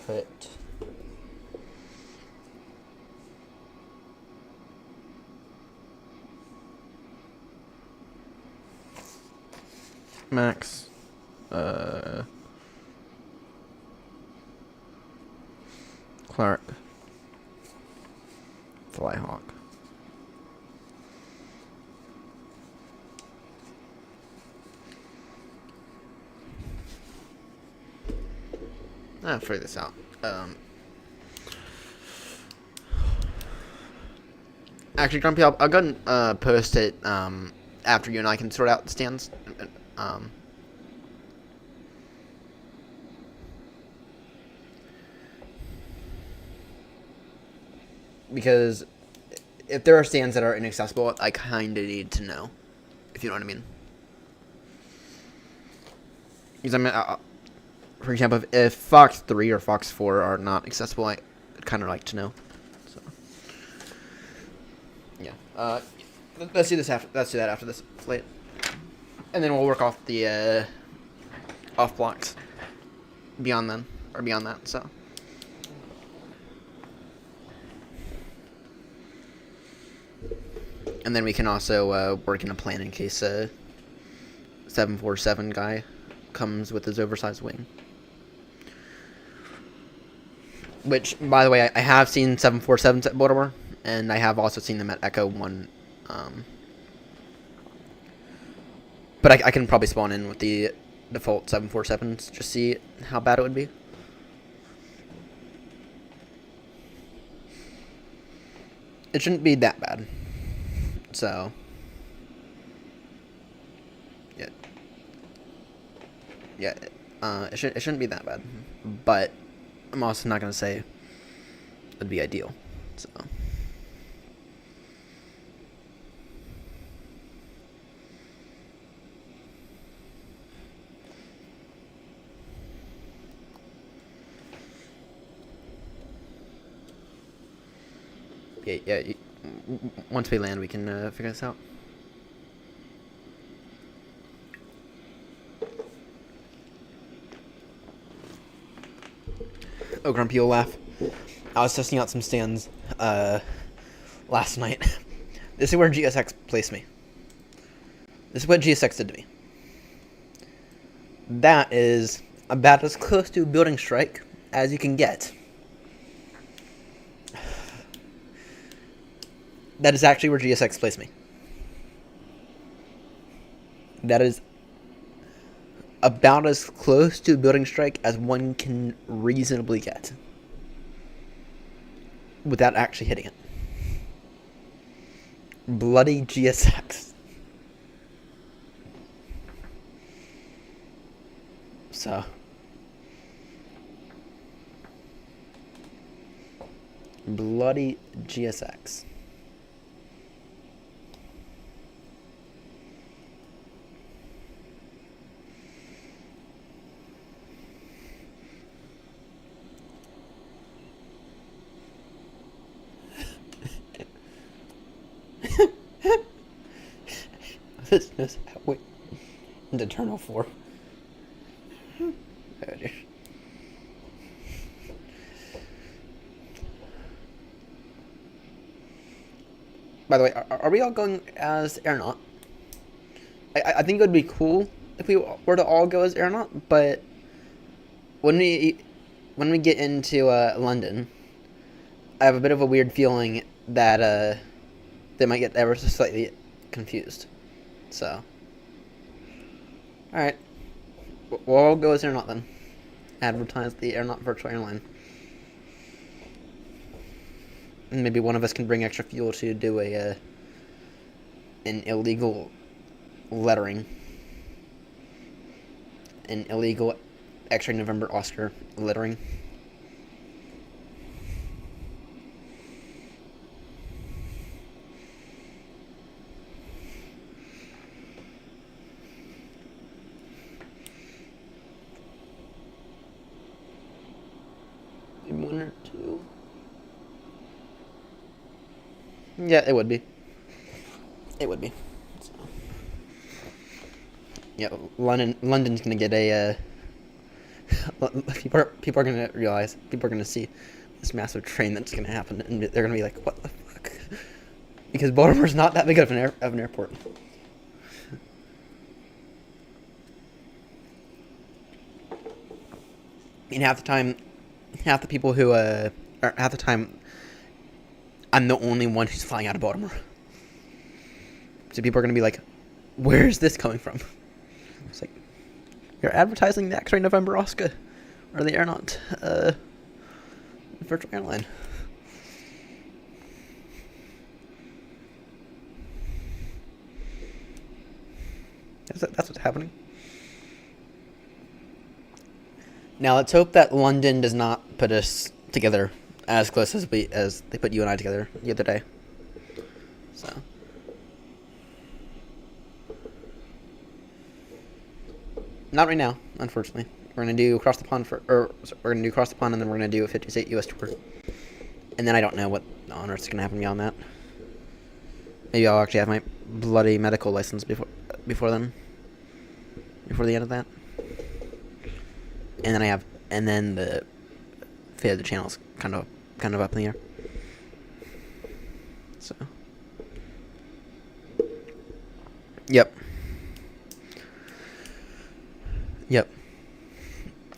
Put Max Clark Flyhawk. I'll figure this out. Actually, Grumpy, I'll go and post it after you and I can sort out the stands. Because if there are stands that are inaccessible, I kind of need to know, if you know what I mean. Because I mean, for example, if Fox 3 or Fox 4 are not accessible, I'd kind of like to know. So, yeah. Let's do this after. Let's do that after this flight, and then we'll work off the off blocks beyond then or beyond that. So. And then we can also work in a plan in case a 747 guy comes with his oversized wing. Which, by the way, I have seen 747s at Baltimore, and I have also seen them at Echo 1. But I can probably spawn in with the default 747s, just see how bad it would be. It shouldn't be that bad. So, yeah, it shouldn't be that bad, but I'm also not gonna say it'd be ideal. So, yeah. Once we land, we can figure this out. Oh, Grumpy will laugh. I was testing out some stands last night. This is where GSX placed me. This is what GSX did to me. That is about as close to a building strike as you can get. That is actually where GSX placed me. That is about as close to a building strike as one can reasonably get without actually hitting it. Bloody GSX. So. Bloody GSX. This is wait into Terminal 4. Oh dear. By the way, are we all going as aeronaut? I think it would be cool if we were to all go as aeronaut, but when we get into London, I have a bit of a weird feeling that they might get ever so slightly confused. So, alright. We'll all go as aeronaut then. Advertise the aeronaut virtual airline. And maybe one of us can bring extra fuel to do an illegal lettering. An illegal X-ray November Oscar lettering. One or two. Yeah, it would be. It would be. So. Yeah, London's gonna get a. People are gonna realize. People are gonna see this massive train that's gonna happen, and they're gonna be like, "What the fuck?" Because Baltimore's not that big of an airport. I mean, half the people who or half the time, I'm the only one who's flying out of Baltimore. So people are gonna be like, "Where is this coming from?" It's like, you're advertising the X-ray November Oscar, or the aeronaut virtual airline. That's what's happening. Now let's hope that London does not put us together as close as they put you and I together the other day. So. Not right now, unfortunately. We're gonna do across the pond we're gonna do across the pond, and then we're gonna do a 50 state U.S. tour. And then I don't know what on earth's gonna happen beyond that. Maybe I'll actually have my bloody medical license before then. Before the end of that. And then the fate of the channel's kind of up in the air. So. Yep.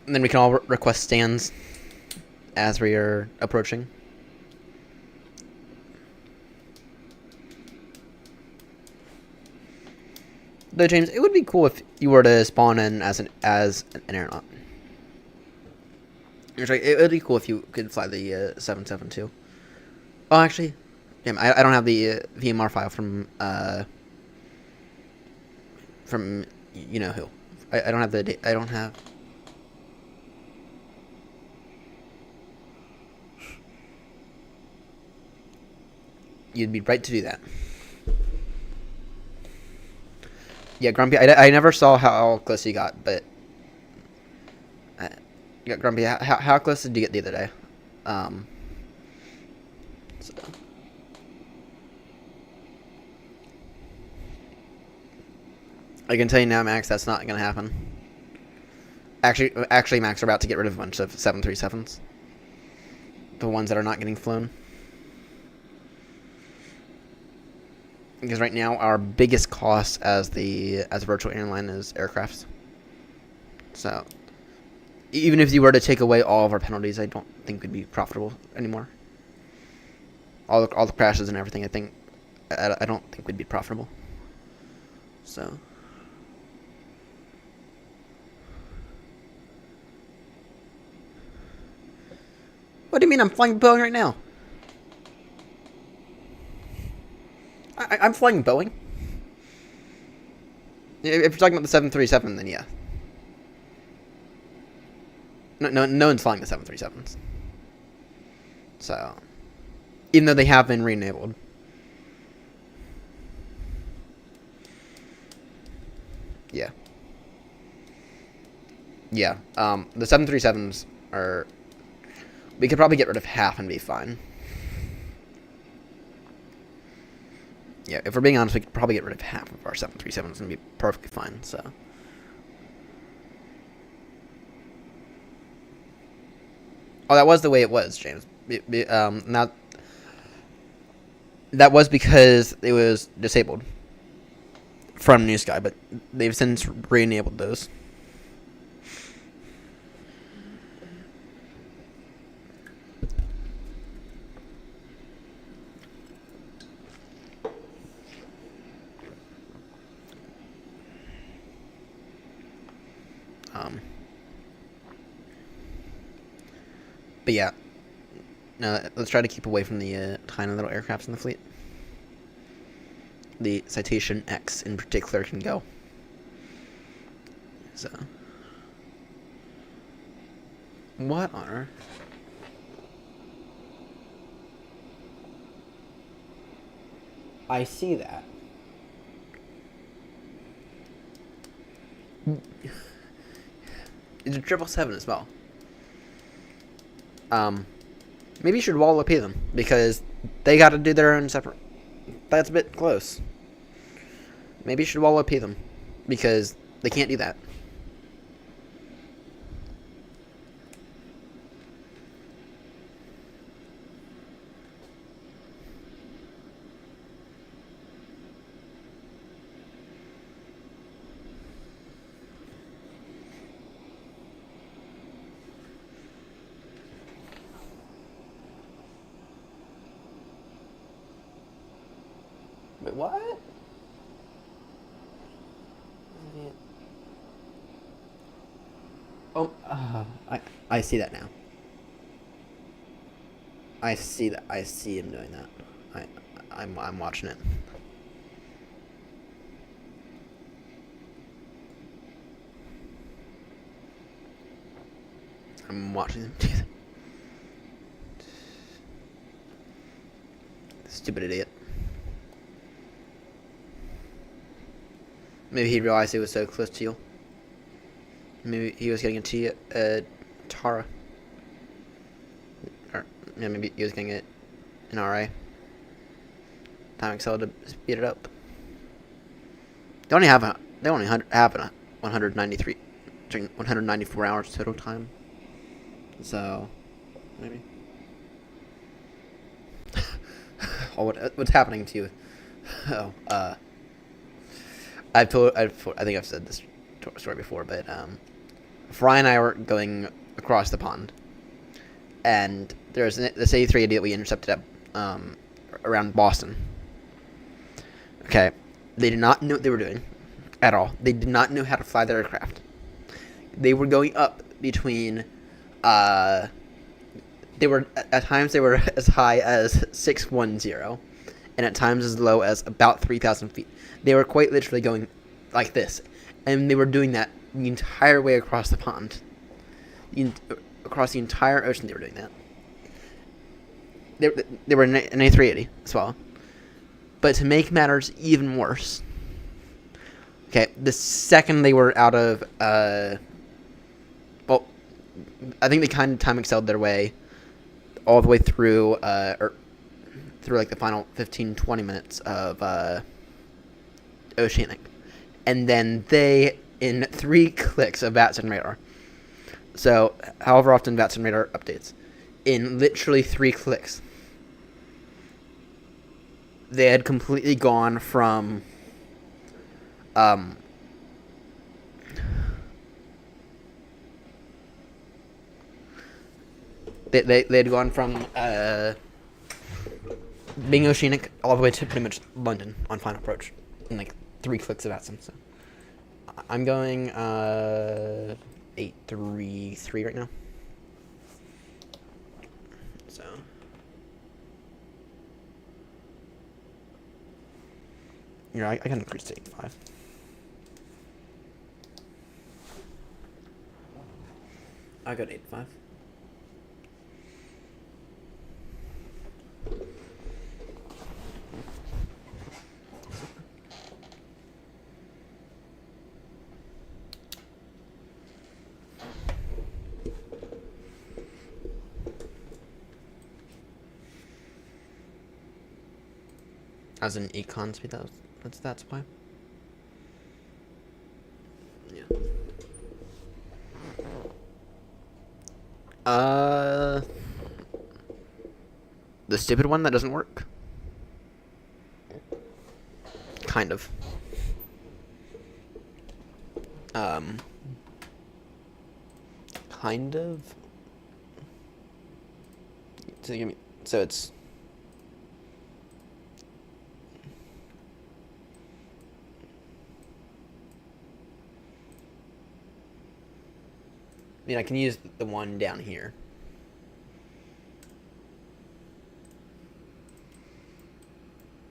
And then we can all request stands as we are approaching. Though, James, it would be cool if you were to spawn in as an aeronaut. It would be cool if you could fly the 772. Oh, actually, damn, I don't have the VMR file from you know who. I don't have the I don't have. You'd be right to do that. Yeah, Grumpy, I never saw how close you got, but... yeah, Grumpy, how close did you get the other day? So. I can tell you now, Max, that's not going to happen. Actually, Max, we're about to get rid of a bunch of 737s. The ones that are not getting flown. Because right now our biggest cost as a virtual airline is aircrafts. So even if you were to take away all of our penalties, I don't think we'd be profitable anymore. All the crashes and everything, I don't think we'd be profitable. So what do you mean I'm flying Boeing right now? I'm flying Boeing. If you're talking about the 737, then yeah. No one's flying the 737s. So, even though they have been re-enabled. Yeah. Yeah. The 737s are... We could probably get rid of half and be fine. Yeah, if we're being honest, we could probably get rid of half of our 737s and be perfectly fine, so... Oh, that was the way it was, James. Not... That was because it was disabled from New Sky, but they've since re-enabled those. But yeah, no, let's try to keep away from the tiny little aircrafts in the fleet. The Citation X in particular can go. So, what on earth? I see that. It's a 777 as well. Maybe you should wall up them because they got to do their own separate. That's a bit close. Maybe you should wall up them because they can't do that. Wait, what? Oh, I see that now. I see that. I see him doing that. I'm watching it. I'm watching him do that. Stupid idiot. Maybe he realized he was so close to you. Maybe he was getting a Tara. Or, yeah, maybe he was getting an RA. Time Excel to speed it up. They only have a 193, 194 hours total time. So, maybe. Oh, what's happening to you? Oh, I think I've said this story before, but Fry and I were going across the pond, and there's this A380 that we intercepted up around Boston. Okay, they did not know what they were doing at all. They did not know how to fly their aircraft. They were going up between. They were at times they were as high as 610, and at times as low as about 3,000 feet. They were quite literally going like this, and they were doing that the entire way across the pond. Across the entire ocean, they were doing that. They were an A380 as well. But to make matters even worse, okay, the second they were out of, well, I think they kind of time excelled their way all the way through, or through like the final 15-20 minutes of Oceanic. And then they, in 3 clicks of VATS and radar, so however often VATS and radar updates, in literally 3 clicks, they had completely gone from they had gone from being Oceanic all the way to pretty much London on final approach in like 3 clicks of Atsum. So I'm going 833 right now. So yeah, I can increase to 85. I got 85. As an econ speed, that's why. Yeah. The stupid one that doesn't work. Kind of. Kind of. So it's. I mean, I can use the one down here.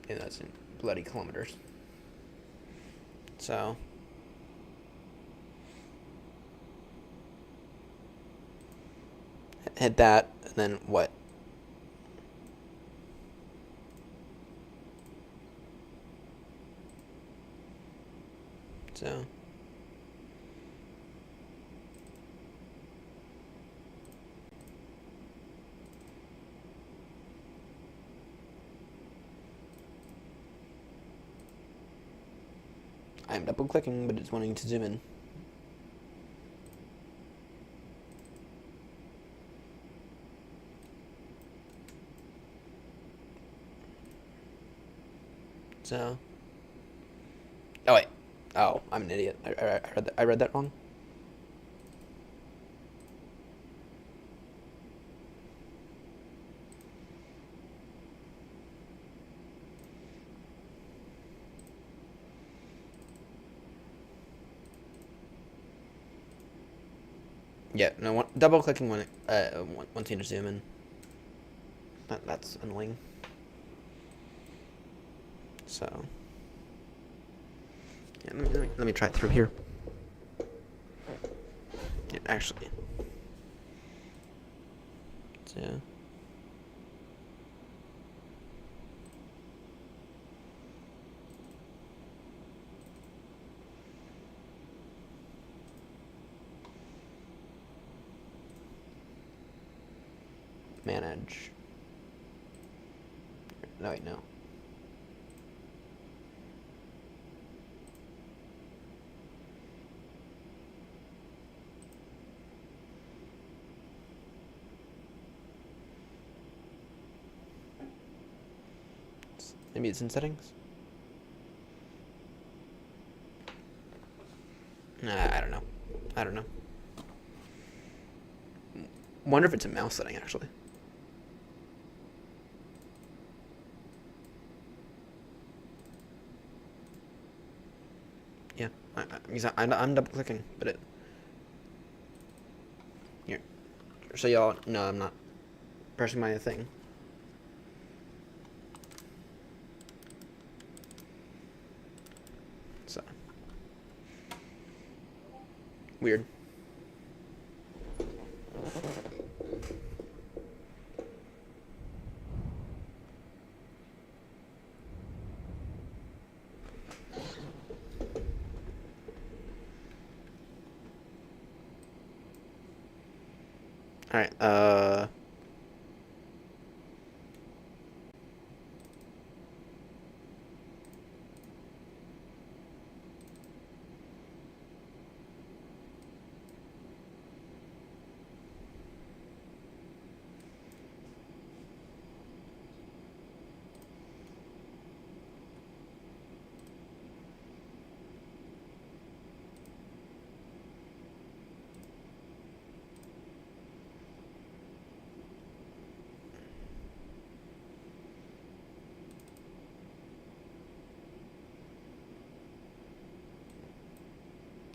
And that's in bloody kilometers. So. Hit that, and then what? So. I'm double clicking, but it's wanting to zoom in. So. Oh wait. Oh, I'm an idiot. I read that wrong. Yeah, no, double clicking when once you zoom in. That's annoying. So, yeah, let me try it through here. Yeah, actually. So. Manage. No, wait, no. Maybe it's in settings? Nah, I don't know. I don't know. Wonder if it's a mouse setting, actually. Yeah, I'm double clicking, but it. Here. So y'all, no, I'm not pressing my thing. So. Weird. Alright,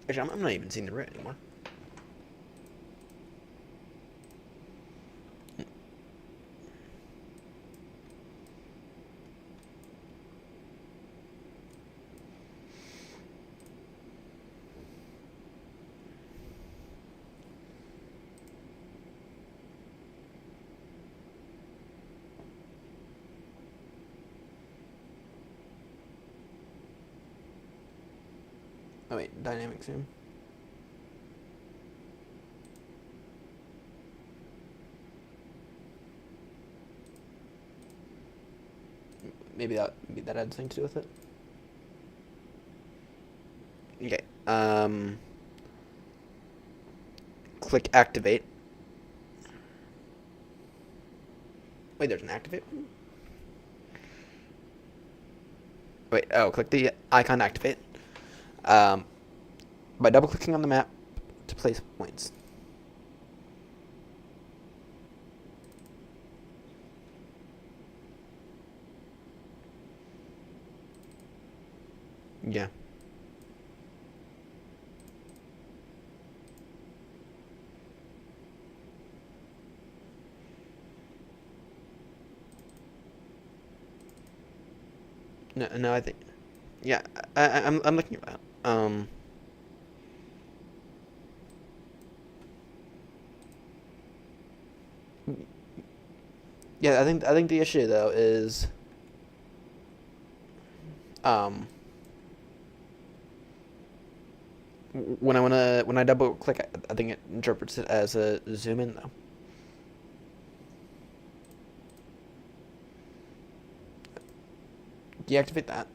actually, I'm not even seeing the red anymore. Oh wait, dynamic zoom. Maybe that had something to do with it. Okay. Click activate. Wait, there's an activate one? Wait, oh, click the icon activate. By double clicking on the map to place points. Yeah. No, I think. Yeah, I'm looking at that. Yeah, I think the issue though is when I double click, I think it interprets it as a zoom in though. Deactivate that.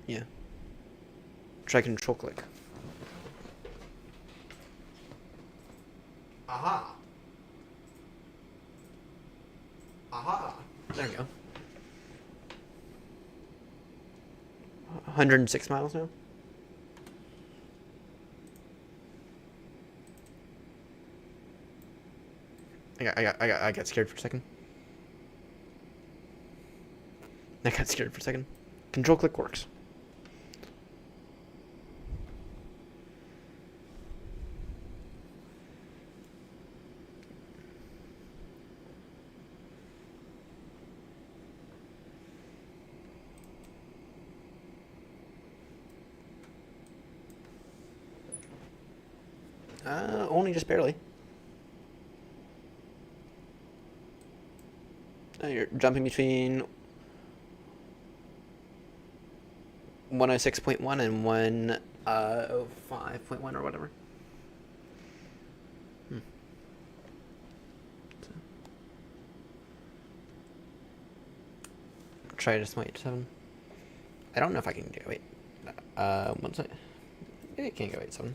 Yeah. Try control click. Aha. Aha. There we go. 106 miles now. I got scared for a second. I got scared for a second. Control click works. Only just barely. You're jumping between 106.1 and 105.1 or whatever. try to smite 87. I don't know if I can do. Wait. One second. Maybe I can't go 87.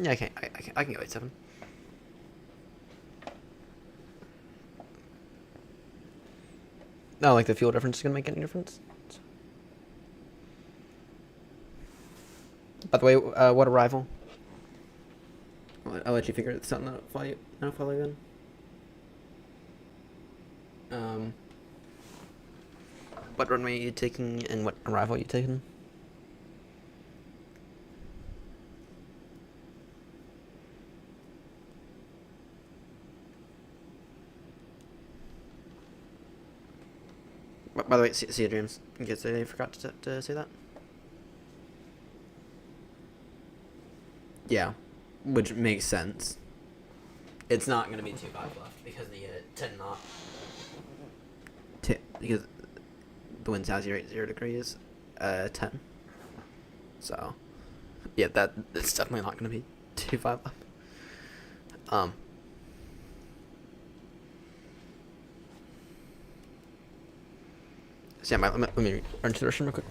Yeah, I can. I can go 87. No, like the fuel difference is gonna make any difference. By the way, what arrival? I'll let you figure it something out. I'll follow you then. What runway are you taking and what arrival are you taking? By the way, see you dreams. In case I forgot to say that. Yeah, which makes sense. It's not gonna be 2-5 left because the 10 knot. Because the wind's out 0 degrees, 10. So, yeah, it's definitely not gonna be 2-5 left. So yeah, let me run to the restroom real quick.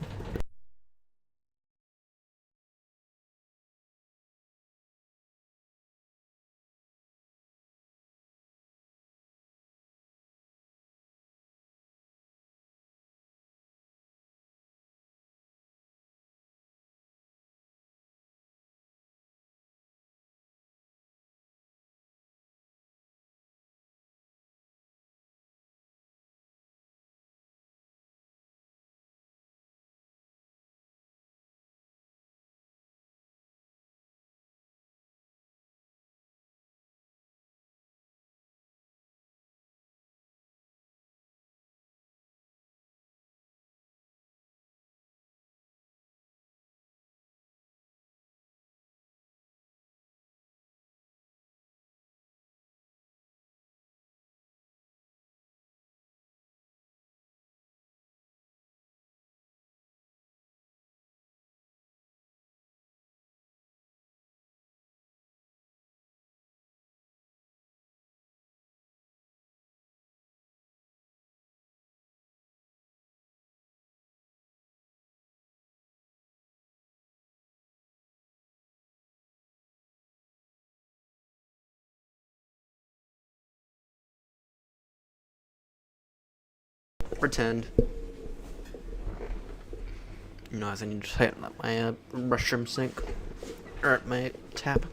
Pretend. You know, as I need to tighten up my restroom sink or my tap.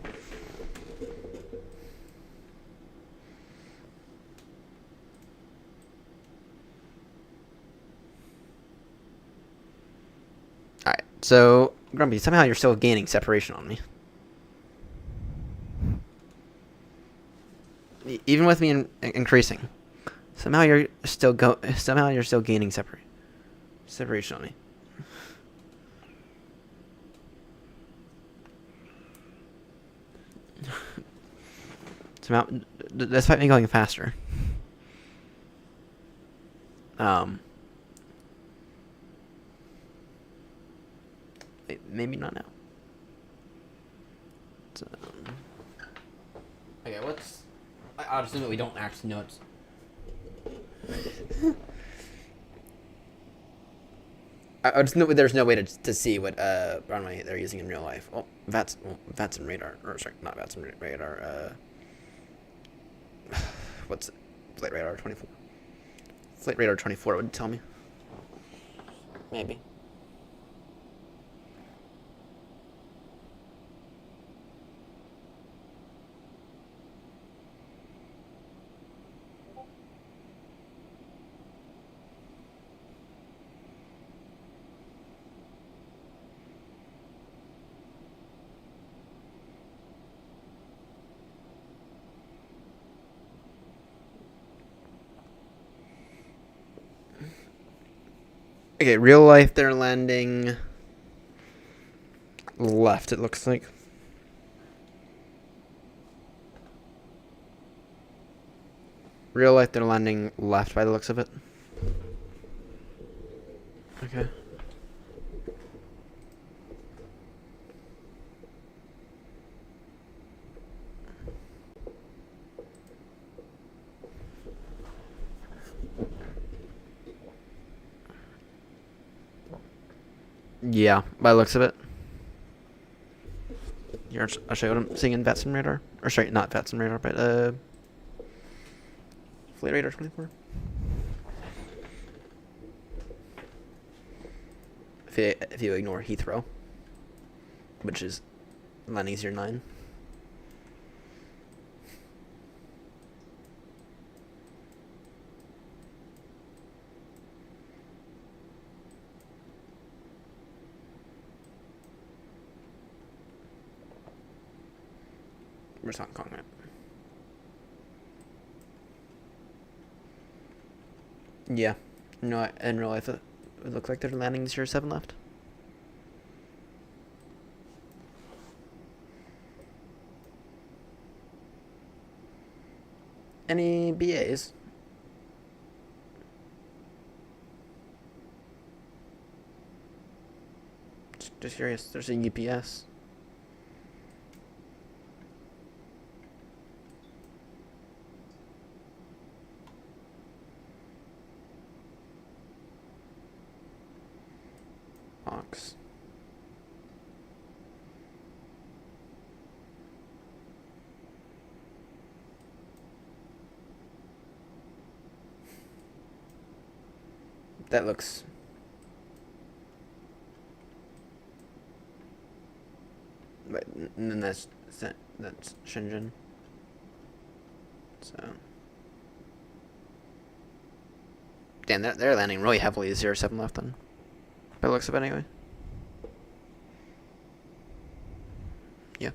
Alright, so Grumpy, somehow you're still gaining separation on me. Even with me increasing, somehow you're still gaining separation on me. Somehow, despite me going faster. Maybe not now. So, okay, what's... I'll assume that we don't actually know it's... I just know there's no way to see what runway they're using in real life. Oh, VATS and radar, or sorry, not VATS and radar. What's it? Flight radar 24. Flight radar 24 would tell me. Maybe. Okay, real life they're landing left, it looks like. Real life they're landing left by the looks of it. Okay. Yeah, by the looks of it. Here, I'll show you what I'm seeing in VATSIM radar. Or sorry, not VATSIM radar, but Flight Radar 24. If you ignore Heathrow, which is landing 09. Where's Hong Kong at? Yeah. No, in real life, it looks like they're landing 07 left. Any BAs? Just curious. There's a UPS. Ox. That looks... Right, and then that's Shenzhen. So... Damn, they're landing really heavily 07 left then. By the looks of it anyway. Yeah.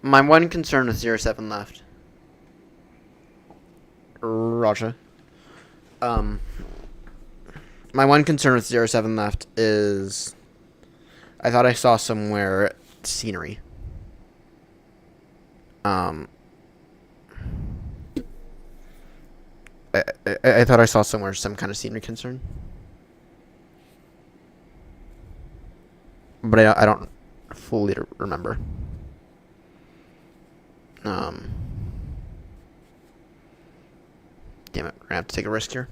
My one concern with 07 left. Roger. My one concern with 07 left is I thought I saw somewhere scenery. I thought I saw somewhere some kind of scenery concern. But I don't fully remember. Damn it, we're gonna have to take a risk here.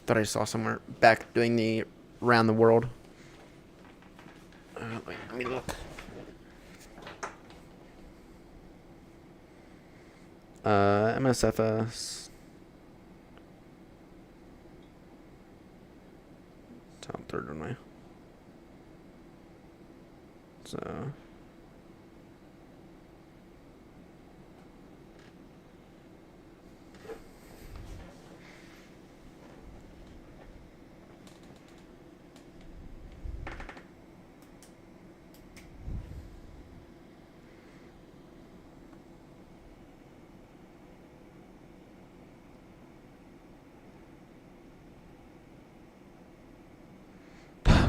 Thought I saw somewhere back doing the around the world. Wait, let me look. MSFS. Top third runway. So.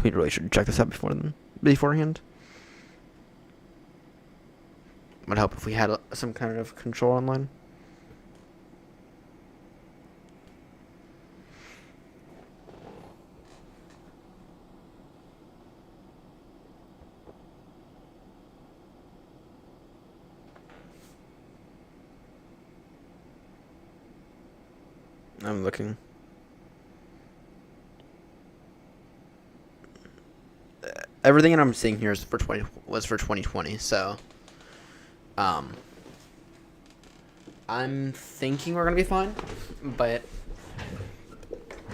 We really should check this out beforehand. Would help if we had some kind of control online. I'm looking. Everything that I'm seeing here is for 2020, so I'm thinking we're gonna be fine, but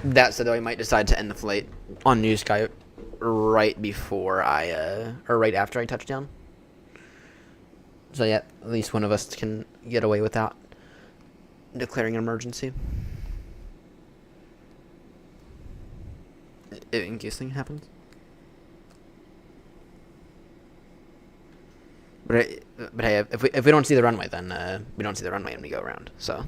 that said, though, I might decide to end the flight on New Sky right before or right after I touch down. So yeah, at least one of us can get away without declaring an emergency. In case something happens. But hey, if we don't see the runway, then we don't see the runway and we go around. So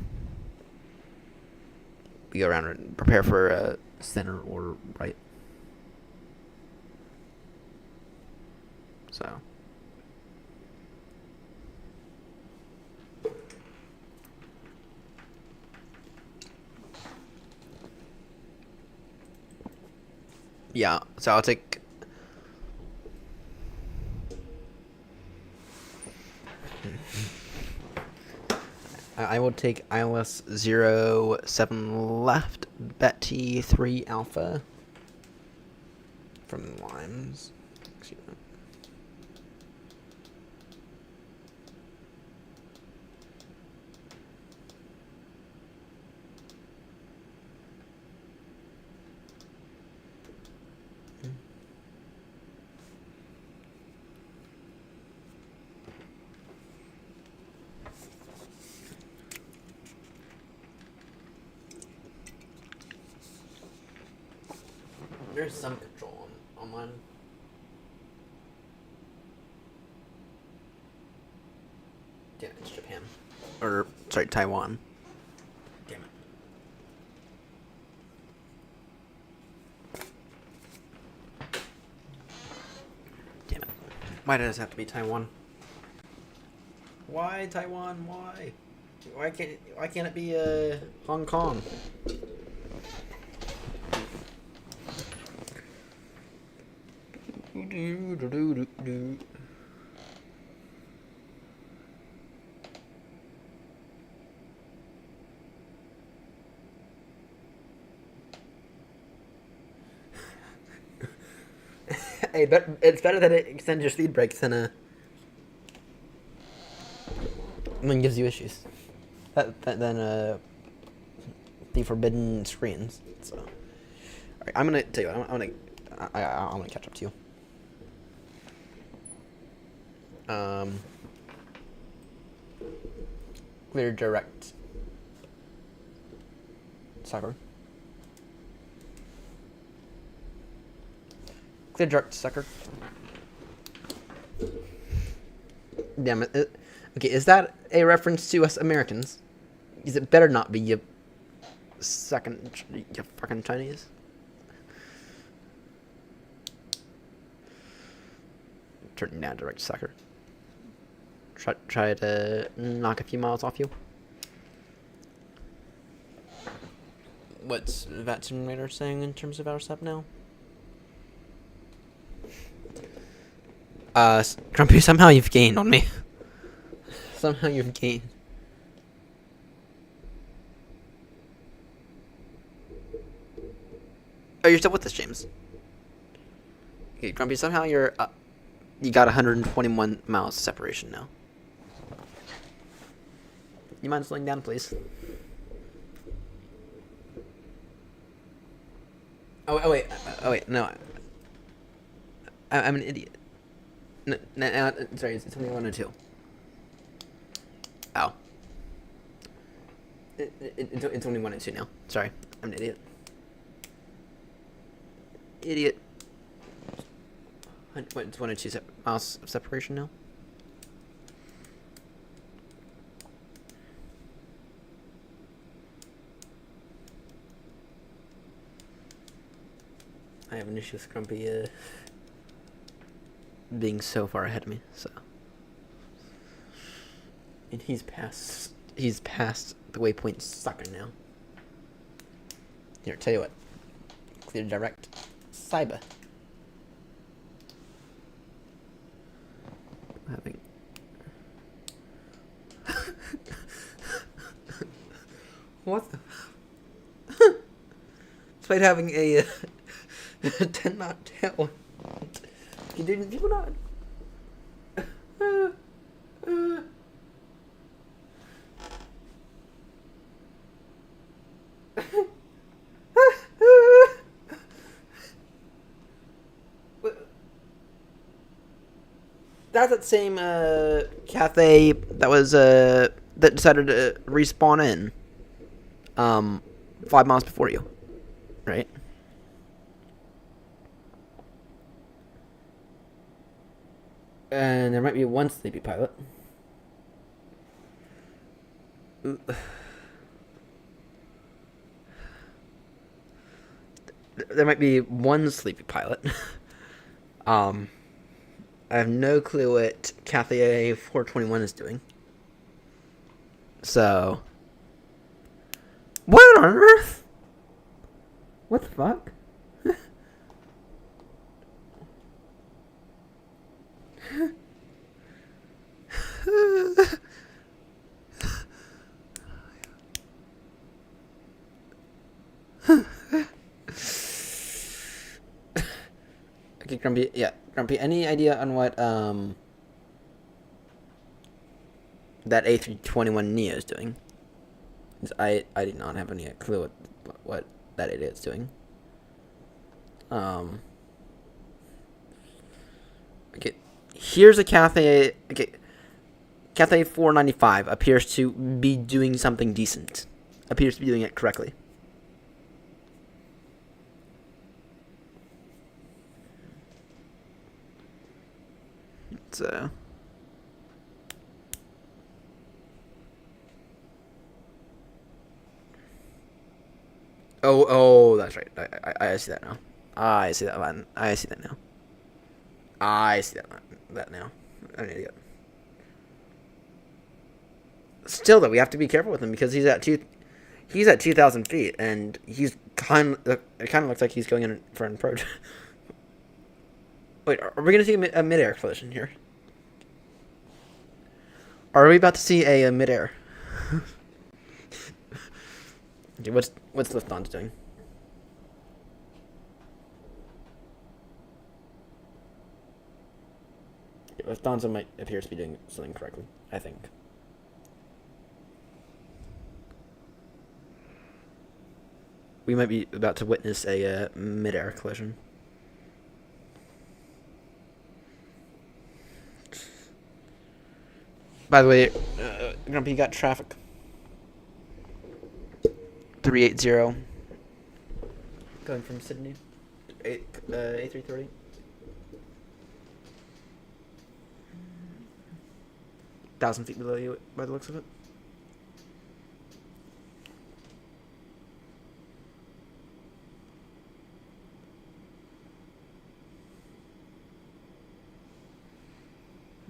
we go around and prepare for center or right. So yeah, so I'll take. I will take ILS 07 left, Betty 3 Alpha from Limes. Excuse me. There's some control on mine. Damn it, it's Japan. Or, sorry, Taiwan. Damn it. Damn it. Why does it have to be Taiwan? Why Taiwan? Why? Why can't it be Hong Kong? Hey, it's better that it extends your speed brakes than gives you issues. Than the forbidden screens. So, all right, I'm gonna tell you what. I'm gonna catch up to you. Clear direct. Sucker. Clear direct, sucker. Damn it. Okay, is that a reference to us Americans? Is it better not be you fucking Chinese? Turning down direct, sucker. Try to knock a few miles off you. What's Vat Simulator saying in terms of our step now? Grumpy, somehow you've gained on me. Somehow you've gained. Oh, you're still with us, James. Okay, Grumpy, somehow you're you got 121 miles separation now. You mind slowing down, please? Oh wait, no. I'm an idiot. No, sorry, it's only 102. Oh. It's only 102 now. Sorry, I'm an idiot. Idiot. What, it's 102 miles of separation now? I have an issue with Grumpy being so far ahead of me, so. And he's past the waypoint sucker now. Here, tell you what. Clear direct. Cyber. Having what the despite having a 10 knot tail. You didn't do not. That's that same cafe that was that decided to respawn in 5 miles before you, right? And there might be one sleepy pilot. There might be one sleepy pilot. I have no clue what Cathay 421 is doing. So, what on earth? What the fuck? Okay, Grumpy. Yeah, Grumpy. Any idea on what that A321 Neo is doing? 'Cause I did not have any clue what that idiot's doing. Okay, here's a Cathay. Okay, Cathay 495 appears to be doing something decent. Appears to be doing it correctly. So. Oh, that's right. I see that now. I see that one. I see that now. I see that now. I need to get. Still, though, we have to be careful with him because he's at 2,000 feet, and he's it kind of looks like he's going in for an approach. Wait, are we gonna see a mid-air collision here? Are we about to see a mid-air? Okay, what's Lufthansa doing? Yeah, Lufthansa might appear to be doing something correctly, I think. We might be about to witness a mid-air collision. By the way, Grumpy, you got traffic. 380 going from Sydney. A330. Thousand feet below you by the looks of it.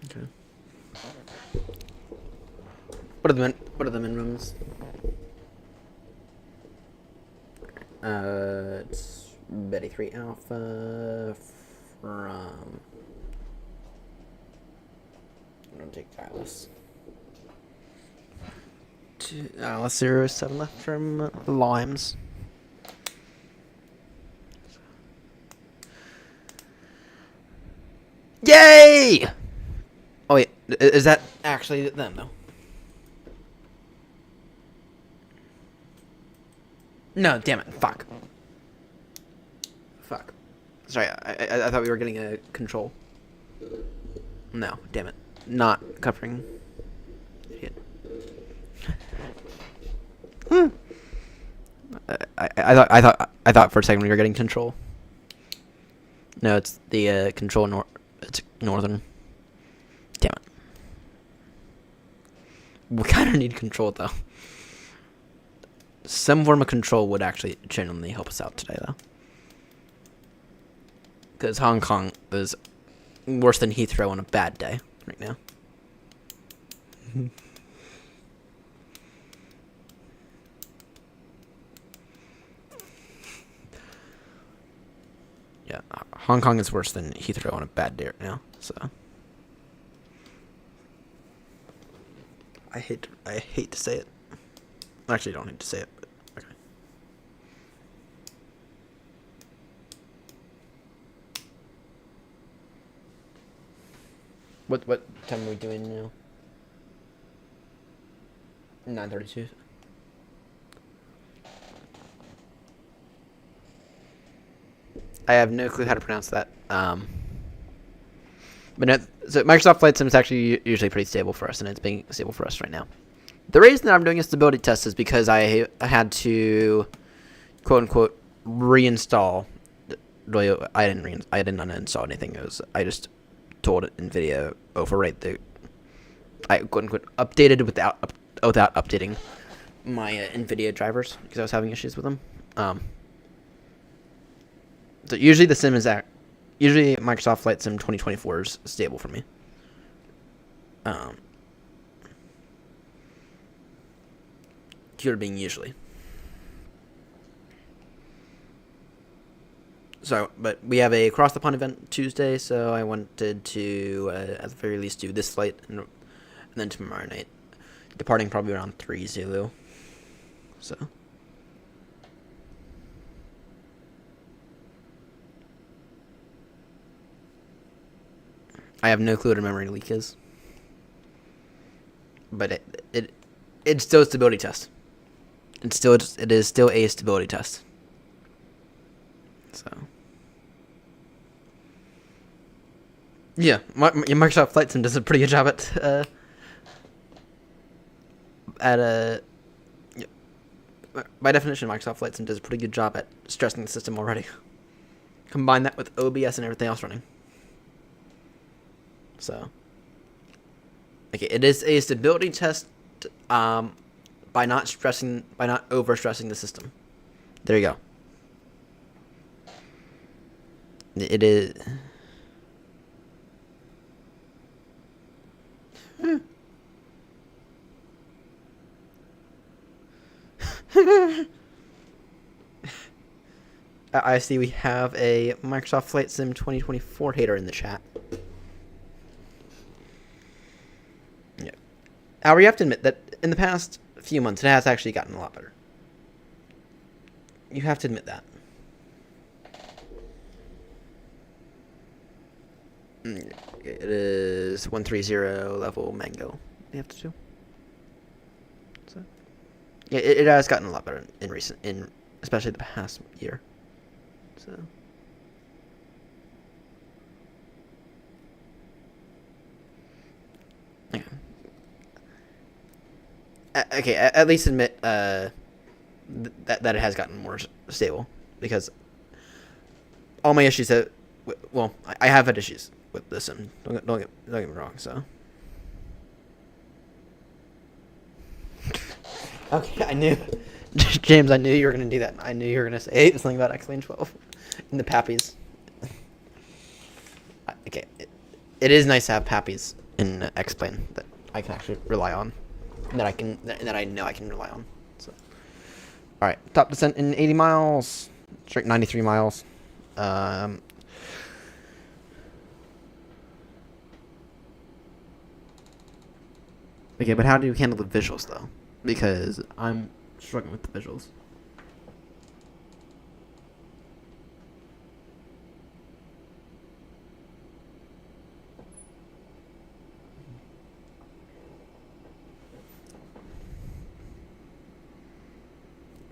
Okay. What are the minimums? It's Betty 3 Alpha from. I'm gonna take Alice. Alice 07 left from Limes. Yay! Oh wait, is that actually them though? No, damn it! Fuck. Fuck. Sorry, I thought we were getting a control. No, damn it! Not covering. Shit. I thought for a second we were getting control. No, it's the control it's northern. Damn it. We kind of need control though. Some form of control would actually genuinely help us out today though. Because Hong Kong is worse than Heathrow on a bad day right now. Yeah, Hong Kong is worse than Heathrow on a bad day right now. So I hate to say it. I actually don't hate to say it, but okay. What time are we doing now? 9:32. I have no clue how to pronounce that. But no, so Microsoft Flight Sim is actually usually pretty stable for us, and it's being stable for us right now. The reason that I'm doing a stability test is because I had to, quote unquote, reinstall. Really, I didn't uninstall anything. I just told NVIDIA overwrite the. I quote unquote updated without updating my NVIDIA drivers because I was having issues with them. So usually the sim is usually Microsoft Flight Sim 2024 is stable for me. Here being usually. So, but we have a across the pond event Tuesday, so I wanted to, at the very least, do this flight and then tomorrow night, departing probably around 3 Zulu. So. I have no clue what a memory leak is. But it's still a stability test. It is still a stability test. So yeah, Microsoft Flight Sim does a pretty good job at by definition, Microsoft Flight Sim does a pretty good job at stressing the system already. Combine that with OBS and everything else running. So, okay, it is a stability test by not overstressing the system. There you go. It is. I see we have a Microsoft Flight Sim 2024 hater in the chat. Yeah. However, you have to admit that in the past few months, it has actually gotten a lot better. You have to admit that. It is 130 level mango. You have to do. So, yeah, it has gotten a lot better in especially the past year. So. Yeah. Okay, at least admit that it has gotten more stable, because all my issues have, well, I have had issues with this, and don't get me wrong. So. Okay, I knew, James. I knew you were gonna do that. I knew you were gonna say something about X-Plane 12 and the Pappies. Okay, it is nice to have Pappies in X-Plane that I can actually rely on, that I know I can rely on. So, all right, top descent in 80 miles, straight 93 miles. Okay, but how do you handle the visuals though? Because I'm struggling with the visuals.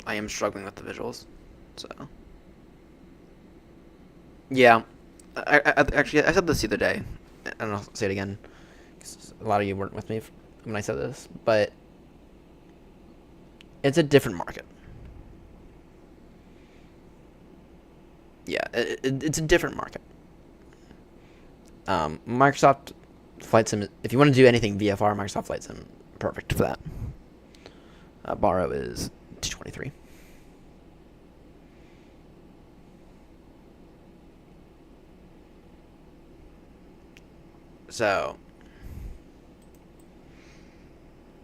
I am struggling with the visuals, so yeah. Actually, I said this the other day, and I'll say it again, 'cause a lot of you weren't with me when I said this, but it's a different market. Yeah, it's a different market. Microsoft Flight Sim, if you want to do anything VFR, Microsoft Flight Sim, perfect for that. Borrow is 223. So,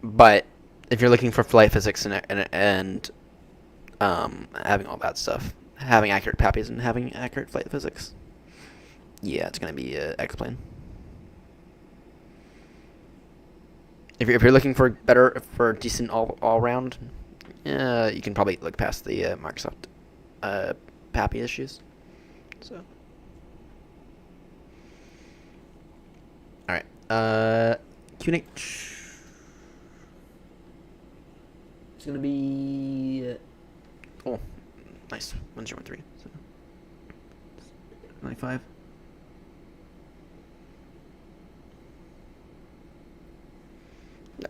but if you're looking for flight physics and having all that stuff, having accurate Pappies and having accurate flight physics, yeah, it's gonna be X-Plane. If you're looking for decent all round, you can probably look past the Microsoft Pappy issues. So, all right, QNH. It's gonna be oh, nice 1013. So 95.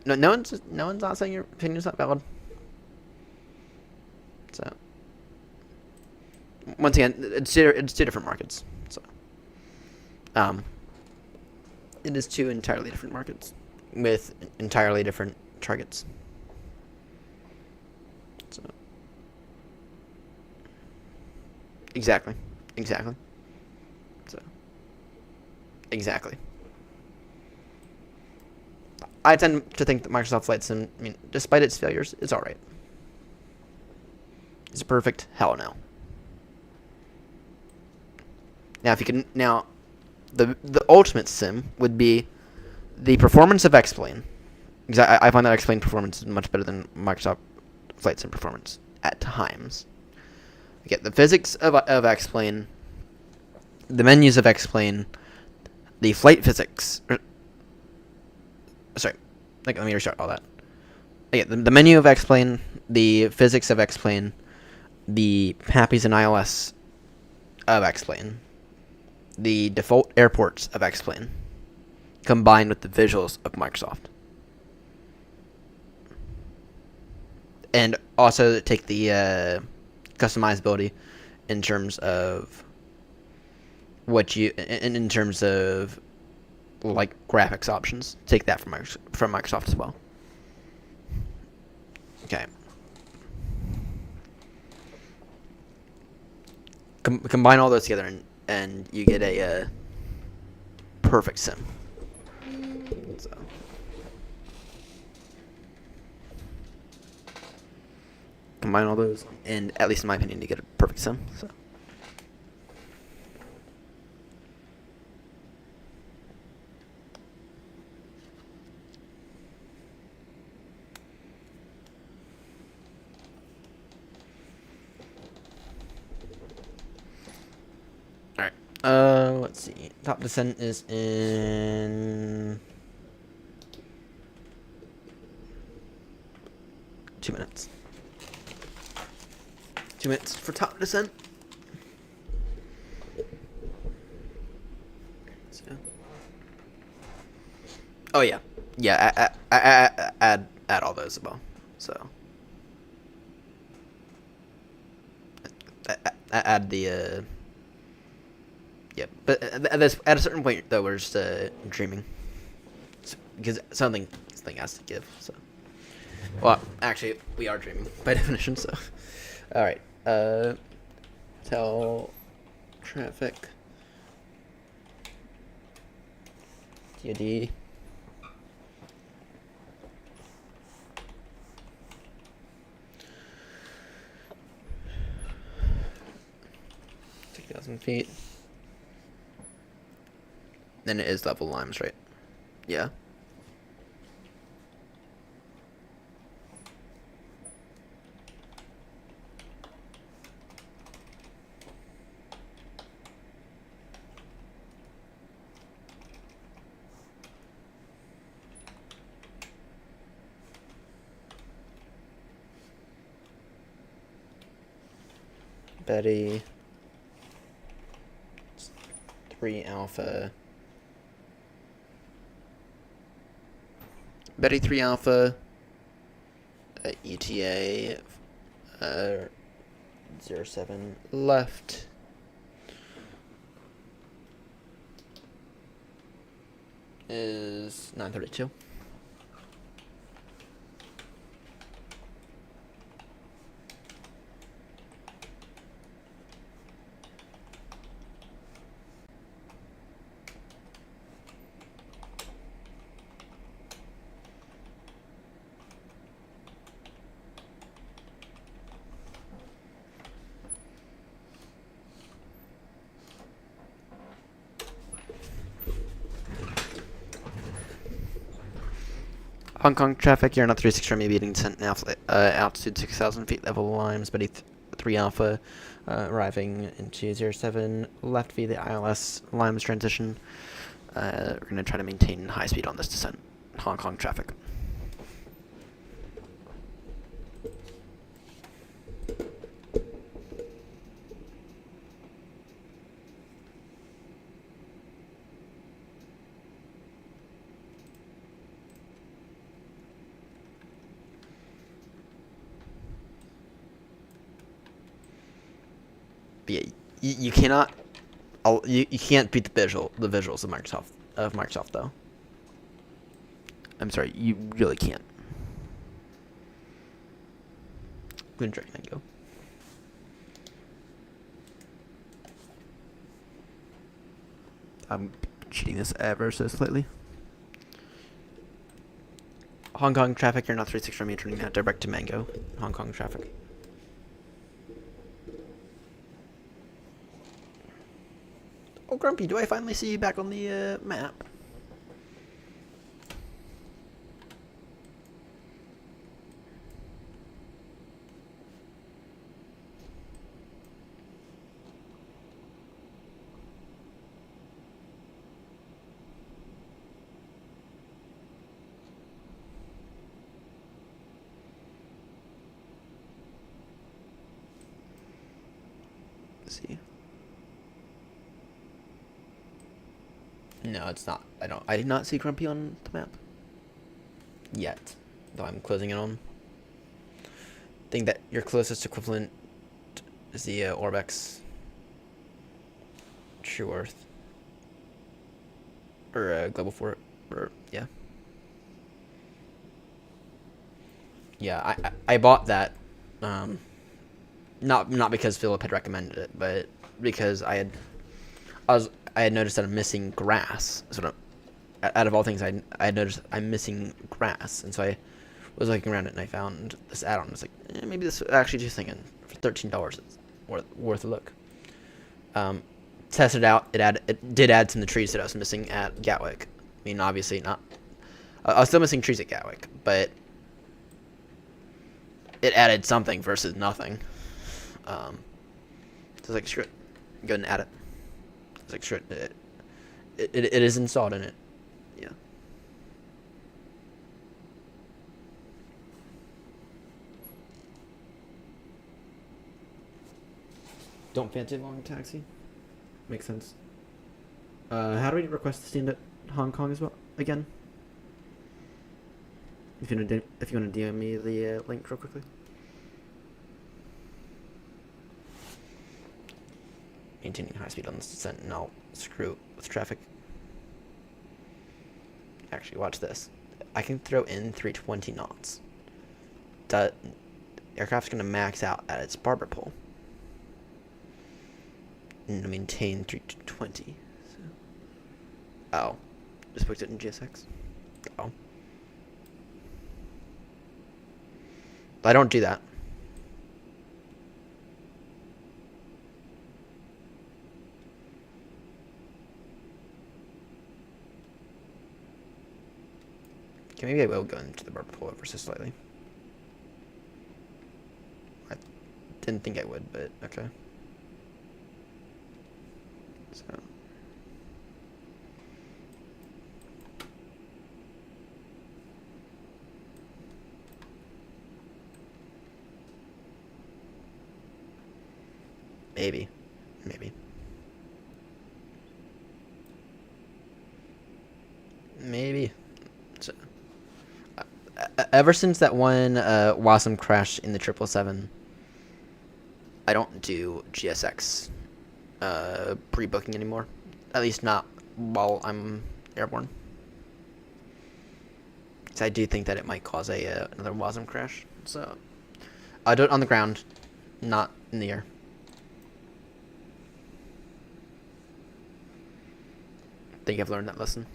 No one's not saying your opinion's not valid. So once again, it's two different markets. So it is two entirely different markets with entirely different targets. So exactly. So exactly. I tend to think that Microsoft Flight Sim, I mean, despite its failures, it's alright. Is it perfect? Hell no. Now, if you can, the ultimate sim would be the performance of X-Plane. Because I find that X-Plane performance is much better than Microsoft Flight Sim performance at times. You get the physics of X-Plane, the menus of X-Plane, the flight physics. Sorry, like let me restart all that. Okay, the menu of X-Plane, the physics of X-Plane, the PAPIs and ILS of X-Plane, the default airports of X-Plane, combined with the visuals of Microsoft. And also take the customizability in terms of what you in terms of like graphics options. Take that from Microsoft as well. Okay. Combine all those together and you get a perfect sim. So. Combine all those, and at least in my opinion, you get a perfect sim. So. All right. Let's see. Top descent is in 2 minutes. 2 minutes for top descent. So. Oh yeah, yeah. Add all those as well. So. Add the. Yeah, but at a certain point though, we're just dreaming, because something has to give. So. Well, actually, we are dreaming by definition. So. All right. Tell traffic. TOD. feet. Then it is level limes, right? Yeah. Betty 3 alpha. Betty 3 alpha. ETA 07 left. Is 9:32. Hong Kong traffic, you're on a 36 runway beating descent now, altitude 6,000 feet, level limes, Betty 3 Alpha, arriving into 07 left via the ILS limes transition. We're going to try to maintain high speed on this descent. Hong Kong traffic. But yeah, you cannot, you can't beat the visuals of Microsoft though. I'm sorry, you really can't. I'm gonna try and go. I'm cheating this ever so slightly. Hong Kong traffic, you're not 36 from me, turning that direct to Mango. Hong Kong traffic. Oh, Grumpy, do I finally see you back on the map? Let's see. No, it's not. I did not see Grumpy on the map. Yet. Though I'm closing it on. I think that your closest equivalent is the Orbex True Earth. Or Global 4. Or, yeah. Yeah, I bought that. Not because Philip had recommended it, but because I had noticed that I'm missing grass. So out of all things, I had noticed I'm missing grass, and so I was looking around it and I found this add-on. I was like, maybe this actually just thinking for $13 it's worth a look. Tested it out. It did add some of the trees that I was missing at Gatwick. I mean, obviously not. I was still missing trees at Gatwick, but it added something versus nothing. So it's like, screw it. Go ahead and add it. It's like, screw it. It is installed in it. Yeah. Don't fancy a long taxi. Makes sense. How do we request to stand at Hong Kong as well again? If you want to DM me the link real quickly. Maintaining high speed on the descent, and I'll screw with traffic. Actually, watch this. I can throw in 320 knots. The aircraft's gonna max out at its barber pole and maintain 320. So. Oh, just booked it in GSX. Oh, but I don't do that. Okay, maybe I will go into the barber pole ever so slightly. I didn't think I would, but okay. So. Maybe. So, ever since that one Wasm crash in the 777, I don't do GSX pre-booking anymore. At least not while I'm airborne. Because I do think that it might cause another Wasm crash. So I do it on the ground, not in the air. I think I've learned that lesson.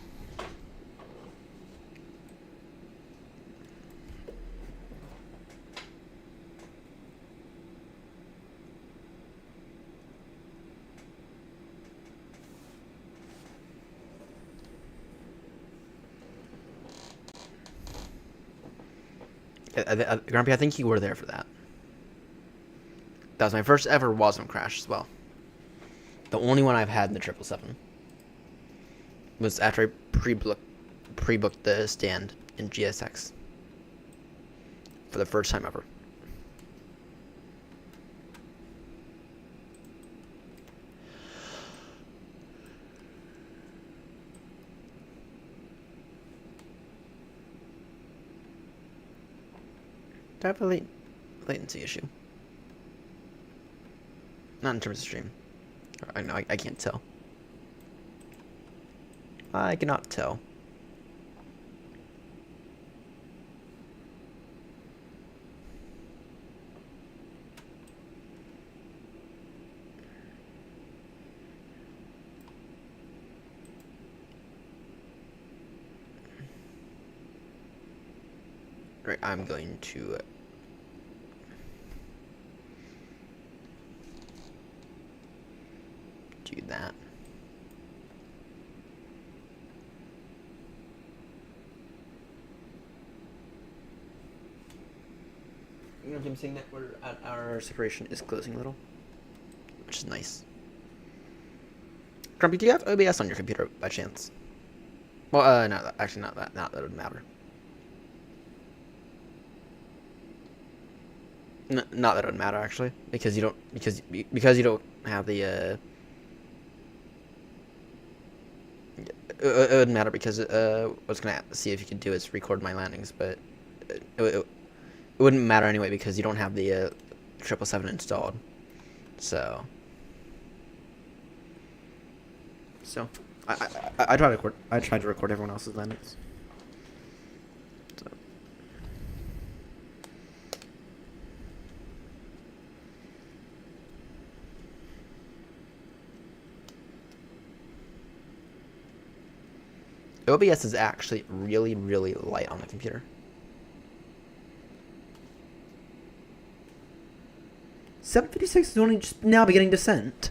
Grumpy, I think you were there for that. That was my first ever Wasm crash as well. The only one I've had in the 777 was after I pre-booked the stand in GSX for the first time ever. Do I have a latency issue? Not in terms of stream. I can't tell. I cannot tell. Right, I'm going to do that. You know what I'm saying, that we're at our separation is closing a little, which is nice. Grumpy, do you have OBS on your computer by chance? Well, no, actually not that. Not that it would matter. Not that it would matter actually, because you don't have the it wouldn't matter because what I was gonna see if you could do is record my landings, but it wouldn't matter anyway because you don't have the 777 installed. So I tried to record. I tried to record everyone else's landings. So. OBS is actually really, really light on the computer. 756 is only just now beginning descent.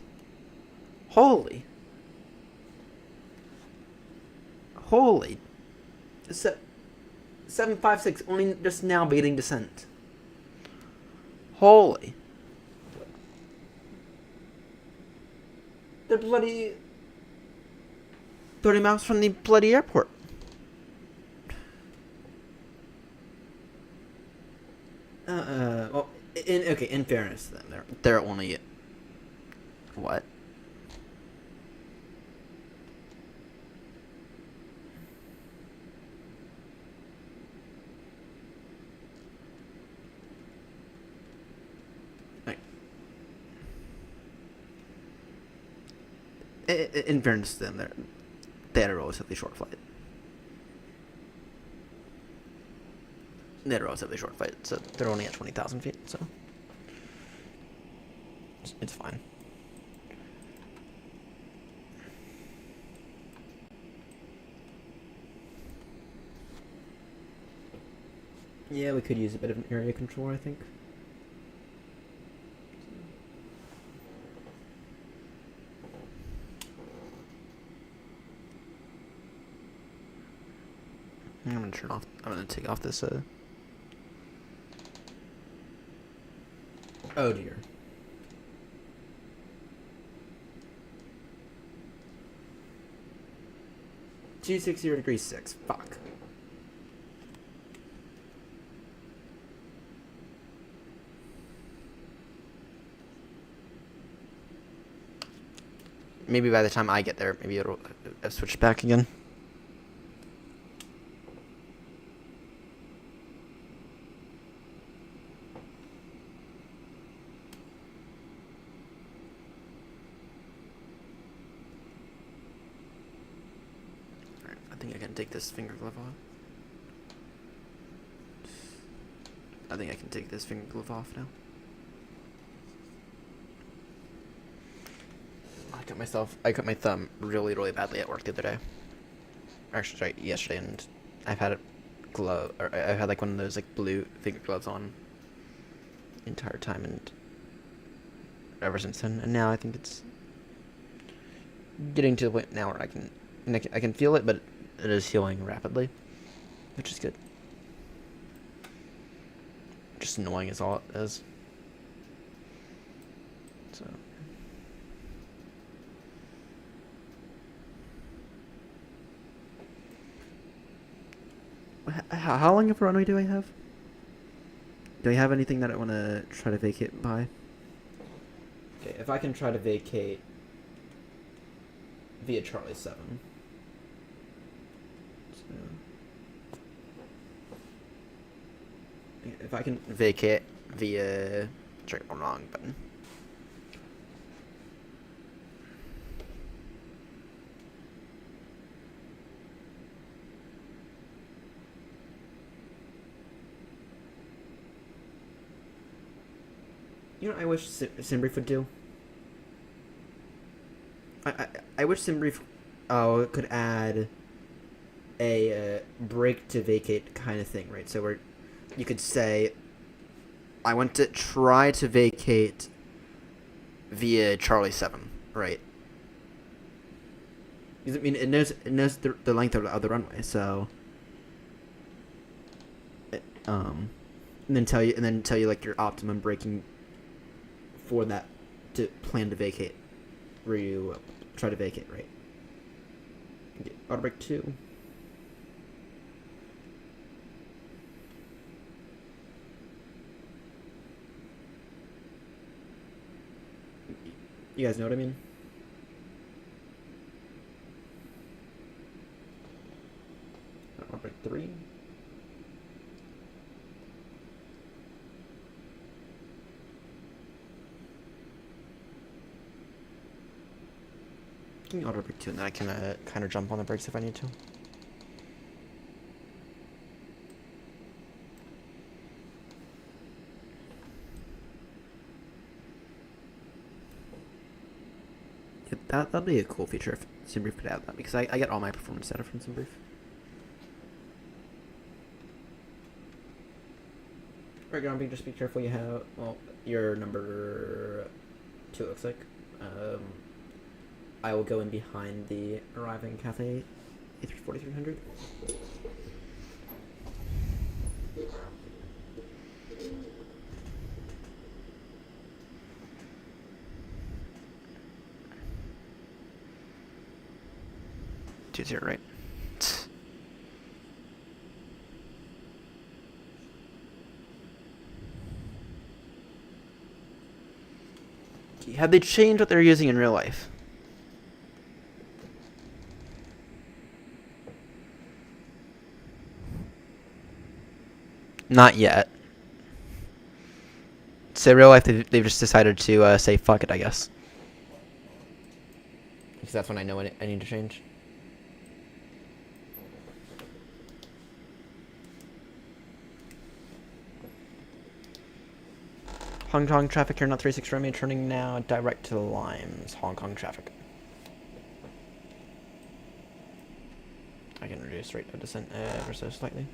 Holy. 756 only just now beginning descent. Holy. They're bloody 30 miles from the bloody airport. Well, in fairness to them, they're only what? In fairness to them, they had a relatively short flight. They had a relatively short flight, so they're only at 20,000 feet, so it's fine. Yeah, we could use a bit of an area control, I think. I'm gonna take off this, oh dear. (260°6). Fuck. Maybe by the time I get there, maybe it'll switch back again. Take this finger glove off. I think I can take this finger glove off now. I cut my thumb really, really badly at work the other day. Actually, sorry, yesterday, and I've had I've had like one of those like blue finger gloves on the entire time, and ever since then, and now I think it's getting to the point now where I can feel it, but it is healing rapidly, which is good. Just annoying is all it is. So. How long of a runway do I have? Do I have anything that I want to try to vacate by? Okay, if I can try to vacate via Charlie 7. If I can vacate via... Sorry, wrong button. You know what I wish Simbrief would do? I wish Simbrief could add a break to vacate kind of thing, right? So where you could say, I want to try to vacate via Charlie 7, right? Because, I mean, it knows the length of the runway, so and then tell you like your optimum braking for that to plan to vacate, where you try to vacate, right? Auto brake 2. You guys know what I mean? Number 3. Give me auto brake 2 and then I can kind of jump on the brakes if I need to. Yeah, that'd be a cool feature if SimBrief could add that, because I get all my performance data from SimBrief. Right, Grumpy, just be careful you have, well, your number 2 looks like. I will go in behind the arriving Cathay A340-300. Zero, right? Have they changed what they're using in real life? Not yet. So real life, they've just decided to say fuck it, I guess. Because that's when I know I need to change. Hong Kong traffic here, not 36 Romeo, turning now direct to the Limes. Hong Kong traffic. I can reduce rate of descent ever so slightly.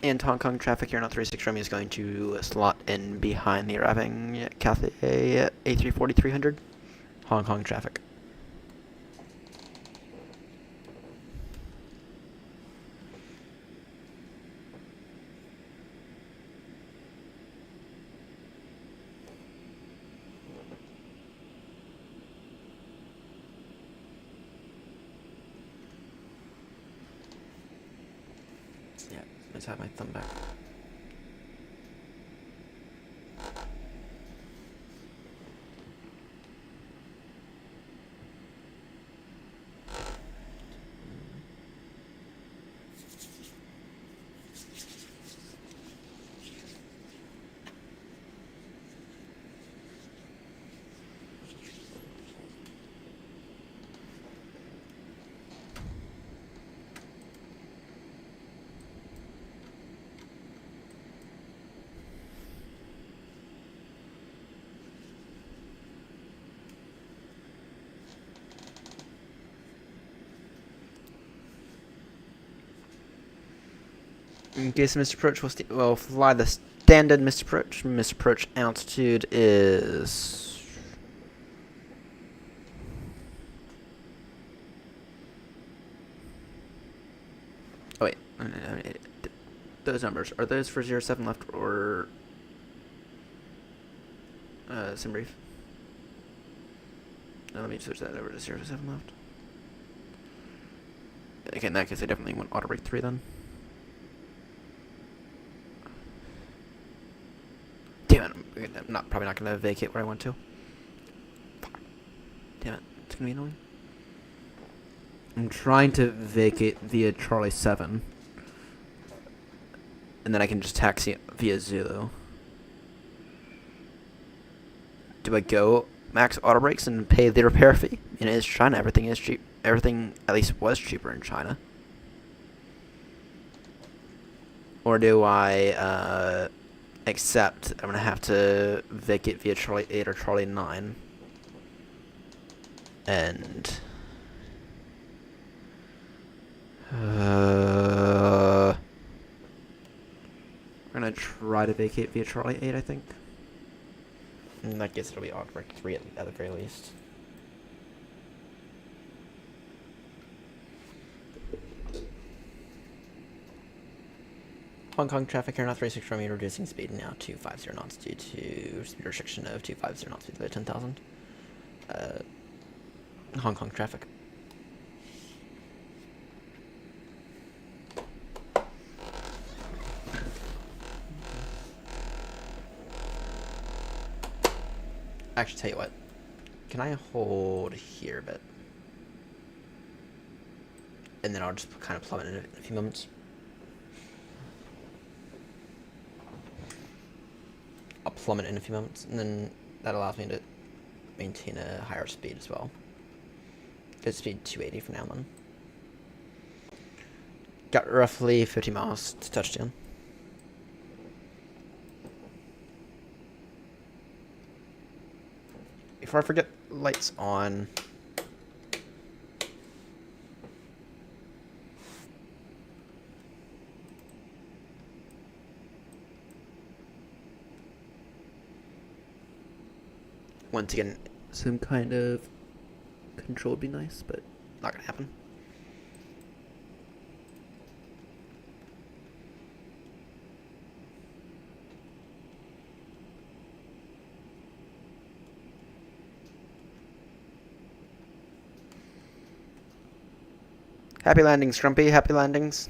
And Hong Kong traffic here, not 36 Romeo, is going to slot in behind the arriving Cathay A340-300. Hong Kong traffic. Yeah, let's have my thumb back. In case Mr. Approach will fly the standard Mr. Approach. Mr. Approach altitude is... Oh wait, those numbers, are those for 07 left or SimBrief? No, let me switch that over to 07 left. Okay, in that case I definitely want auto brake 3 then. Damn it, I'm probably not going to vacate where I want to. Fuck. Damn it, it's going to be annoying. I'm trying to vacate via Charlie 7. And then I can just taxi via Zulu. Do I go max auto brakes and pay the repair fee? You know, it's China, everything is cheap. Everything at least was cheaper in China. Or do I accept I'm gonna have to vacate via Charlie 8 or Charlie 9 and we're gonna try to vacate via Charlie 8, I think. In that case it'll be auto brake 3 at the very least. Hong Kong traffic here, not 36 Romeo, reducing speed now to 50 knots due to speed restriction of 250 knots below 10,000. Hong Kong traffic. Actually, tell you what. Can I hold here a bit? And then I'll just kind of plummet in a few moments. I'll plummet in a few moments, and then that allows me to maintain a higher speed as well. Good speed 280 for now, then. Got roughly 50 miles to touchdown. Before I forget, lights on. Once again, some kind of control would be nice, but not gonna happen. Happy landings, Grumpy. Happy landings.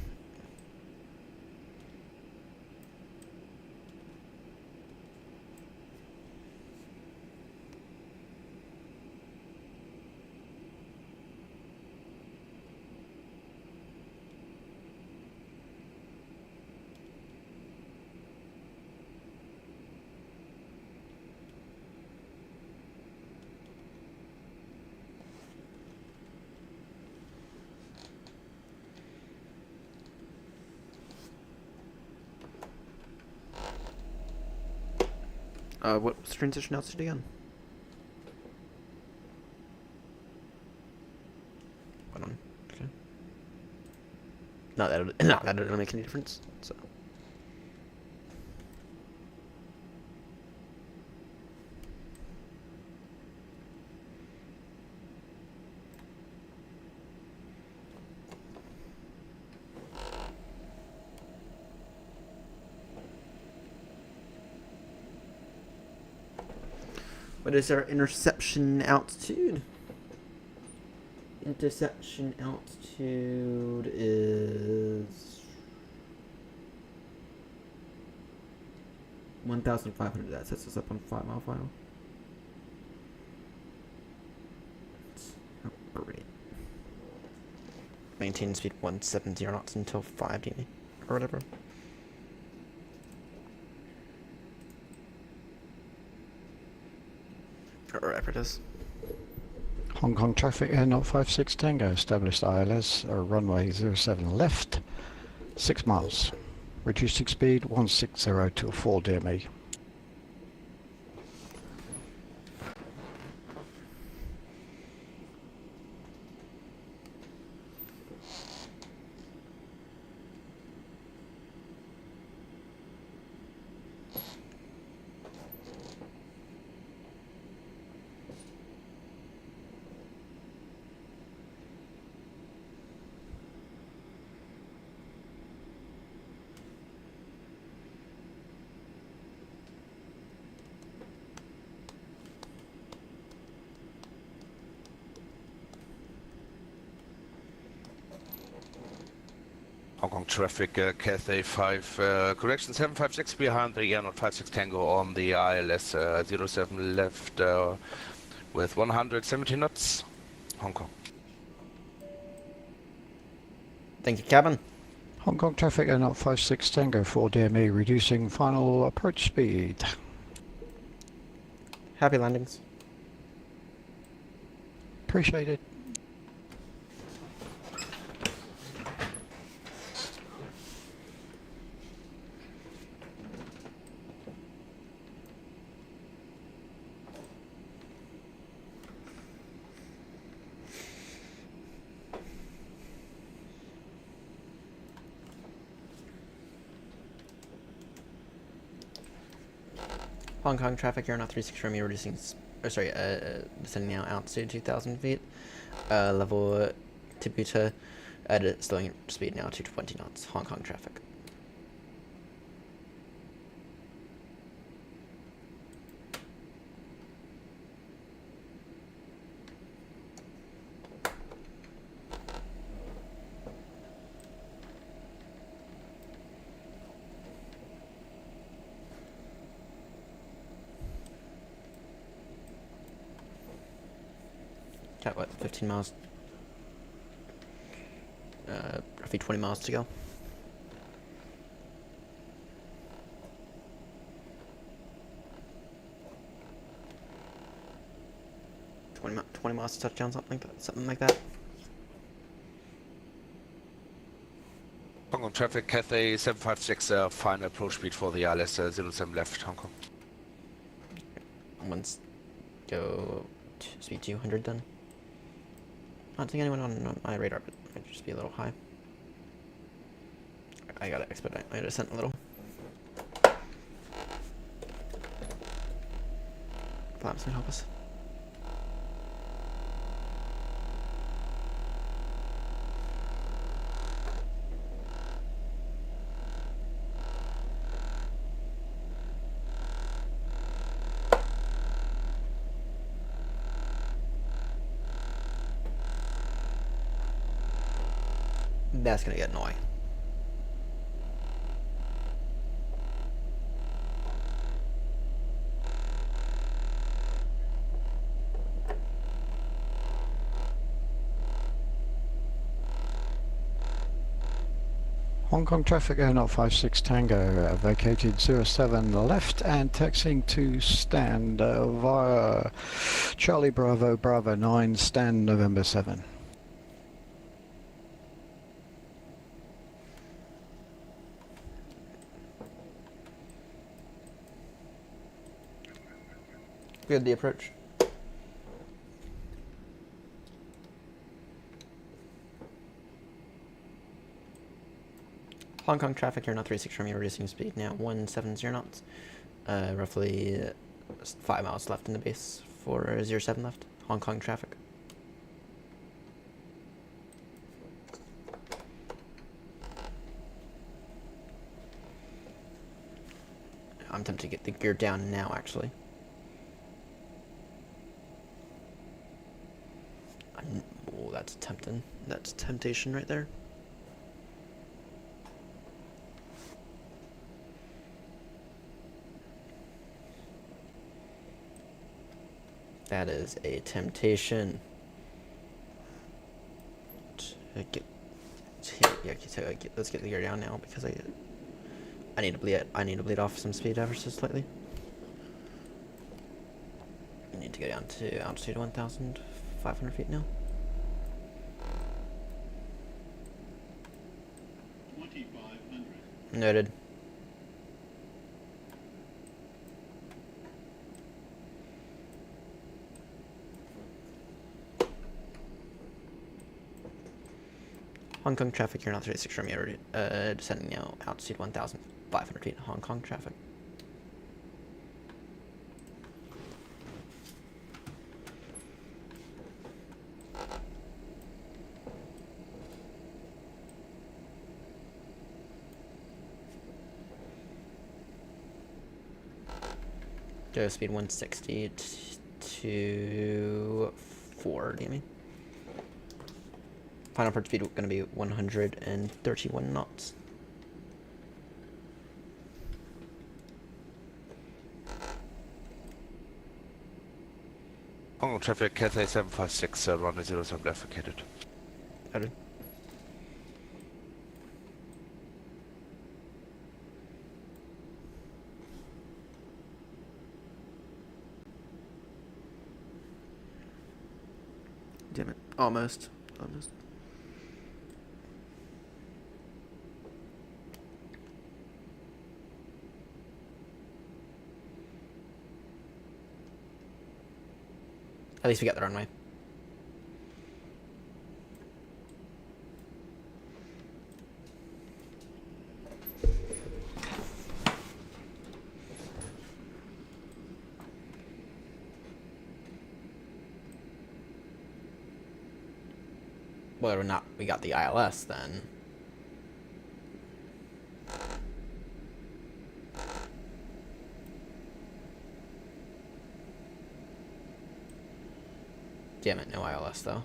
What was transition altitude again? Hold on. Okay. Not that it'll make any difference. So. What is our interception altitude? Interception altitude is 1,500. That sets us up on 5 mile final. Great. Maintain speed 170 knots until 5 dB or whatever. Whatever it is. Hong Kong traffic Air 056 Tango, established ILS, runway 07 left, 6 miles. Reducing speed 16024 DME. Hong Kong traffic, Cathay 5, correction 756 behind the Air 056 Tango on the ILS 07 left with 170 knots, Hong Kong. Thank you, cabin. Hong Kong traffic Air 056 Tango 4 DME, reducing final approach speed. Happy landings. Appreciate it. Hong Kong traffic, Air 036 Romeo reducing, descending now altitude 2,000 feet. Level Tibuta at slowing speed now to 20 knots. Hong Kong traffic. Got what, 15 miles? Roughly 20 miles to go. Twenty miles to touchdown, something like that. Hong Kong traffic, Cathay 756, final approach speed for the ILS 07 left, Hong Kong. Once go speed 200 then. Not seeing anyone on my radar, but it might just be a little high. I gotta expedite my descent a little. Flaps can help us. That's gonna get annoying. Hong Kong traffic Air 056 Tango vacated 07 left and taxiing to stand via Charlie Bravo Bravo 9 stand November 7. Good, the approach. Hong Kong traffic, you're not 36 from you, reducing speed now 170 knots. Roughly 5 miles left in the base for 07 left. Hong Kong traffic. I'm tempted to get the gear down now, actually. Oh, that's tempting. That's temptation right there. That is a temptation. Let's get the gear down now because I need to bleed off some speed ever so slightly. I need to go down to altitude 1,500 feet now. 2,500. Noted. Hong Kong traffic, you're not 36 from you, descending now, altitude 1,500 feet, Hong Kong traffic. Go speed 160 to 40, I mean. Final approach speed going to be 131 knots. Hong Kong traffic, Cathay 756, runway 07 left vacated. Noted. Damn it. Almost. At least we got the runway. Whether or not we got the ILS then. Damn it, no ILS though.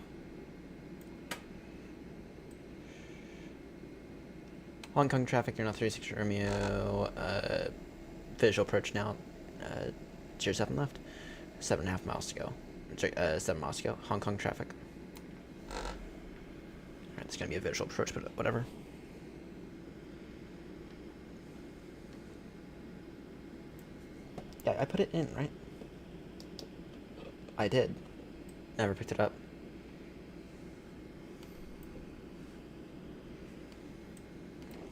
Hong Kong traffic, you're now 36 Romeo, visual approach now, 07 left, 7.5 miles to go. Check 7 Moscow, Hong Kong traffic. Alright, it's gonna be a visual approach, but whatever. Yeah, I put it in, right? I did. Never picked it up.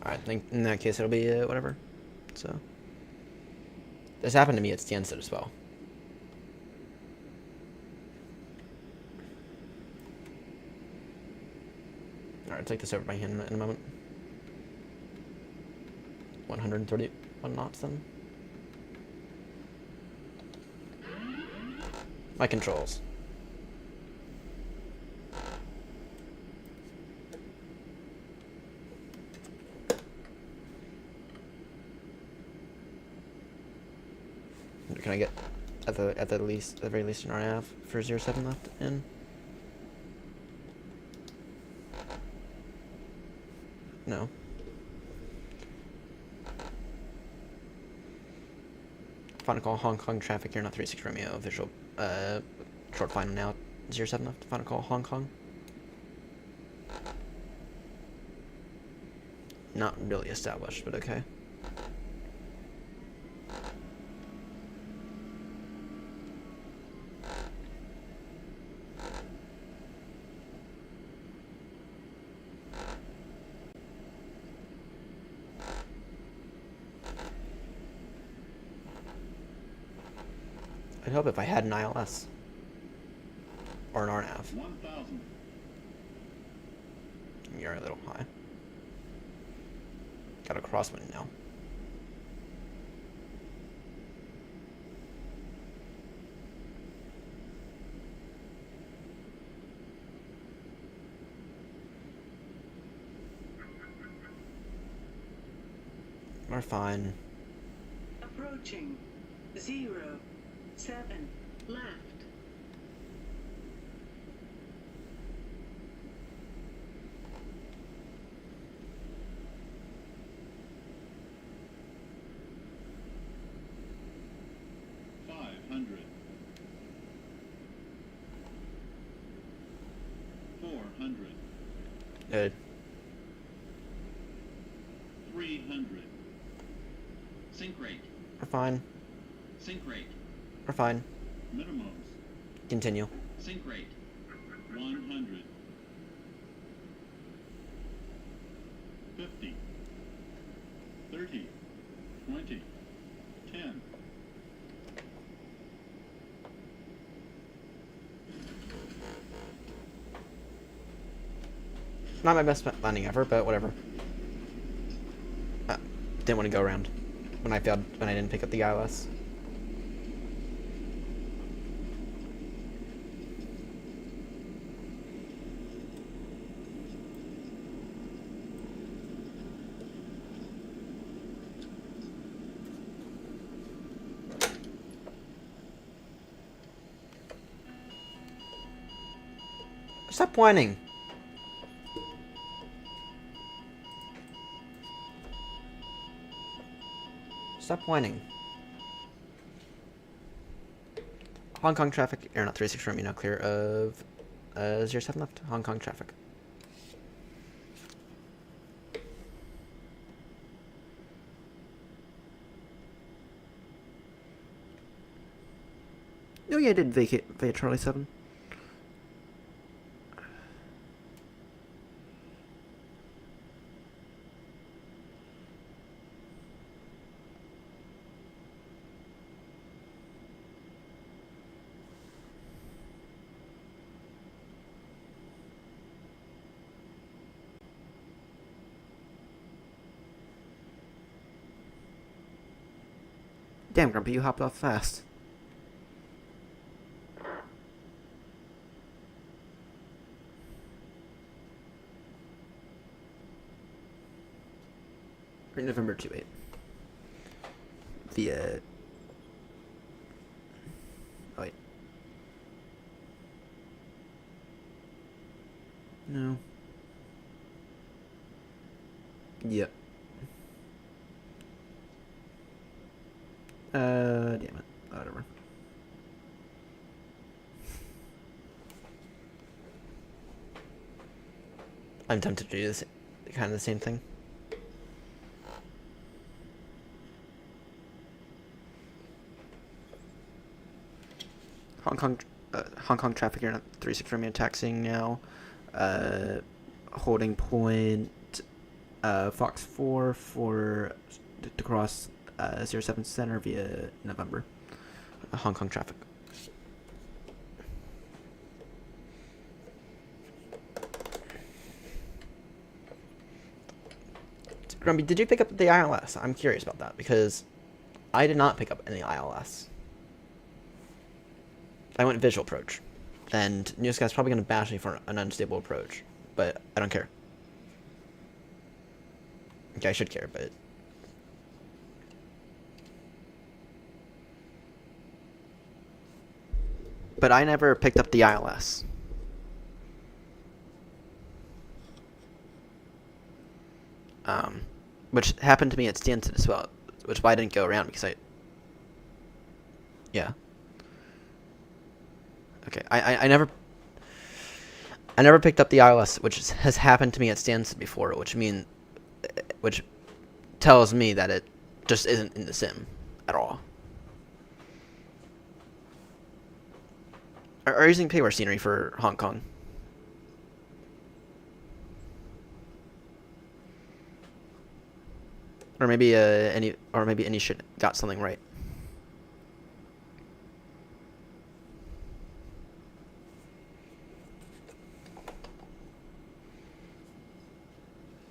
Alright, in that case it'll be whatever. So. This happened to me at Stansted as well. Alright, I'll take this over by hand in a moment. 131 knots then. My controls. Can I get at the very least an RAV for 07 left in? No. Final call Hong Kong traffic here, not 36 Romeo visual short final now 07 left. Final call Hong Kong. Not really established, but okay. I'd hope if I had an ILS. Or an RNAV. 1,000. You're a little high. Got a crosswind now. We're fine. Approaching 0, 7, left. Good. 300. Sink rate. We're fine. Sink rate. We're fine. Minimums. Continue. Sink rate. 100. 50. 30. 20. 10. Not my best landing ever, but whatever. Didn't want to go around when I didn't pick up the ILS. Stop whining. Stop whining. Hong Kong traffic, air not 36 from you now clear of 07 left. Hong Kong traffic. Oh yeah, I did vacate Charlie 7. Damn, Grumpy, you hopped off fast. Or November 28. The, oh, wait. No. Yep. Damn it. Whatever. I'm tempted to do this, kind of the same thing. Hong Kong traffic here, 36 Romeo taxiing now. Holding point Fox 4 for to cross 07 Center via November. Hong Kong traffic. Grumpy, did you pick up the ILS? I'm curious about that because I did not pick up any ILS. I went visual approach, and Newscast's probably going to bash me for an unstable approach, but I don't care. Okay, I should care, but... But I never picked up the ILS. Which happened to me at Stanton as well, which is why I didn't go around, because I... Yeah. Okay, I never picked up the ILS, which has happened to me at Stanton before, which tells me that it just isn't in the sim at all. Are you using payware scenery for Hong Kong? Or maybe any shit got something right.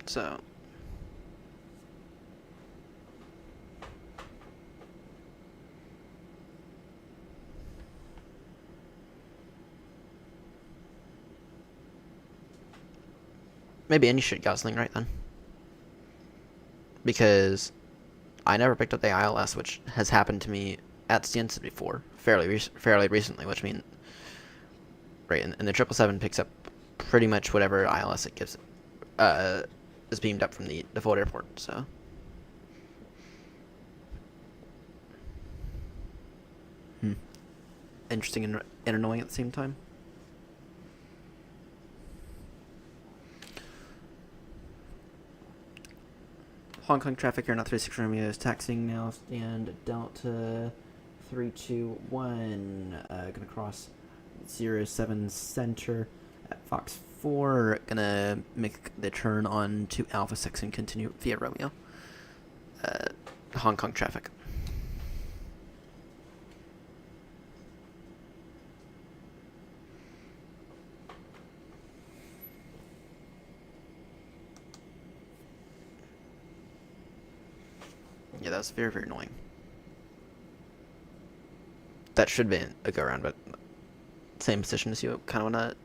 So maybe any shit got something right then. Because I never picked up the ILS, which has happened to me at Stanton before, fairly recently, which means, right, and the 777 picks up pretty much whatever ILS it gives, is beamed up from the default airport, so. Interesting and annoying at the same time. Hong Kong traffic here, not 36 Romeo is taxiing now, and Delta 321, gonna cross 07 Center at Fox 4, gonna make the turn on to Alpha 6 and continue via Romeo. Hong Kong traffic. Yeah, that was very, very annoying. That should be a go around, but same position as you. Kind of want to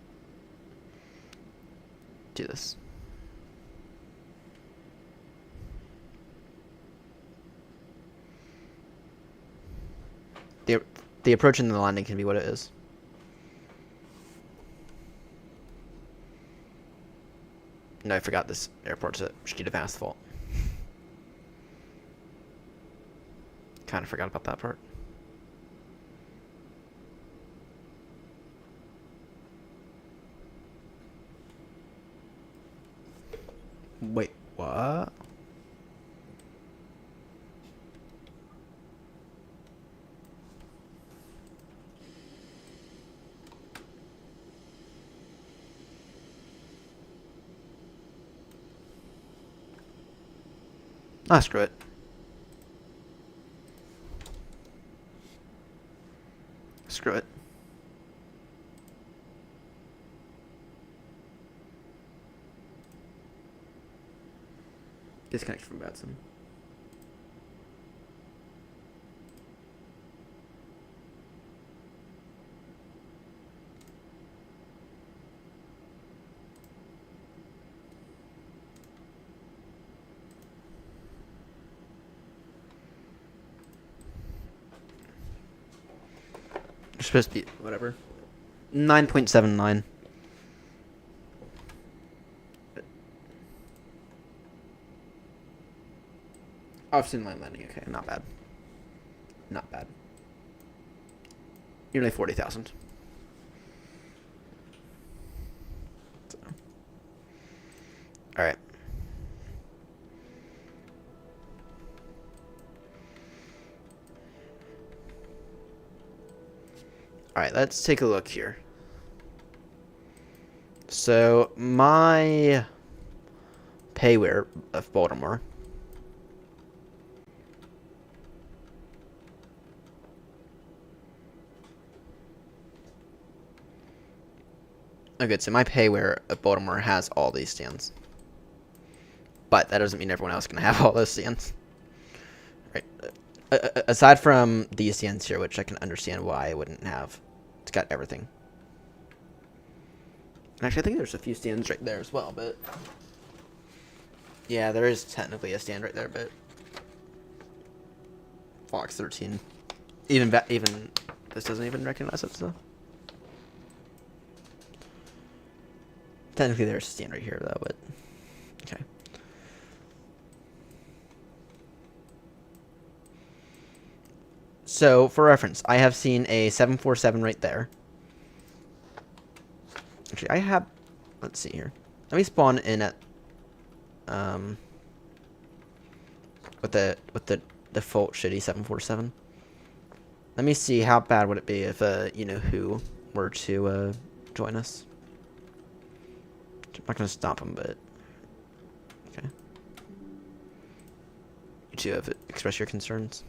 do this. The approach and the landing can be what it is. No, I forgot this airport's a sheet of asphalt. Kind of forgot about that part. Wait, what? Ah, screw it. Screw it. Disconnect from Batson. It's supposed to be whatever. 9.79. Off-scene line landing, okay, not bad. Not bad. Nearly 40,000. So. Alright. Alright, let's take a look here. So, my payware of Baltimore. Okay, so my payware of Baltimore has all these stands. But that doesn't mean everyone else can have all those stands. Right. Aside from these stands here, which I can understand why I wouldn't have. It's got everything. Actually, I think there's a few stands right there as well, but... Yeah, there is technically a stand right there, but... Fox 13. Even this doesn't even recognize it, so... Technically there's a stand right here, though, but... Okay. So, for reference, I have seen a 747 right there. Actually, I have... Let's see here. Let me spawn in at... With the default shitty 747. Let me see how bad would it be if, you know who were to, join us. I'm not gonna stop him, but... Okay. You two have expressed your concerns.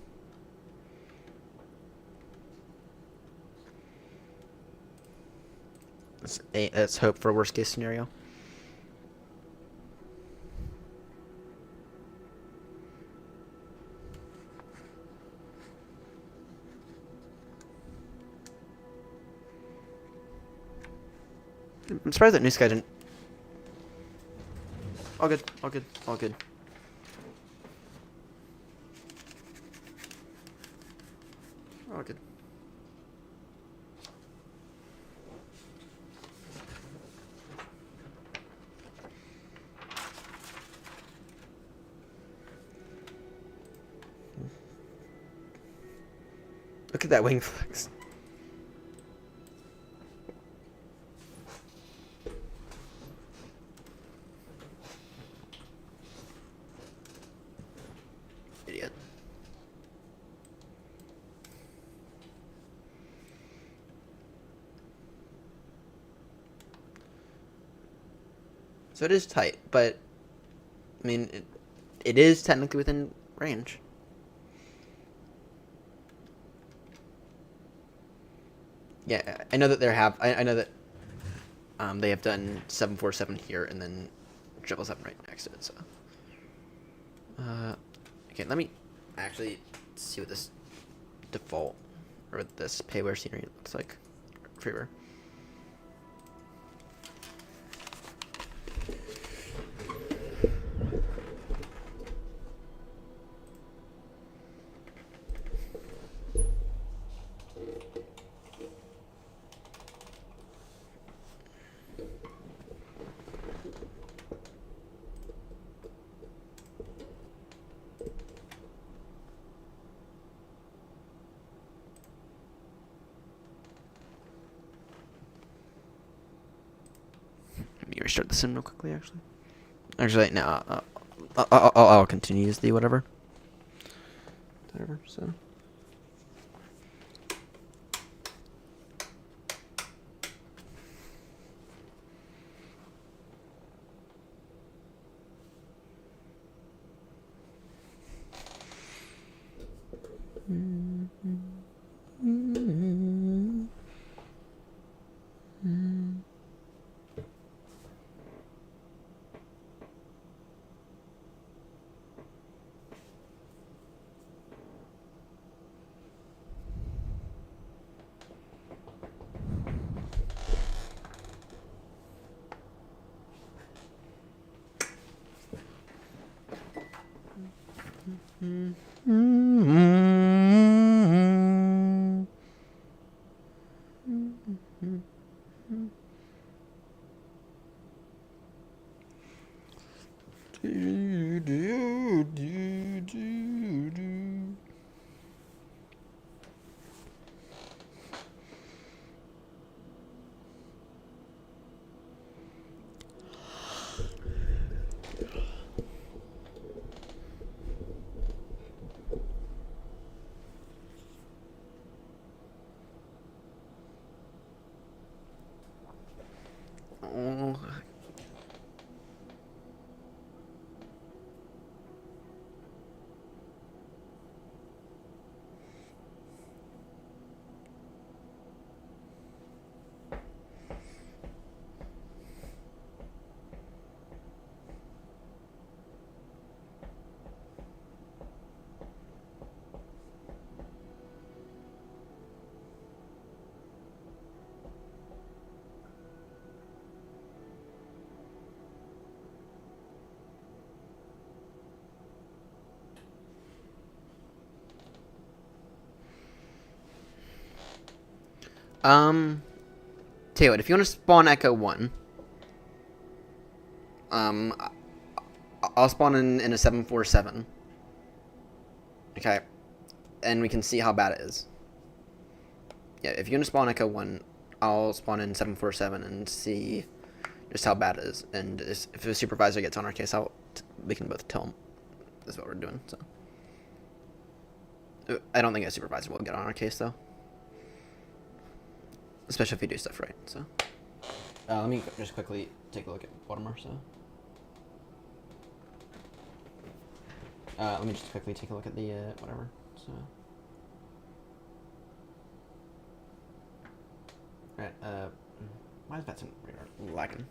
Let's hope for a worst case scenario. I'm surprised that new guy didn't. All good, all good, all good. All good. Look at that wing flex. Idiot. So it is tight, but I mean, it is technically within range. Yeah, I know that I know that they have done 747 here and then 777 right next to it. So, okay, let me actually see what this default or what this payware scenery looks like. Freeware. Let me restart the sim real quickly, actually. Actually, no, I'll continue to use the whatever. Whatever, so. Tell you what, if you want to spawn Echo 1, I'll spawn in a 747. Okay. And we can see how bad it is. Yeah, if you're going to spawn Echo 1, I'll spawn in 747 and see just how bad it is. And if the supervisor gets on our case, we can both tell him this is what we're doing. So I don't think a supervisor will get on our case, though. Especially if we do stuff right, so. Let me just quickly take a look at Baltimore, so. Let me just quickly take a look at the, whatever, so. Alright, why is that some radar lacking?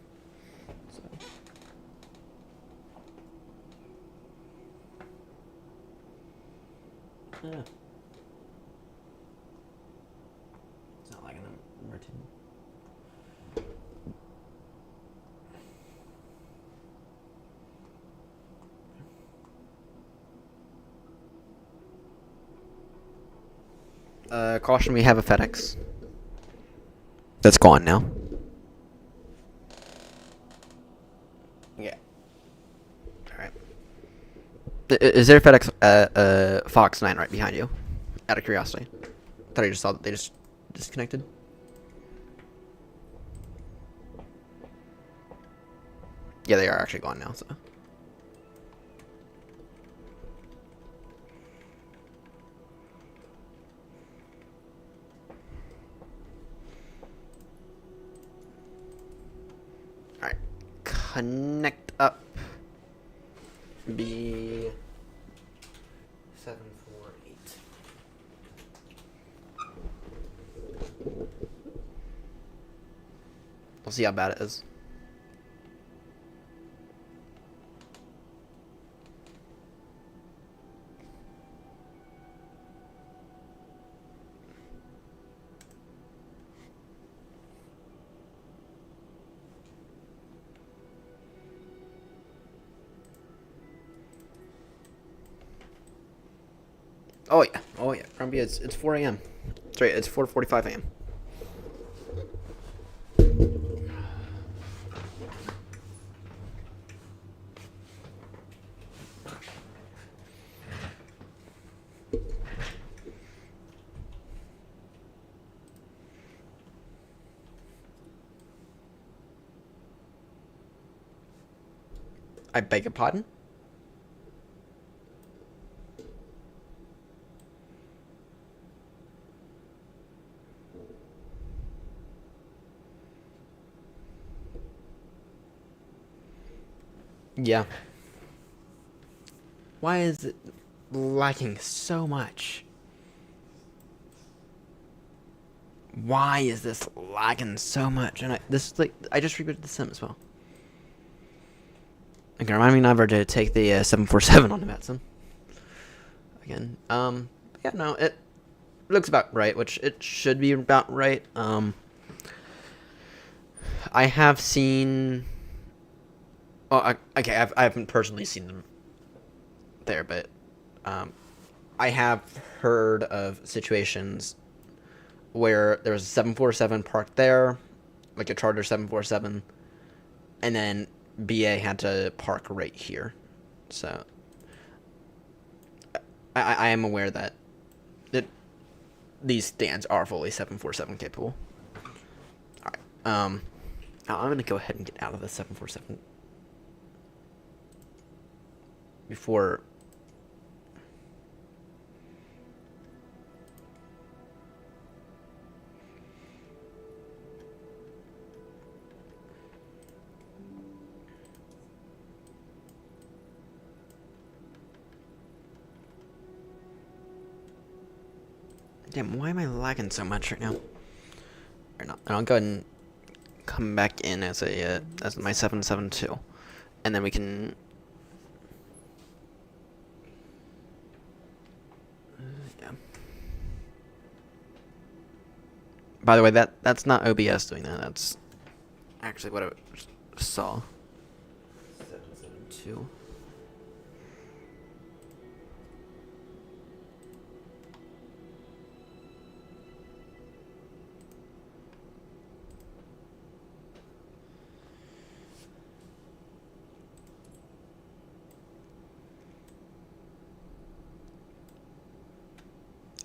So. Yeah. It's not lagging, I'm rotating. Caution, we have a FedEx. That's gone now. Yeah. Alright. Is there a FedEx Fox 9 right behind you? Out of curiosity. I thought I just saw that they just disconnected. Yeah, they are actually gone now, so. Alright. Connect up. B 748. We'll see how bad it is. Oh yeah, oh yeah. Grumpy, it's 4 a.m. That's right, it's 4:45 a.m. I beg your pardon? Yeah. Why is it lacking so much? Why is this lagging so much? And I just rebooted the sim as well. Okay, remind me never to take the 747 on the Matson. Again. Yeah, no, it looks about right, which it should be about right. I have seen. Oh, okay, I haven't personally seen them there, but I have heard of situations where there was a 747 parked there, like a charter 747, and then BA had to park right here. So I am aware that these stands are fully 747 capable. All right. I'm gonna go ahead and get out of the 747 before. Damn, why am I lagging so much right now? Or not. I'll go ahead and come back in as my 772, and then we can. Yeah. By the way, that's not OBS doing that. That's actually what I saw. 772.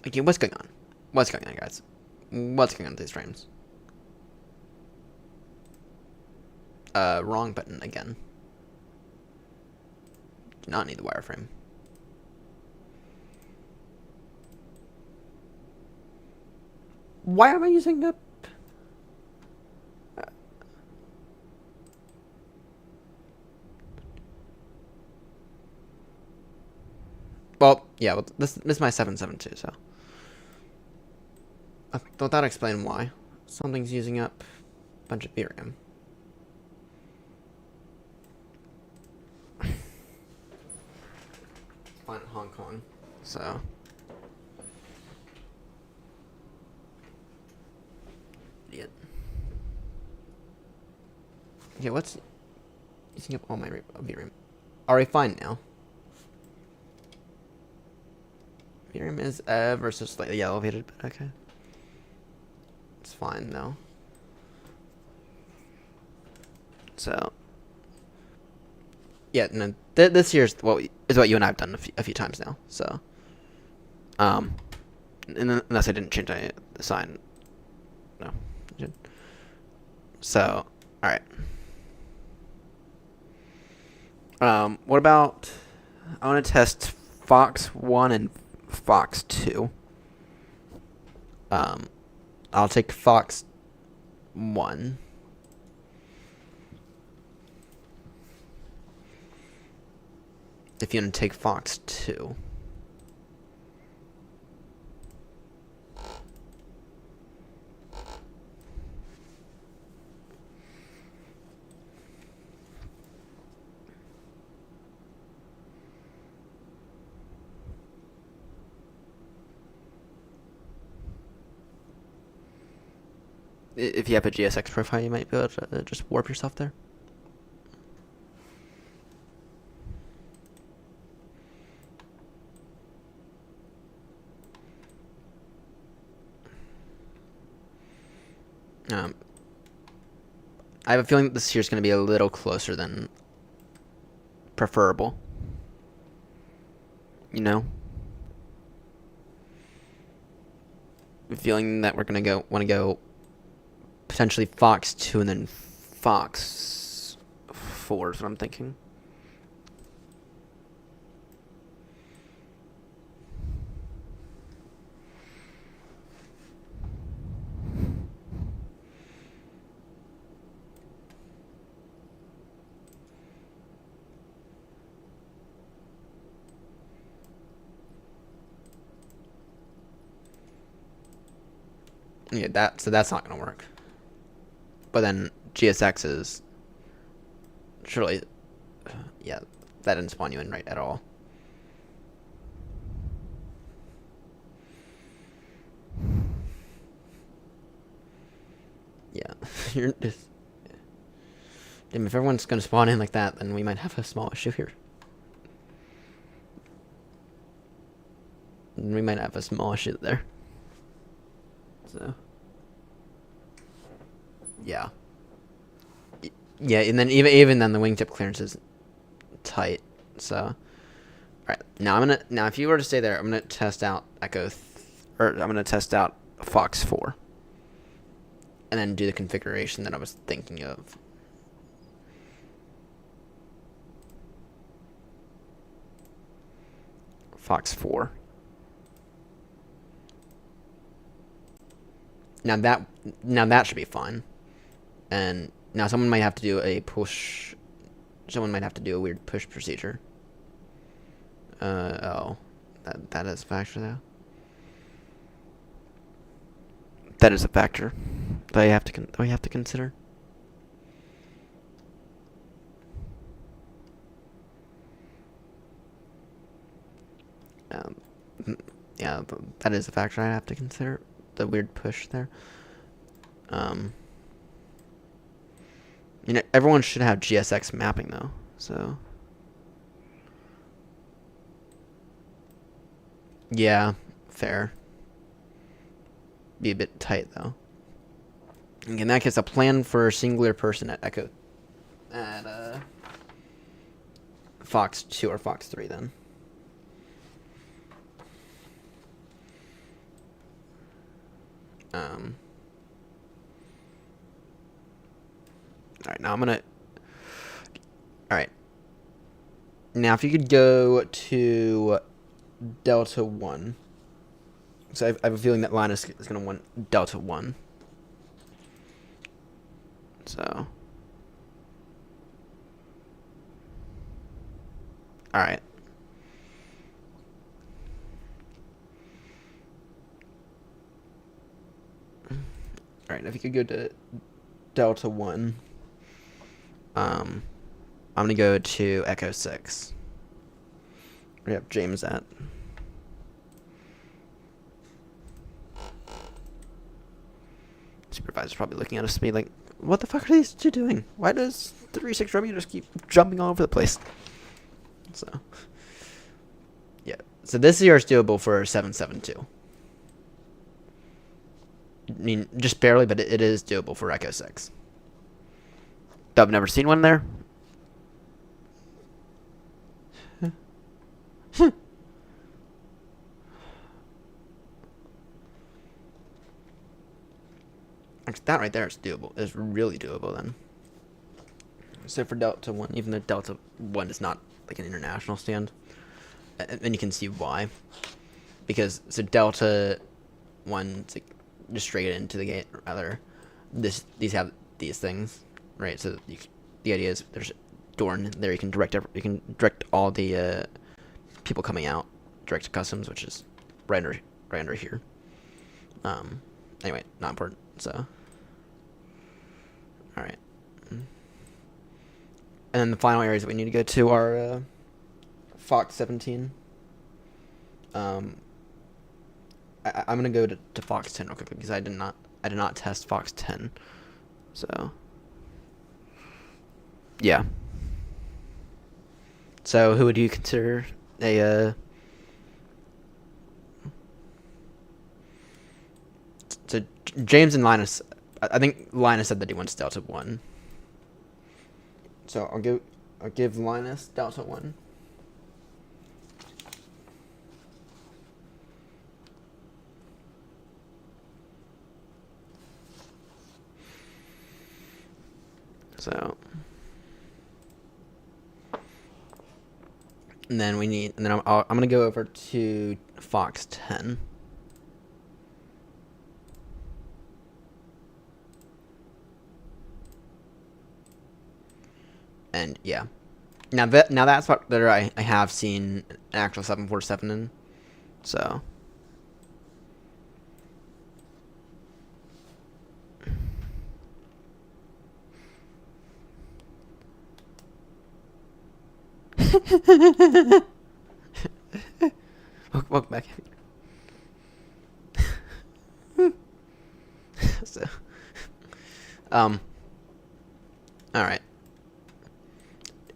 Okay, what's going on? What's going on, guys? What's going on with these frames? Wrong button again. Do not need the wireframe. Why am I using a... Well, yeah, well, this is my 772, so... Thought that explain why. Something's using up a bunch of VRAM. Flying in Hong Kong, so... Idiot. Okay, what's... using up all my VRAM? Are we fine now? VRAM is ever so slightly elevated, but okay. It's fine though. So, yeah, no, this here's what you and I have done a few times now. So, unless I didn't change the sign, no. So, all right. What about? I want to test Fox 1 and Fox 2. I'll take Fox 1. If you want to take Fox 2. If you have a GSX profile, you might be able to just warp yourself there. I have a feeling that this here is going to be a little closer than preferable. You know? Feeling that we're going to want to go potentially Fox 2 and then Fox 4 is what I'm thinking. Yeah, that's not gonna work. But then GSX is surely, yeah, that didn't spawn you in right at all. Yeah, you're just. Damn, if everyone's gonna spawn in like that, then we might have a small issue here. We might have a small issue there. So. Yeah. Yeah, and then even then the wingtip clearance is tight. So, alright. Now if you were to stay there, I'm gonna test out I'm gonna test out Fox 4. And then do the configuration that I was thinking of. Fox 4. Now that should be fine. And now someone might have to do a push. Someone might have to do a weird push procedure. Oh, that is a factor though. That is a factor that we have to consider. Yeah, that is a factor I have to consider. The weird push there. You know, everyone should have GSX mapping though, so. Yeah, fair. Be a bit tight though. And in that case, a plan for a singular person at Fox 2 or Fox 3 then. Alright, now I'm gonna... Alright. Now if you could go to Delta 1. So I have a feeling that Linus is gonna want Delta 1. So... Alright. Alright, if you could go to Delta 1. I'm gonna go to Echo 6. We have James at. Supervisor's probably looking at us to be like, what the fuck are these two doing? Why does 3-6 Romeo just keep jumping all over the place? So, yeah. So this year is doable for 772. I mean, just barely, but it is doable for Echo 6. Though I've never seen one there. Actually, that right there is doable. Is really doable then. So for Delta 1, even though Delta 1 is not like an international stand, and you can see why. Because, so Delta 1, like, just straight into the gate, rather. These have these things, right? So the idea is there's a door in there. You can direct all the people coming out direct to customs, which is right under here. Anyway, not important. So, all right. And then the final areas that we need to go to are Fox 17. I'm gonna go to Fox 10 real quickly because I did not test Fox 10. So, yeah. So who would you consider a so James and Linus? I think Linus said that he wants Delta 1. So I'll give Linus Delta 1. So, and then I'm gonna go over to Fox 10. And yeah, now that's what there I have seen an actual 747 in. So. Welcome back. So, all right.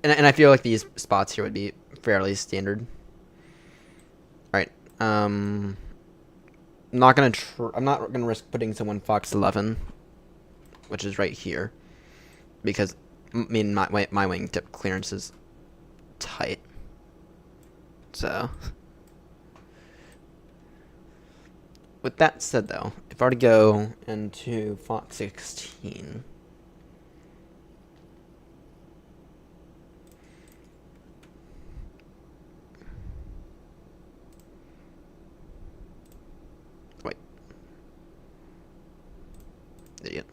And I feel like these spots here would be fairly standard. All right. I'm not gonna risk putting someone Fox 11, which is right here, because I mean my wingtip clearance is tight. So, with that said, though, if I were to go into Fox 16. Wait. Idiot.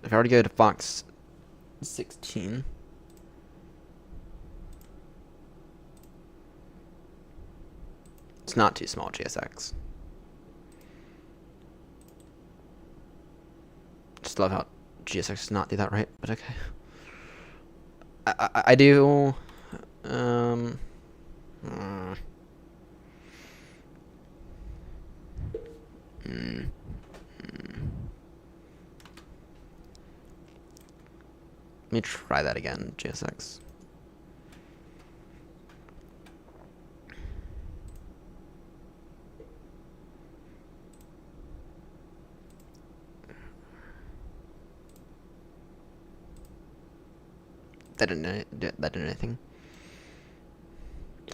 If I were to go to Fox 16. It's not too small, GSX. Just love how GSX does not do that right, but okay. I do. Let me try that again, GSX. That didn't anything.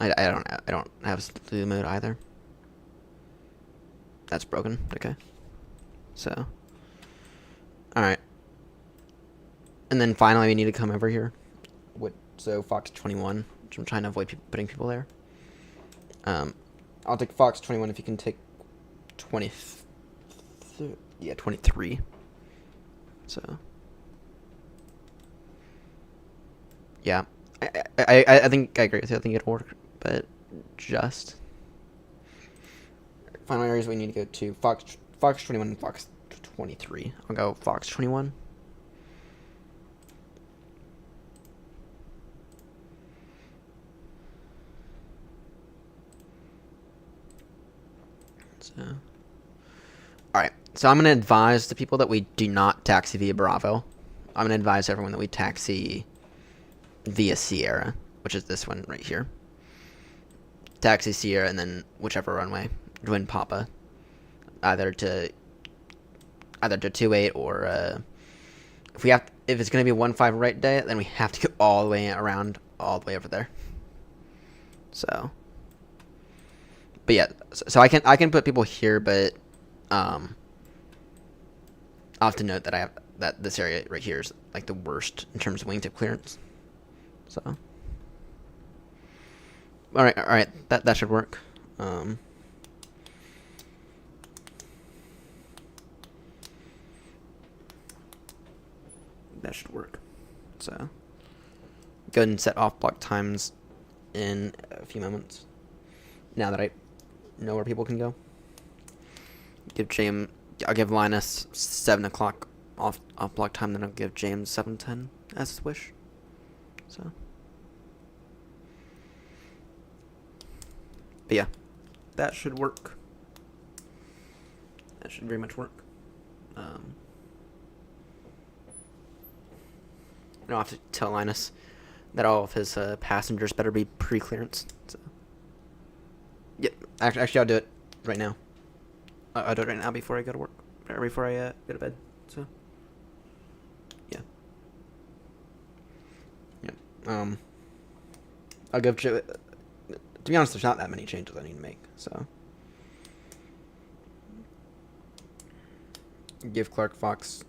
I don't have slew mode either. That's broken. Okay. So. Alright. And then finally we need to come over here. So Fox 21, which I'm trying to avoid putting people there. I'll take Fox 21 if you can take 23. So. Yeah. I think I agree with you. I think it'll work, but just. Final areas we need to go to Fox 21 and Fox 23. I'll go Fox 21. So, alright, so I'm going to advise the people that we do not taxi via Bravo. I'm going to advise everyone that we taxi via Sierra, which is this one right here. Taxi Sierra and then whichever runway. Join Papa. Either to 28 or if it's going to be a 1-5 right day, then we have to go all the way around, all the way over there. So, but yeah, so I can put people here, but I'll have to note that that this area right here is like the worst in terms of wingtip clearance. So, all right, that should work. That should work. So, go ahead and set off block times in a few moments. Now that I know where people can go. I'll give Linus 7 o'clock off block time, then I'll give James 7:10 as his wish. So. But yeah, that should work. That should very much work. I'll have to tell Linus that all of his passengers better be pre-clearance. So. Yep. Actually, I'll do it right now. I'll do it right now before I go to work, or before I go to bed. So. Yeah. Yep. I'll give. To be honest, there's not that many changes I need to make. So. Give Clark Fox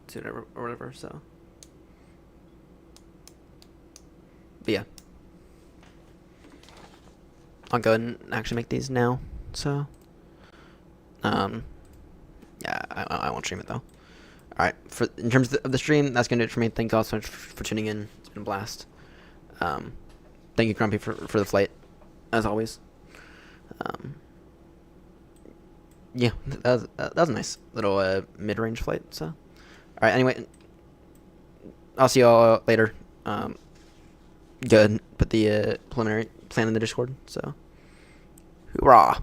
to whatever. So. But yeah. I'll go ahead and actually make these now. So. Yeah, I won't stream it though. Alright, in terms of the stream, that's gonna do it for me. Thank you all so much for tuning in. It's been a blast. Thank you, Grumpy, for the flight, as always. Yeah, that was a nice little mid-range flight. So, alright. Anyway, I'll see y'all later. Good. Put the preliminary plan in the Discord. So, hoorah!